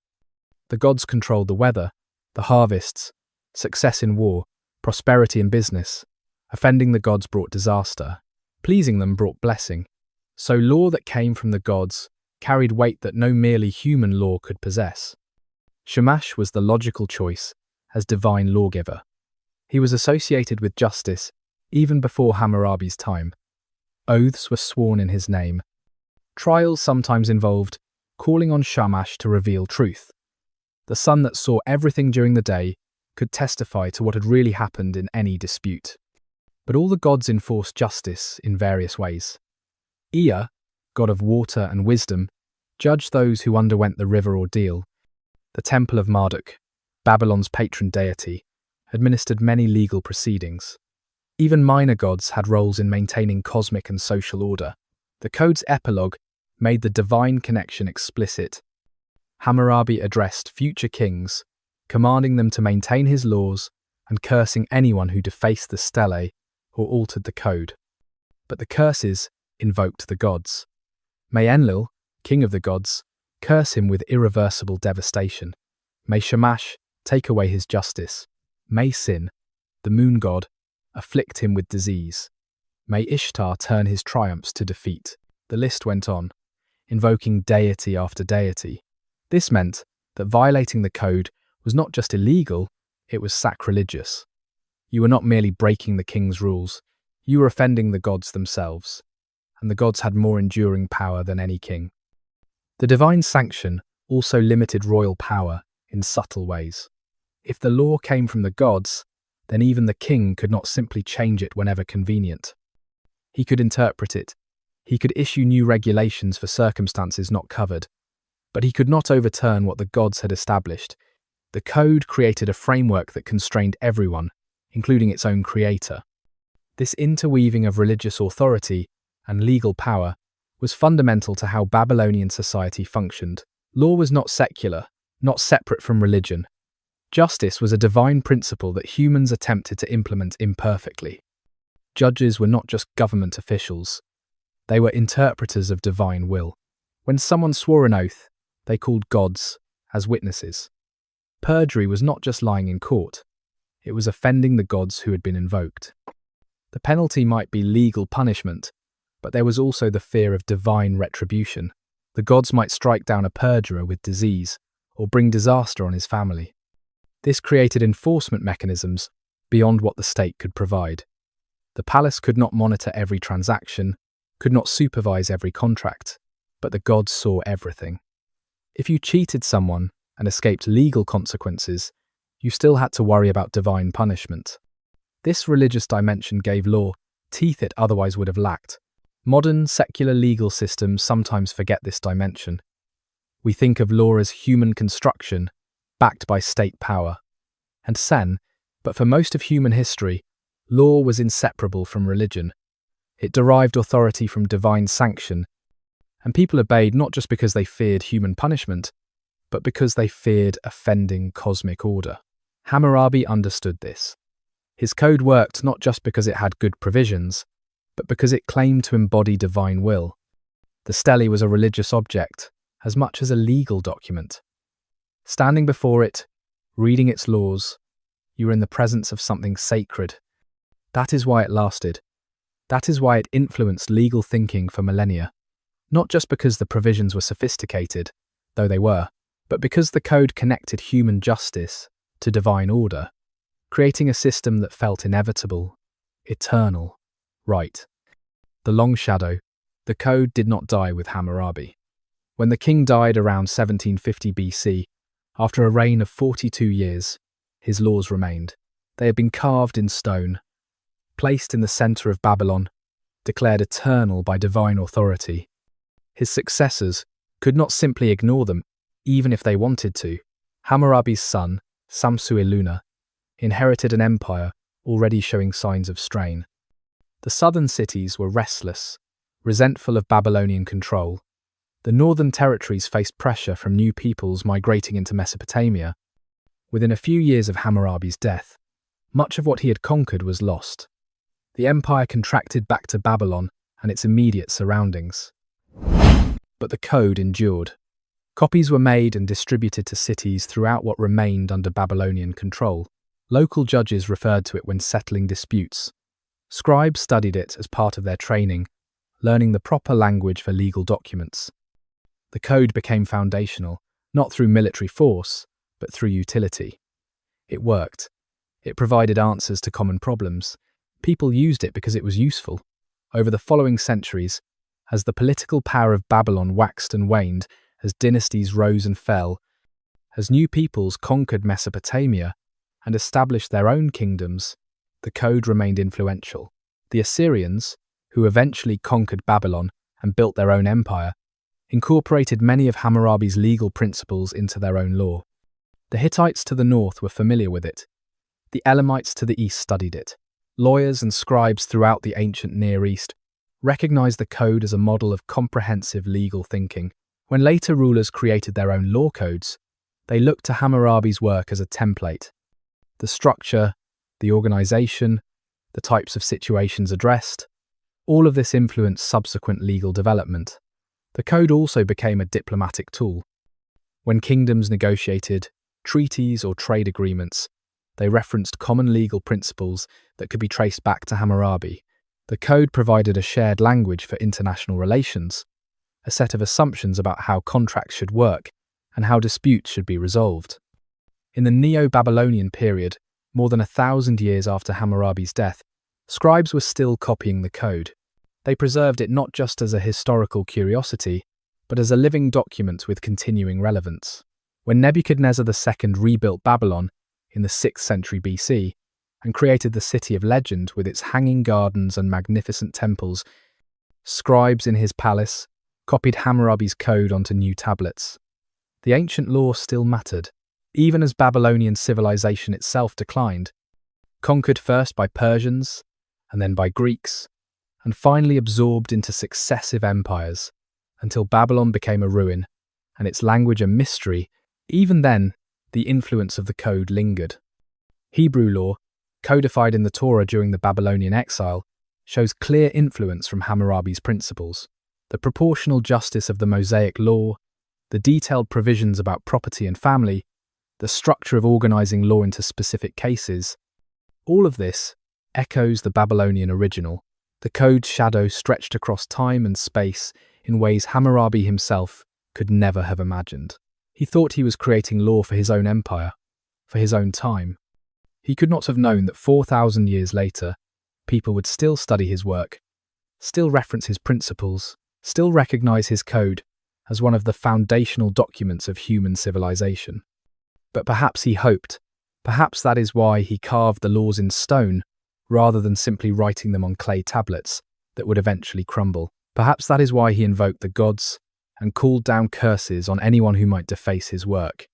The gods controlled the weather, the harvests, success in war, prosperity in business. Offending the gods brought disaster. Pleasing them brought blessing. So law that came from the gods carried weight that no merely human law could possess. Shamash was the logical choice as divine lawgiver. He was associated with justice even before Hammurabi's time. Oaths were sworn in his name. Trials sometimes involved calling on Shamash to reveal truth. The sun that saw everything during the day could testify to what had really happened in any dispute. But all the gods enforced justice in various ways. Ea, god of water and wisdom, judged those who underwent the river ordeal. The Temple of Marduk, Babylon's patron deity, administered many legal proceedings. Even minor gods had roles in maintaining cosmic and social order. The code's epilogue made the divine connection explicit. Hammurabi addressed future kings, commanding them to maintain his laws and cursing anyone who defaced the stele or altered the code. But the curses invoked the gods. May Enlil, king of the gods, curse him with irreversible devastation. May Shamash take away his justice. May Sin, the moon god, afflict him with disease. May Ishtar turn his triumphs to defeat. The list went on, invoking deity after deity. This meant that violating the code was not just illegal, it was sacrilegious. You were not merely breaking the king's rules, you were offending the gods themselves, and the gods had more enduring power than any king. The divine sanction also limited royal power in subtle ways. If the law came from the gods, then even the king could not simply change it whenever convenient. He could interpret it. He could issue new regulations for circumstances not covered. But he could not overturn what the gods had established. The code created a framework that constrained everyone, including its own creator. This interweaving of religious authority and legal power was fundamental to how Babylonian society functioned. Law was not secular, not separate from religion. Justice was a divine principle that humans attempted to implement imperfectly. Judges were not just government officials. They were interpreters of divine will. When someone swore an oath, they called gods as witnesses. Perjury was not just lying in court. It was offending the gods who had been invoked. The penalty might be legal punishment, but there was also the fear of divine retribution. The gods might strike down a perjurer with disease or bring disaster on his family. This created enforcement mechanisms beyond what the state could provide. The palace could not monitor every transaction, could not supervise every contract, but the gods saw everything. If you cheated someone and escaped legal consequences, you still had to worry about divine punishment. This religious dimension gave law teeth it otherwise would have lacked. Modern, secular legal systems sometimes forget this dimension. We think of law as human construction, backed by state power. And sen, but for most of human history, law was inseparable from religion. It derived authority from divine sanction, and people obeyed not just because they feared human punishment, but because they feared offending cosmic order. Hammurabi understood this. His code worked not just because it had good provisions, but because it claimed to embody divine will. The stele was a religious object, as much as a legal document. Standing before it, reading its laws, you were in the presence of something sacred. That is why it lasted. That is why it influenced legal thinking for millennia. Not just because the provisions were sophisticated, though they were, but because the code connected human justice to divine order, creating a system that felt inevitable, eternal, right. The long shadow, the code did not die with Hammurabi. When the king died around 1750 BC, after a reign of 42 years, his laws remained. They had been carved in stone, placed in the center of Babylon, declared eternal by divine authority. His successors could not simply ignore them, even if they wanted to. Hammurabi's son, Samsu-iluna, inherited an empire already showing signs of strain. The southern cities were restless, resentful of Babylonian control. The northern territories faced pressure from new peoples migrating into Mesopotamia. Within a few years of Hammurabi's death, much of what he had conquered was lost. The empire contracted back to Babylon and its immediate surroundings. But the code endured. Copies were made and distributed to cities throughout what remained under Babylonian control. Local judges referred to it when settling disputes. Scribes studied it as part of their training, learning the proper language for legal documents. The code became foundational, not through military force, but through utility. It worked. It provided answers to common problems. People used it because it was useful. Over the following centuries, as the political power of Babylon waxed and waned, as dynasties rose and fell, as new peoples conquered Mesopotamia, and established their own kingdoms, the code remained influential. The Assyrians, who eventually conquered Babylon and built their own empire, incorporated many of Hammurabi's legal principles into their own law. The Hittites to the north were familiar with it. The Elamites to the east studied it. Lawyers and scribes throughout the ancient Near East recognized the code as a model of comprehensive legal thinking. When later rulers created their own law codes, they looked to Hammurabi's work as a template. The structure, the organization, the types of situations addressed, all of this influenced subsequent legal development. The code also became a diplomatic tool. When kingdoms negotiated treaties or trade agreements, they referenced common legal principles that could be traced back to Hammurabi. The code provided a shared language for international relations, a set of assumptions about how contracts should work and how disputes should be resolved. In the Neo-Babylonian period, more than 1,000 years after Hammurabi's death, scribes were still copying the code. They preserved it not just as a historical curiosity, but as a living document with continuing relevance. When Nebuchadnezzar II rebuilt Babylon in the 6th century BC and created the city of legend with its hanging gardens and magnificent temples, scribes in his palace copied Hammurabi's code onto new tablets. The ancient law still mattered, even as Babylonian civilization itself declined, conquered first by Persians and then by Greeks, and finally absorbed into successive empires, until Babylon became a ruin, and its language a mystery. Even then, the influence of the code lingered. Hebrew law, codified in the Torah during the Babylonian exile, shows clear influence from Hammurabi's principles. The proportional justice of the Mosaic law, the detailed provisions about property and family, the structure of organizing law into specific cases, all of this echoes the Babylonian original. The code's shadow stretched across time and space in ways Hammurabi himself could never have imagined. He thought he was creating law for his own empire, for his own time. He could not have known that 4,000 years later, people would still study his work, still reference his principles, still recognize his code as one of the foundational documents of human civilization. But perhaps he hoped, perhaps that is why he carved the laws in stone rather than simply writing them on clay tablets that would eventually crumble. Perhaps that is why he invoked the gods and called down curses on anyone who might deface his work.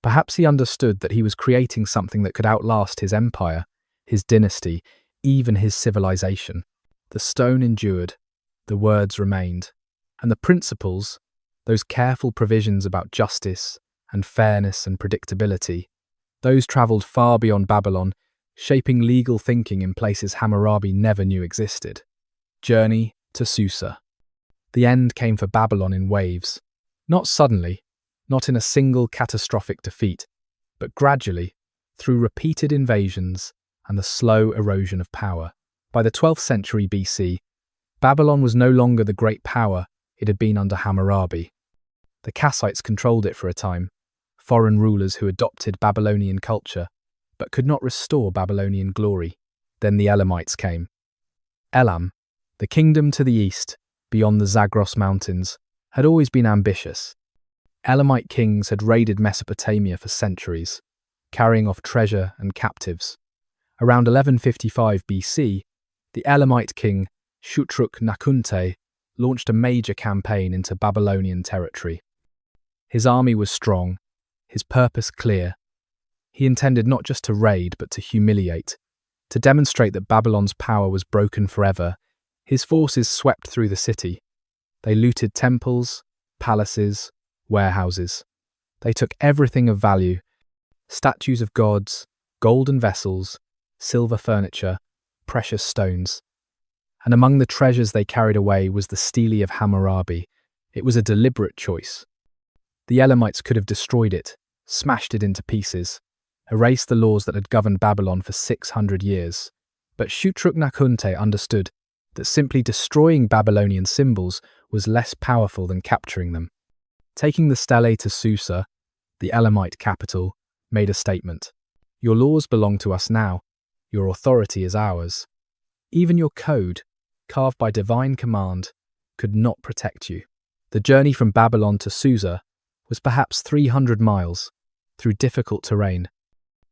Perhaps he understood that he was creating something that could outlast his empire, his dynasty, even his civilization. The stone endured, the words remained, and the principles, those careful provisions about justice and fairness and predictability, those travelled far beyond Babylon, shaping legal thinking in places Hammurabi never knew existed. Journey to Susa. The end came for Babylon in waves. Not suddenly, not in a single catastrophic defeat, but gradually, through repeated invasions and the slow erosion of power. By the 12th century BC, Babylon was no longer the great power it had been under Hammurabi. The Kassites controlled it for a time, foreign rulers who adopted Babylonian culture but could not restore Babylonian glory. Then the Elamites came. Elam, the kingdom to the east, beyond the Zagros Mountains, had always been ambitious. Elamite kings had raided Mesopotamia for centuries, carrying off treasure and captives. Around 1155 BC, the Elamite king Shutruk-Nakhunte launched a major campaign into Babylonian territory. His army was strong, his purpose clear. He intended not just to raid, but to humiliate. To demonstrate that Babylon's power was broken forever, his forces swept through the city. They looted temples, palaces, warehouses. They took everything of value: statues of gods, golden vessels, silver furniture, precious stones. And among the treasures they carried away was the stele of Hammurabi. It was a deliberate choice. The Elamites could have destroyed it, smashed it into pieces, erased the laws that had governed Babylon for 600 years. But Shutruk-Nakhunte understood that simply destroying Babylonian symbols was less powerful than capturing them. Taking the stele to Susa, the Elamite capital, made a statement. Your laws belong to us now. Your authority is ours. Even your code, carved by divine command, could not protect you. The journey from Babylon to Susa was perhaps 300 miles, through difficult terrain.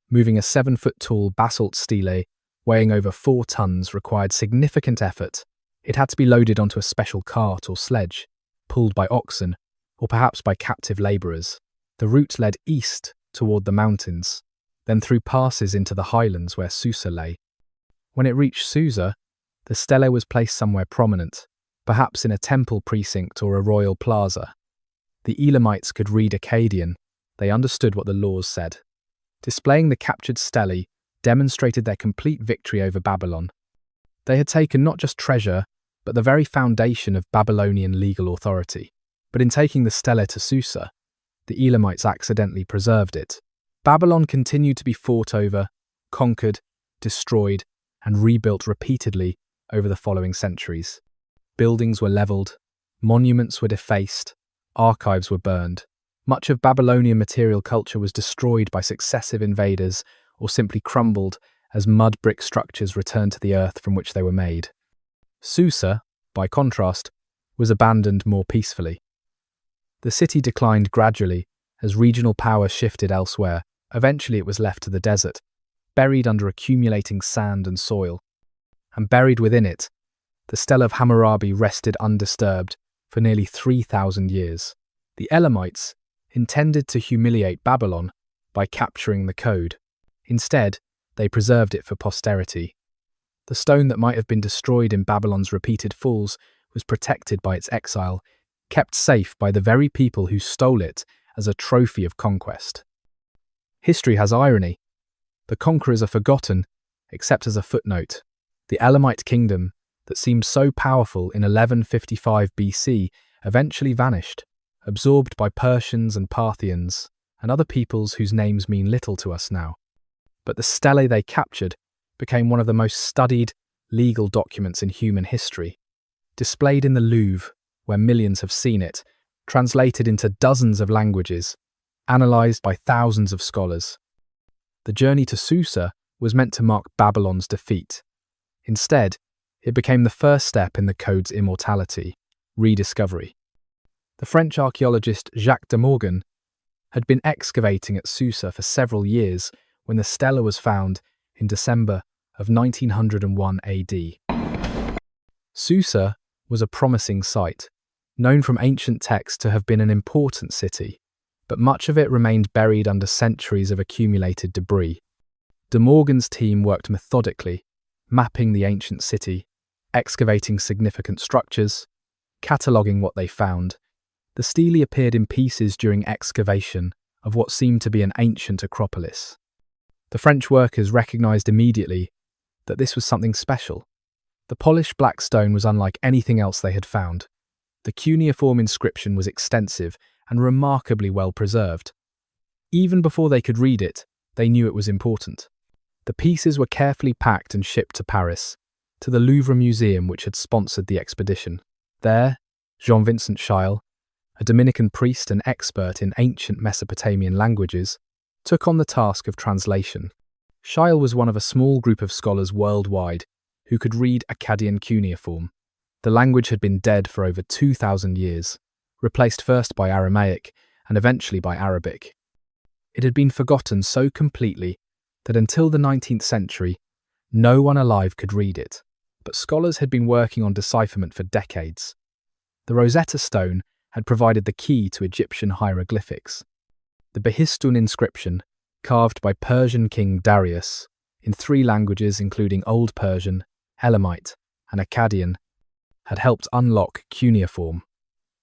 Moving a 7-foot-tall basalt stele weighing over 4 tons required significant effort. It had to be loaded onto a special cart or sledge, pulled by oxen, or perhaps by captive labourers. The route led east toward the mountains, then through passes into the highlands where Susa lay. When it reached Susa, the stele was placed somewhere prominent, perhaps in a temple precinct or a royal plaza. The Elamites could read Akkadian. They understood what the laws said. Displaying the captured stele demonstrated their complete victory over Babylon. They had taken not just treasure, but the very foundation of Babylonian legal authority. But in taking the stele to Susa, the Elamites accidentally preserved it. Babylon continued to be fought over, conquered, destroyed, and rebuilt repeatedly over the following centuries. Buildings were leveled, monuments were defaced, archives were burned. Much of Babylonian material culture was destroyed by successive invaders or simply crumbled as mud brick structures returned to the earth from which they were made. Susa, by contrast, was abandoned more peacefully. The city declined gradually as regional power shifted elsewhere. Eventually it was left to the desert, buried under accumulating sand and soil. And buried within it, the stele of Hammurabi rested undisturbed for nearly 3,000 years. The Elamites intended to humiliate Babylon by capturing the code. Instead, they preserved it for posterity. The stone that might have been destroyed in Babylon's repeated falls was protected by its exile, kept safe by the very people who stole it as a trophy of conquest. History has irony. The conquerors are forgotten, except as a footnote. The Elamite kingdom, that seemed so powerful in 1155 BC, eventually vanished, absorbed by Persians and Parthians, and other peoples whose names mean little to us now. But the stele they captured became one of the most studied legal documents in human history. Displayed in the Louvre, where millions have seen it, translated into dozens of languages, analysed by thousands of scholars. The journey to Susa was meant to mark Babylon's defeat. Instead, it became the first step in the code's immortality, rediscovery. The French archaeologist Jacques de Morgan had been excavating at Susa for several years when the stele was found in December of 1901 AD. Susa was a promising site, known from ancient texts to have been an important city, but much of it remained buried under centuries of accumulated debris. De Morgan's team worked methodically, mapping the ancient city, excavating significant structures, cataloguing what they found. The stele appeared in pieces during excavation of what seemed to be an ancient acropolis. The French workers recognized immediately that this was something special. The polished black stone was unlike anything else they had found. The cuneiform inscription was extensive and remarkably well preserved. Even before they could read it, they knew it was important. The pieces were carefully packed and shipped to Paris, to the Louvre Museum which had sponsored the expedition. There, Jean-Vincent Scheil, a Dominican priest and expert in ancient Mesopotamian languages, took on the task of translation. Scheil was one of a small group of scholars worldwide who could read Akkadian cuneiform. The language had been dead for over 2,000 years, replaced first by Aramaic and eventually by Arabic. It had been forgotten so completely that until the 19th century, no one alive could read it. But scholars had been working on decipherment for decades. The Rosetta Stone had provided the key to Egyptian hieroglyphics. The Behistun inscription, carved by Persian King Darius, in 3 languages including Old Persian, Elamite, and Akkadian, had helped unlock cuneiform.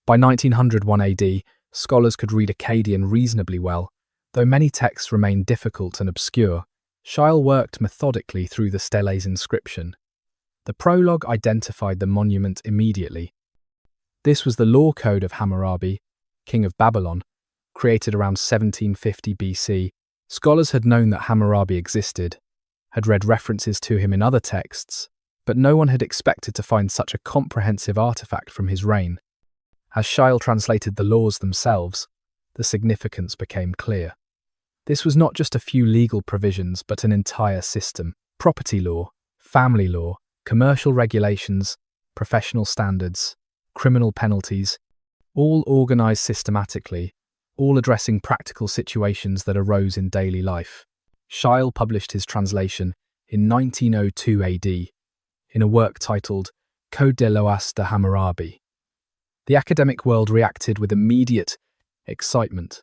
By 1901 AD, scholars could read Akkadian reasonably well, though many texts remained difficult and obscure. Scheil worked methodically through the stele's inscription. The prologue identified the monument immediately. This was the law code of Hammurabi, king of Babylon, created around 1750 BC. Scholars had known that Hammurabi existed, had read references to him in other texts, but no one had expected to find such a comprehensive artifact from his reign. As Scheil translated the laws themselves, the significance became clear. This was not just a few legal provisions, but an entire system. Property law, family law, commercial regulations, professional standards, criminal penalties, all organized systematically, all addressing practical situations that arose in daily life. Scheil published his translation in 1902 AD in a work titled Code of Hammurabi. The academic world reacted with immediate excitement.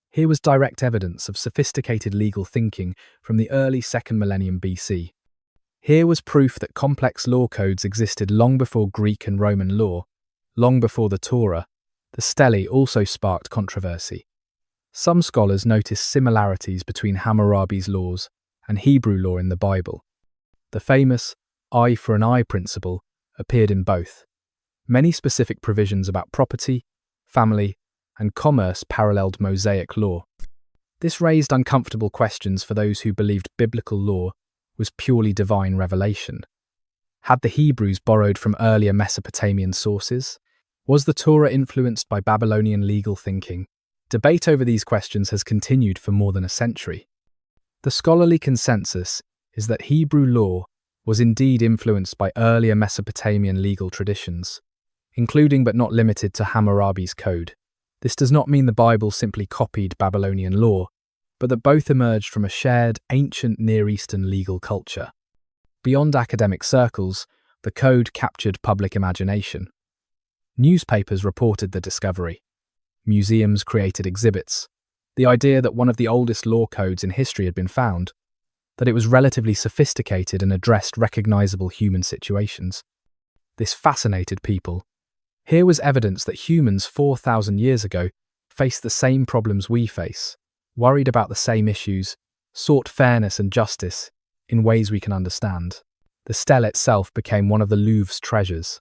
Here was direct evidence of sophisticated legal thinking from the early 2nd millennium BC. Here was proof that complex law codes existed long before Greek and Roman law, long before the Torah. The stele also sparked controversy. Some scholars noticed similarities between Hammurabi's laws and Hebrew law in the Bible. The famous eye for an eye principle appeared in both. Many specific provisions about property, family, and commerce paralleled Mosaic law. This raised uncomfortable questions for those who believed biblical law was purely divine revelation. Had the Hebrews borrowed from earlier Mesopotamian sources? Was the Torah influenced by Babylonian legal thinking? Debate over these questions has continued for more than a century. The scholarly consensus is that Hebrew law was indeed influenced by earlier Mesopotamian legal traditions, including but not limited to Hammurabi's code. This does not mean the Bible simply copied Babylonian law, but that both emerged from a shared ancient Near Eastern legal culture. Beyond academic circles, the code captured public imagination. Newspapers reported the discovery. Museums created exhibits. The idea that one of the oldest law codes in history had been found, that it was relatively sophisticated and addressed recognizable human situations. This fascinated people. Here was evidence that humans 4,000 years ago faced the same problems we face, worried about the same issues, sought fairness and justice in ways we can understand. The stele itself became one of the Louvre's treasures.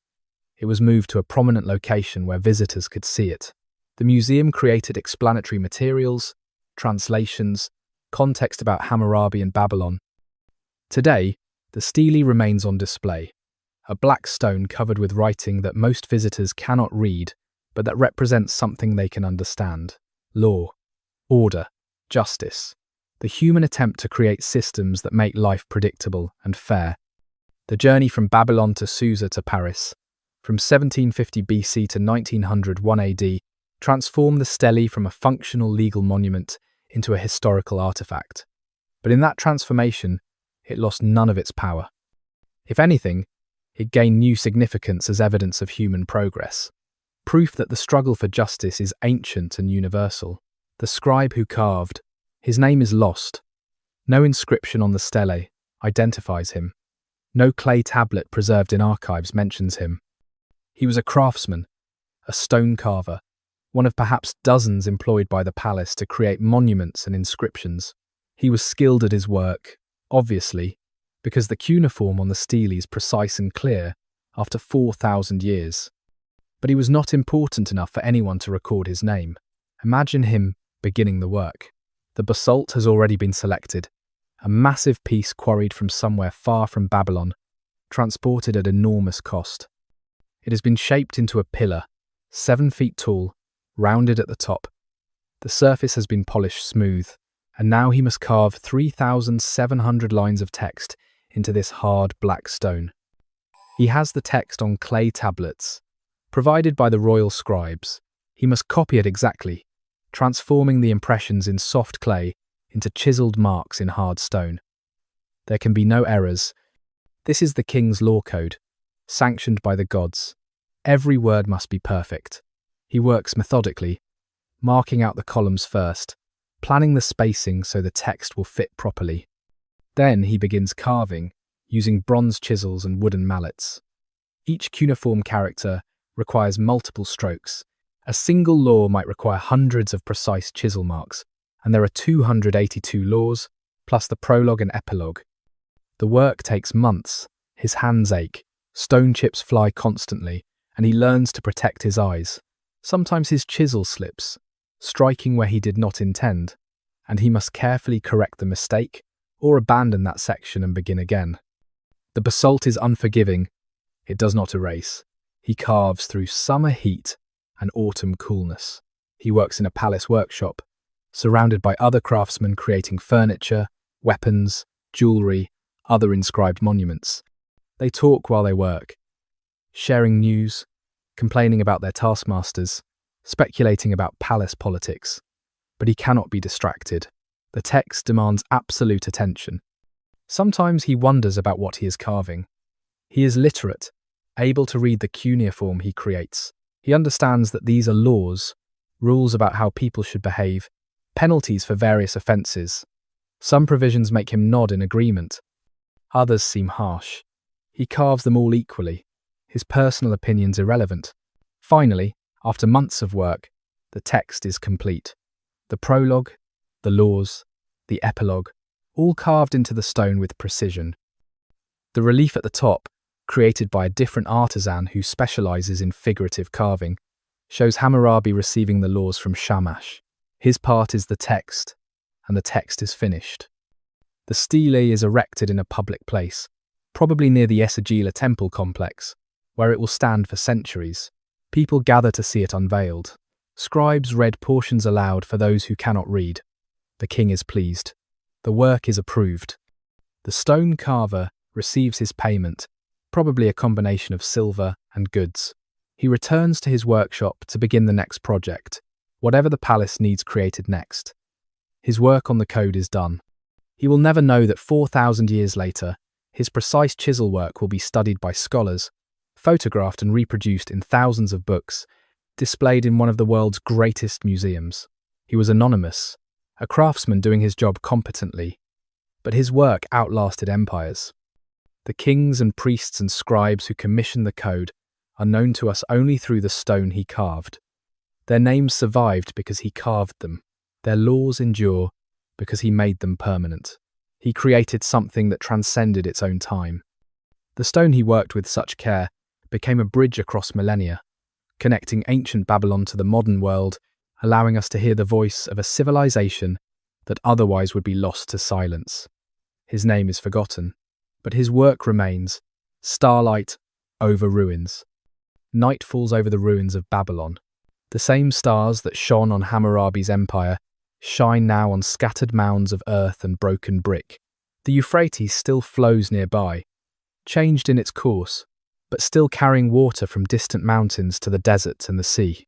It was moved to a prominent location where visitors could see it. The museum created explanatory materials, translations, context about Hammurabi and Babylon. Today, the stele remains on display, a black stone covered with writing that most visitors cannot read, but that represents something they can understand: law, order, justice, the human attempt to create systems that make life predictable and fair. The journey from Babylon to Susa to Paris, from 1750 BC to 1901 AD, transformed the stele from a functional legal monument into a historical artifact. But in that transformation, it lost none of its power. If anything, it gained new significance as evidence of human progress, proof that the struggle for justice is ancient and universal. The scribe who carved, his name is lost. No inscription on the stele identifies him. No clay tablet preserved in archives mentions him. He was a craftsman, a stone carver, one of perhaps dozens employed by the palace to create monuments and inscriptions. He was skilled at his work, obviously, because the cuneiform on the stele is precise and clear after 4,000 years. But he was not important enough for anyone to record his name. Imagine him beginning the work. The basalt has already been selected, a massive piece quarried from somewhere far from Babylon, transported at enormous cost. It has been shaped into a pillar, 7 feet tall, rounded at the top. The surface has been polished smooth, and now he must carve 3,700 lines of text into this hard black stone. He has the text on clay tablets, provided by the royal scribes. He must copy it exactly, transforming the impressions in soft clay into chiseled marks in hard stone. There can be no errors. This is the king's law code, sanctioned by the gods. Every word must be perfect. He works methodically, marking out the columns first, planning the spacing so the text will fit properly. Then he begins carving, using bronze chisels and wooden mallets. Each cuneiform character requires multiple strokes. A single law might require hundreds of precise chisel marks, and there are 282 laws, plus the prologue and epilogue. The work takes months. His hands ache, stone chips fly constantly, and he learns to protect his eyes. Sometimes his chisel slips, striking where he did not intend, and he must carefully correct the mistake or abandon that section and begin again. The basalt is unforgiving. It does not erase. He carves through summer heat and autumn coolness. He works in a palace workshop, surrounded by other craftsmen creating furniture, weapons, jewelry, other inscribed monuments. They talk while they work, sharing news, complaining about their taskmasters, speculating about palace politics. But he cannot be distracted. The text demands absolute attention. Sometimes he wonders about what he is carving. He is literate, able to read the cuneiform he creates. He understands that these are laws, rules about how people should behave, penalties for various offences. Some provisions make him nod in agreement. Others seem harsh. He carves them all equally, his personal opinions irrelevant. Finally, after months of work, the text is complete. The prologue, the laws, the epilogue, all carved into the stone with precision. The relief at the top, created by a different artisan who specializes in figurative carving, shows Hammurabi receiving the laws from Shamash. His part is the text, and the text is finished. The stele is erected in a public place, probably near the Esagila temple complex, where it will stand for centuries. People gather to see it unveiled. Scribes read portions aloud for those who cannot read. The king is pleased. The work is approved. The stone carver receives his payment, probably a combination of silver and goods. He returns to his workshop to begin the next project, whatever the palace needs created next. His work on the code is done. He will never know that 4,000 years later, his precise chisel work will be studied by scholars, photographed and reproduced in thousands of books, displayed in one of the world's greatest museums. He was anonymous, a craftsman doing his job competently, but his work outlasted empires. The kings and priests and scribes who commissioned the code are known to us only through the stone he carved. Their names survived because he carved them. Their laws endure because he made them permanent. He created something that transcended its own time. The stone he worked with such care became a bridge across millennia, connecting ancient Babylon to the modern world, allowing us to hear the voice of a civilization that otherwise would be lost to silence. His name is forgotten, but his work remains, starlight over ruins. Night falls over the ruins of Babylon. The same stars that shone on Hammurabi's empire shine now on scattered mounds of earth and broken brick. The Euphrates still flows nearby, changed in its course, but still carrying water from distant mountains to the desert and the sea.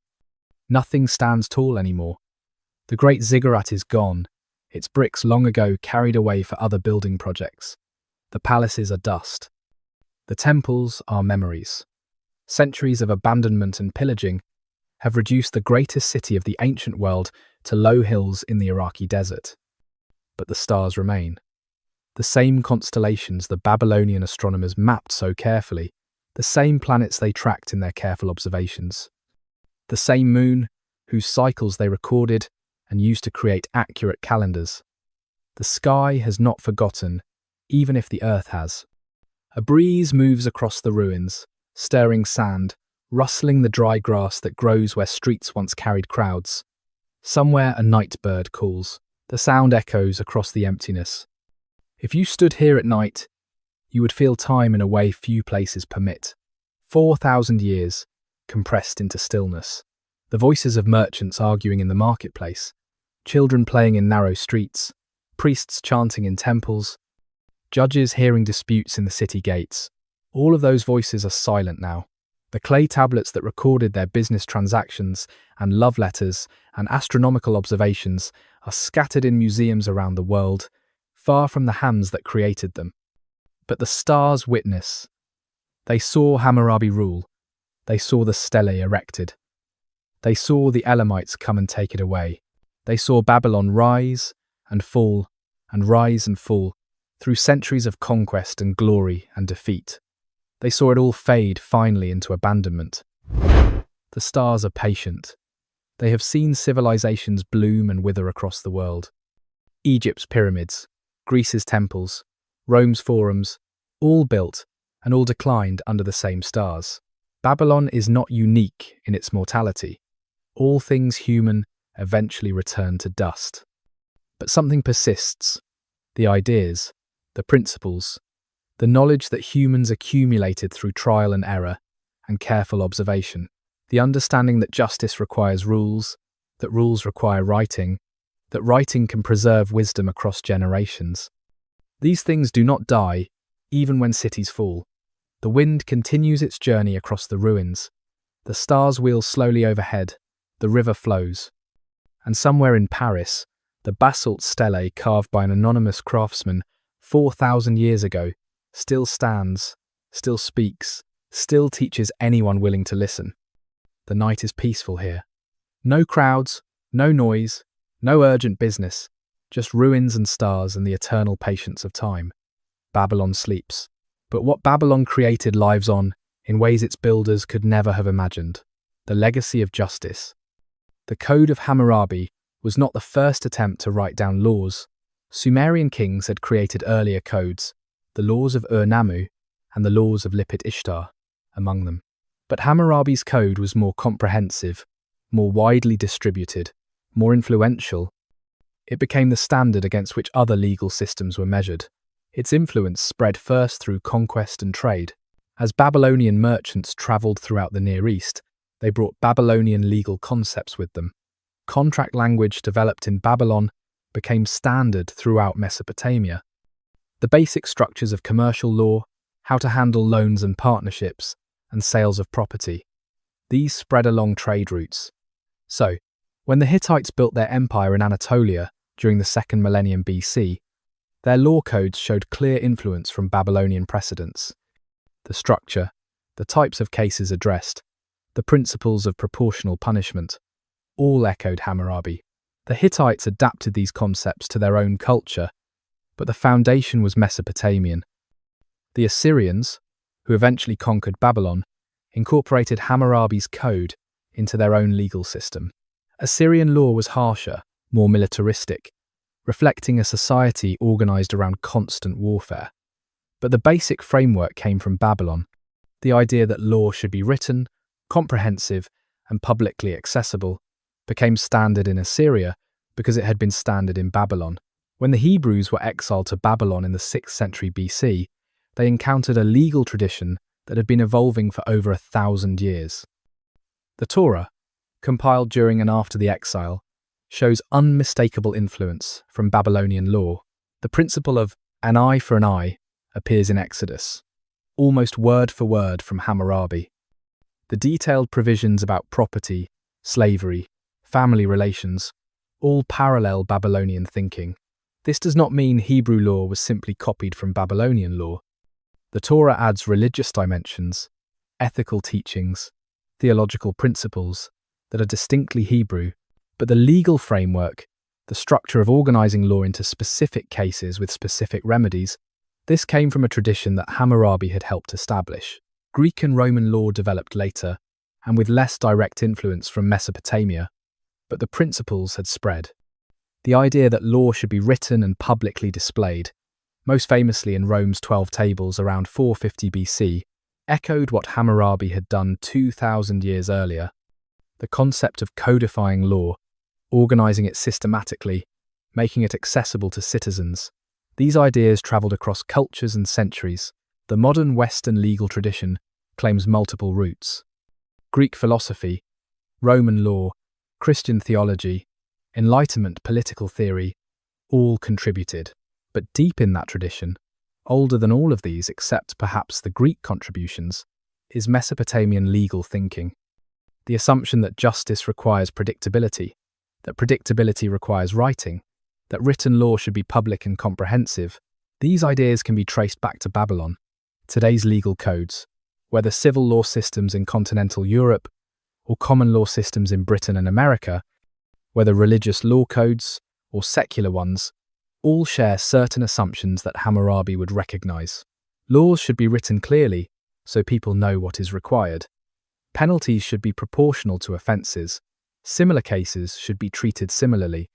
Nothing stands tall anymore. The great ziggurat is gone, its bricks long ago carried away for other building projects. The palaces are dust. The temples are memories. Centuries of abandonment and pillaging have reduced the greatest city of the ancient world to low hills in the Iraqi desert. But the stars remain. The same constellations the Babylonian astronomers mapped so carefully, the same planets they tracked in their careful observations. The same moon, whose cycles they recorded and used to create accurate calendars. The sky has not forgotten, even if the earth has. A breeze moves across the ruins, stirring sand, rustling the dry grass that grows where streets once carried crowds. Somewhere a night bird calls. The sound echoes across the emptiness. If you stood here at night, you would feel time in a way few places permit. 4,000 years, compressed into stillness. The voices of merchants arguing in the marketplace, children playing in narrow streets, priests chanting in temples, judges hearing disputes in the city gates. All of those voices are silent now. The clay tablets that recorded their business transactions and love letters and astronomical observations are scattered in museums around the world, far from the hands that created them. But the stars witness. They saw Hammurabi rule. They saw the stele erected. They saw the Elamites come and take it away. They saw Babylon rise and fall and rise and fall through centuries of conquest and glory and defeat. They saw it all fade finally into abandonment. The stars are patient. They have seen civilizations bloom and wither across the world. Egypt's pyramids, Greece's temples, Rome's forums, all built and all declined under the same stars. Babylon is not unique in its mortality. All things human eventually return to dust. But something persists. The ideas, the principles, the knowledge that humans accumulated through trial and error and careful observation. The understanding that justice requires rules, that rules require writing, that writing can preserve wisdom across generations. These things do not die, even when cities fall. The wind continues its journey across the ruins. The stars wheel slowly overhead. The river flows. And somewhere in Paris, The basalt stele carved by an anonymous craftsman 4,000 years ago still stands, still speaks, still teaches anyone willing to listen. The night is peaceful here. No crowds, no noise, no urgent business, just ruins and stars and the eternal patience of time. Babylon sleeps. But what Babylon created lives on in ways its builders could never have imagined. The legacy of justice. The Code of Hammurabi was not the first attempt to write down laws. Sumerian kings had created earlier codes, the laws of Ur-Nammu and the laws of Lipit Ishtar among them. But Hammurabi's code was more comprehensive, more widely distributed, more influential. It became the standard against which other legal systems were measured. Its influence spread first through conquest and trade. As Babylonian merchants travelled throughout the Near East, they brought Babylonian legal concepts with them. Contract language developed in Babylon became standard throughout Mesopotamia. The basic structures of commercial law, how to handle loans and partnerships, and sales of property. These spread along trade routes. So, when the Hittites built their empire in Anatolia during the 2nd millennium BC, their law codes showed clear influence from Babylonian precedents. The structure, the types of cases addressed, the principles of proportional punishment, all echoed Hammurabi. The Hittites adapted these concepts to their own culture, but the foundation was Mesopotamian. The Assyrians, who eventually conquered Babylon, incorporated Hammurabi's code into their own legal system. Assyrian law was harsher, more militaristic, reflecting a society organized around constant warfare. But the basic framework came from Babylon. The idea that law should be written, comprehensive, and publicly accessible became standard in Assyria because it had been standard in Babylon. When the Hebrews were exiled to Babylon in the 6th century BC, they encountered a legal tradition that had been evolving for over 1,000 years. The Torah, compiled during and after the exile, shows unmistakable influence from Babylonian law. The principle of an eye for an eye appears in Exodus, almost word for word from Hammurabi. The detailed provisions about property, slavery, family relations, all parallel Babylonian thinking. This does not mean Hebrew law was simply copied from Babylonian law. The Torah adds religious dimensions, ethical teachings, theological principles that are distinctly Hebrew, but the legal framework, the structure of organizing law into specific cases with specific remedies, this came from a tradition that Hammurabi had helped establish. Greek and Roman law developed later, and with less direct influence from Mesopotamia, but the principles had spread. The idea that law should be written and publicly displayed, most famously in Rome's 12 tables around 450 BC, echoed what Hammurabi had done 2,000 years earlier. The concept of codifying law, organizing it systematically, making it accessible to citizens. These ideas traveled across cultures and centuries. The modern Western legal tradition claims multiple roots. Greek philosophy, Roman law, Christian theology, Enlightenment political theory, all contributed. But deep in that tradition, older than all of these except perhaps the Greek contributions, is Mesopotamian legal thinking. The assumption that justice requires predictability, that predictability requires writing, that written law should be public and comprehensive. These ideas can be traced back to Babylon, today's legal codes, whether civil law systems in continental Europe or common law systems in Britain and America, whether religious law codes or secular ones, all share certain assumptions that Hammurabi would recognize. Laws should be written clearly so people know what is required. Penalties should be proportional to offences. Similar cases should be treated similarly.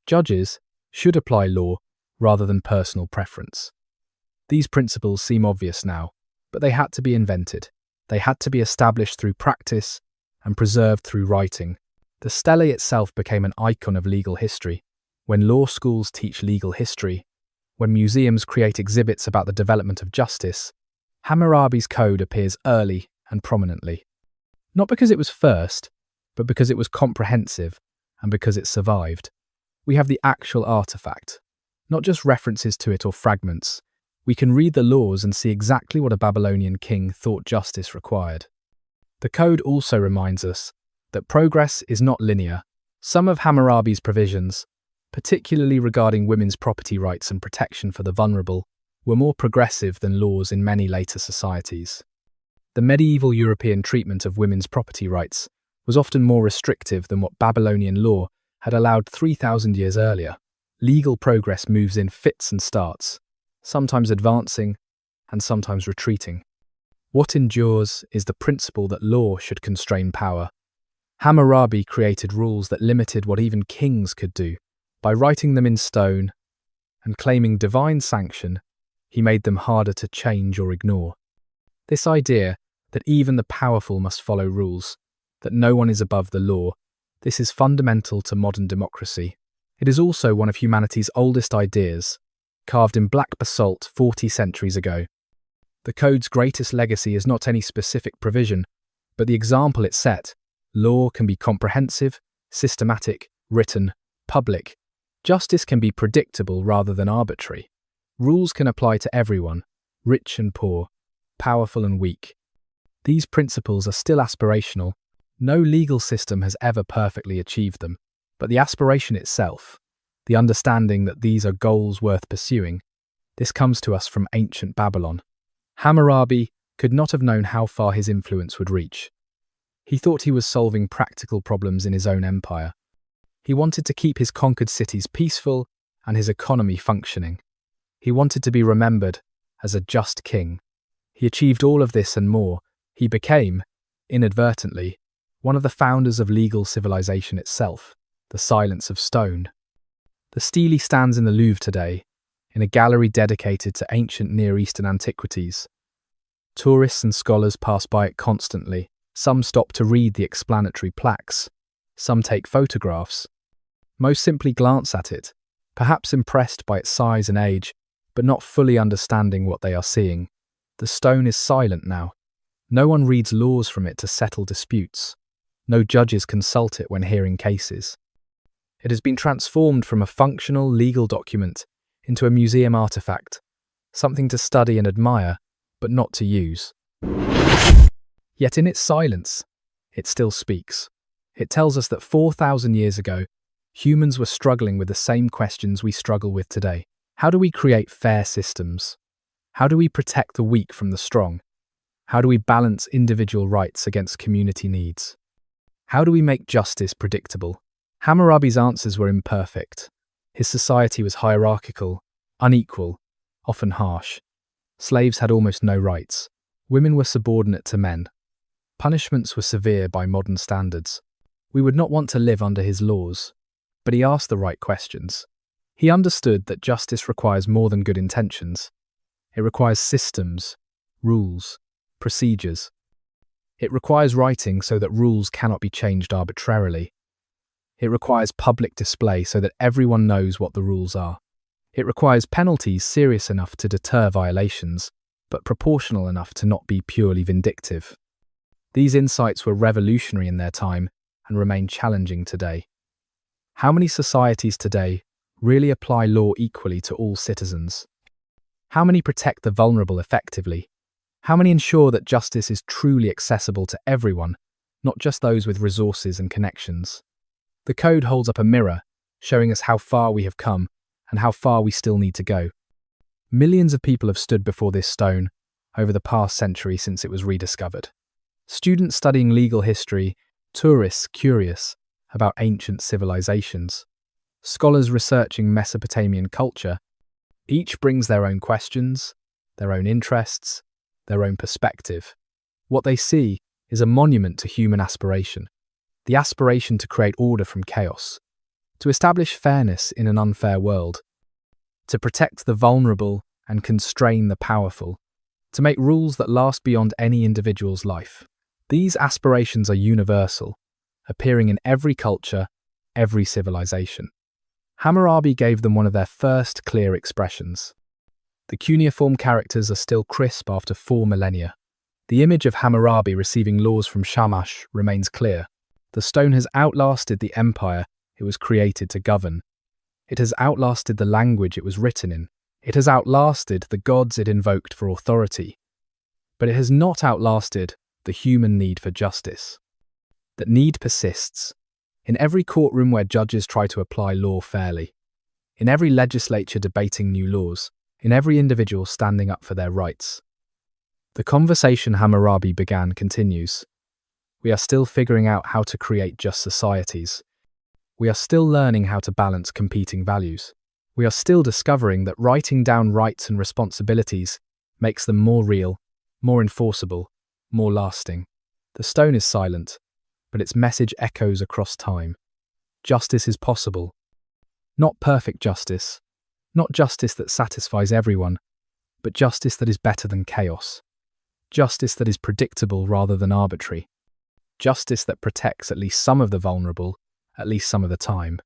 Judges should apply law rather than personal preference. These principles seem obvious now, but they had to be invented. They had to be established through practice and preserved through writing. The stele itself became an icon of legal history. When law schools teach legal history, when museums create exhibits about the development of justice, Hammurabi's code appears early and prominently. Not because it was first, but because it was comprehensive and because it survived. We have the actual artifact, not just references to it or fragments. We can read the laws and see exactly what a Babylonian king thought justice required. The code also reminds us that progress is not linear. Some of Hammurabi's provisions, particularly regarding women's property rights and protection for the vulnerable, were more progressive than laws in many later societies. The medieval European treatment of women's property rights was often more restrictive than what Babylonian law had allowed 3,000 years earlier. Legal progress moves in fits and starts, sometimes advancing and sometimes retreating. What endures is the principle that law should constrain power. Hammurabi created rules that limited what even kings could do. By writing them in stone and claiming divine sanction, he made them harder to change or ignore. This idea that even the powerful must follow rules, that no one is above the law, this is fundamental to modern democracy. It is also one of humanity's oldest ideas, carved in black basalt 40 centuries ago. The code's greatest legacy is not any specific provision, but the example it set. Law can be comprehensive, systematic, written, public. Justice can be predictable rather than arbitrary. Rules can apply to everyone, rich and poor, powerful and weak. These principles are still aspirational. No legal system has ever perfectly achieved them, but the aspiration itself, the understanding that these are goals worth pursuing, this comes to us from ancient Babylon. Hammurabi could not have known how far his influence would reach. He thought he was solving practical problems in his own empire. He wanted to keep his conquered cities peaceful and his economy functioning. He wanted to be remembered as a just king. He achieved all of this and more. He became, inadvertently, one of the founders of legal civilization itself, the silence of stone. The stele stands in the Louvre today, in a gallery dedicated to ancient Near Eastern antiquities. Tourists and scholars pass by it constantly. Some stop to read the explanatory plaques. Some take photographs. Most simply glance at it, perhaps impressed by its size and age, but not fully understanding what they are seeing. The stone is silent now. No one reads laws from it to settle disputes. No judges consult it when hearing cases. It has been transformed from a functional legal document into a museum artifact, something to study and admire, but not to use. Yet in its silence, it still speaks. It tells us that 4,000 years ago, humans were struggling with the same questions we struggle with today. How do we create fair systems? How do we protect the weak from the strong? How do we balance individual rights against community needs? How do we make justice predictable? Hammurabi's answers were imperfect. His society was hierarchical, unequal, often harsh. Slaves had almost no rights. Women were subordinate to men. Punishments were severe by modern standards. We would not want to live under his laws, but he asked the right questions. He understood that justice requires more than good intentions. It requires systems, rules, procedures. It requires writing so that rules cannot be changed arbitrarily. It requires public display so that everyone knows what the rules are. It requires penalties serious enough to deter violations, but proportional enough to not be purely vindictive. These insights were revolutionary in their time and remain challenging today. How many societies today really apply law equally to all citizens? How many protect the vulnerable effectively? How many ensure that justice is truly accessible to everyone, not just those with resources and connections? The code holds up a mirror, showing us how far we have come and how far we still need to go. Millions of people have stood before this stone over the past century since it was rediscovered. Students studying legal history, tourists curious about ancient civilizations, scholars researching Mesopotamian culture, each brings their own questions, their own interests, their own perspective. What they see is a monument to human aspiration, the aspiration to create order from chaos, to establish fairness in an unfair world, to protect the vulnerable and constrain the powerful, to make rules that last beyond any individual's life. These aspirations are universal, appearing in every culture, every civilization. Hammurabi gave them one of their first clear expressions. The cuneiform characters are still crisp after 4 millennia. The image of Hammurabi receiving laws from Shamash remains clear. The stone has outlasted the empire it was created to govern. It has outlasted the language it was written in. It has outlasted the gods it invoked for authority. But it has not outlasted the human need for justice. That need persists. In every courtroom where judges try to apply law fairly, in every legislature debating new laws, in every individual standing up for their rights. The conversation Hammurabi began continues. We are still figuring out how to create just societies. We are still learning how to balance competing values. We are still discovering that writing down rights and responsibilities makes them more real, more enforceable, more lasting. The stone is silent, but its message echoes across time. Justice is possible. Not perfect justice, not justice that satisfies everyone, but justice that is better than chaos. Justice that is predictable rather than arbitrary. Justice that protects at least some of the vulnerable, at least some of the time.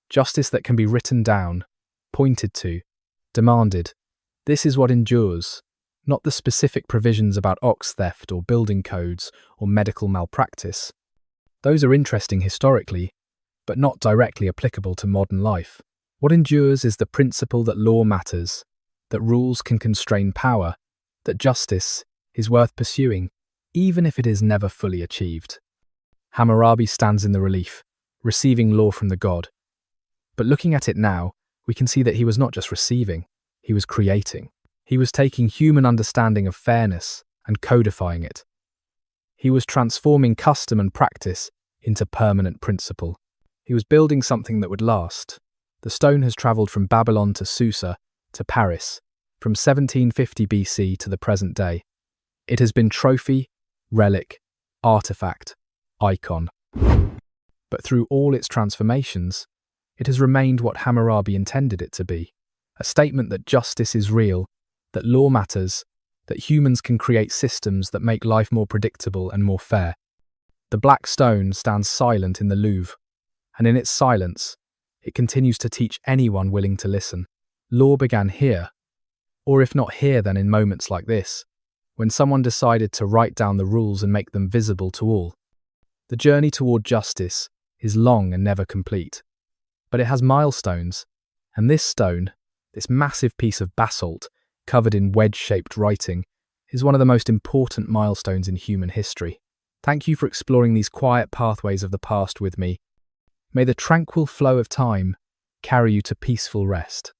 Justice that can be written down, pointed to, demanded. This is what endures, not the specific provisions about ox theft or building codes or medical malpractice. Those are interesting historically, but not directly applicable to modern life. What endures is the principle that law matters, that rules can constrain power, that justice is worth pursuing, even if it is never fully achieved. Hammurabi stands in the relief, receiving law from the god. But looking at it now, we can see that he was not just receiving, he was creating. He was taking human understanding of fairness and codifying it. He was transforming custom and practice into permanent principle. He was building something that would last. The stone has travelled from Babylon to Susa to Paris, from 1750 BC to the present day. It has been trophy, relic, artifact, icon. But through all its transformations, it has remained what Hammurabi intended it to be, a statement that justice is real, that law matters, that humans can create systems that make life more predictable and more fair. The black stone stands silent in the Louvre, and in its silence, it continues to teach anyone willing to listen. Law began here, or if not here, then in moments like this, when someone decided to write down the rules and make them visible to all. The journey toward justice is long and never complete, but it has milestones, and this stone, this massive piece of basalt covered in wedge-shaped writing, is one of the most important milestones in human history. Thank you for exploring these quiet pathways of the past with me. May the tranquil flow of time carry you to peaceful rest.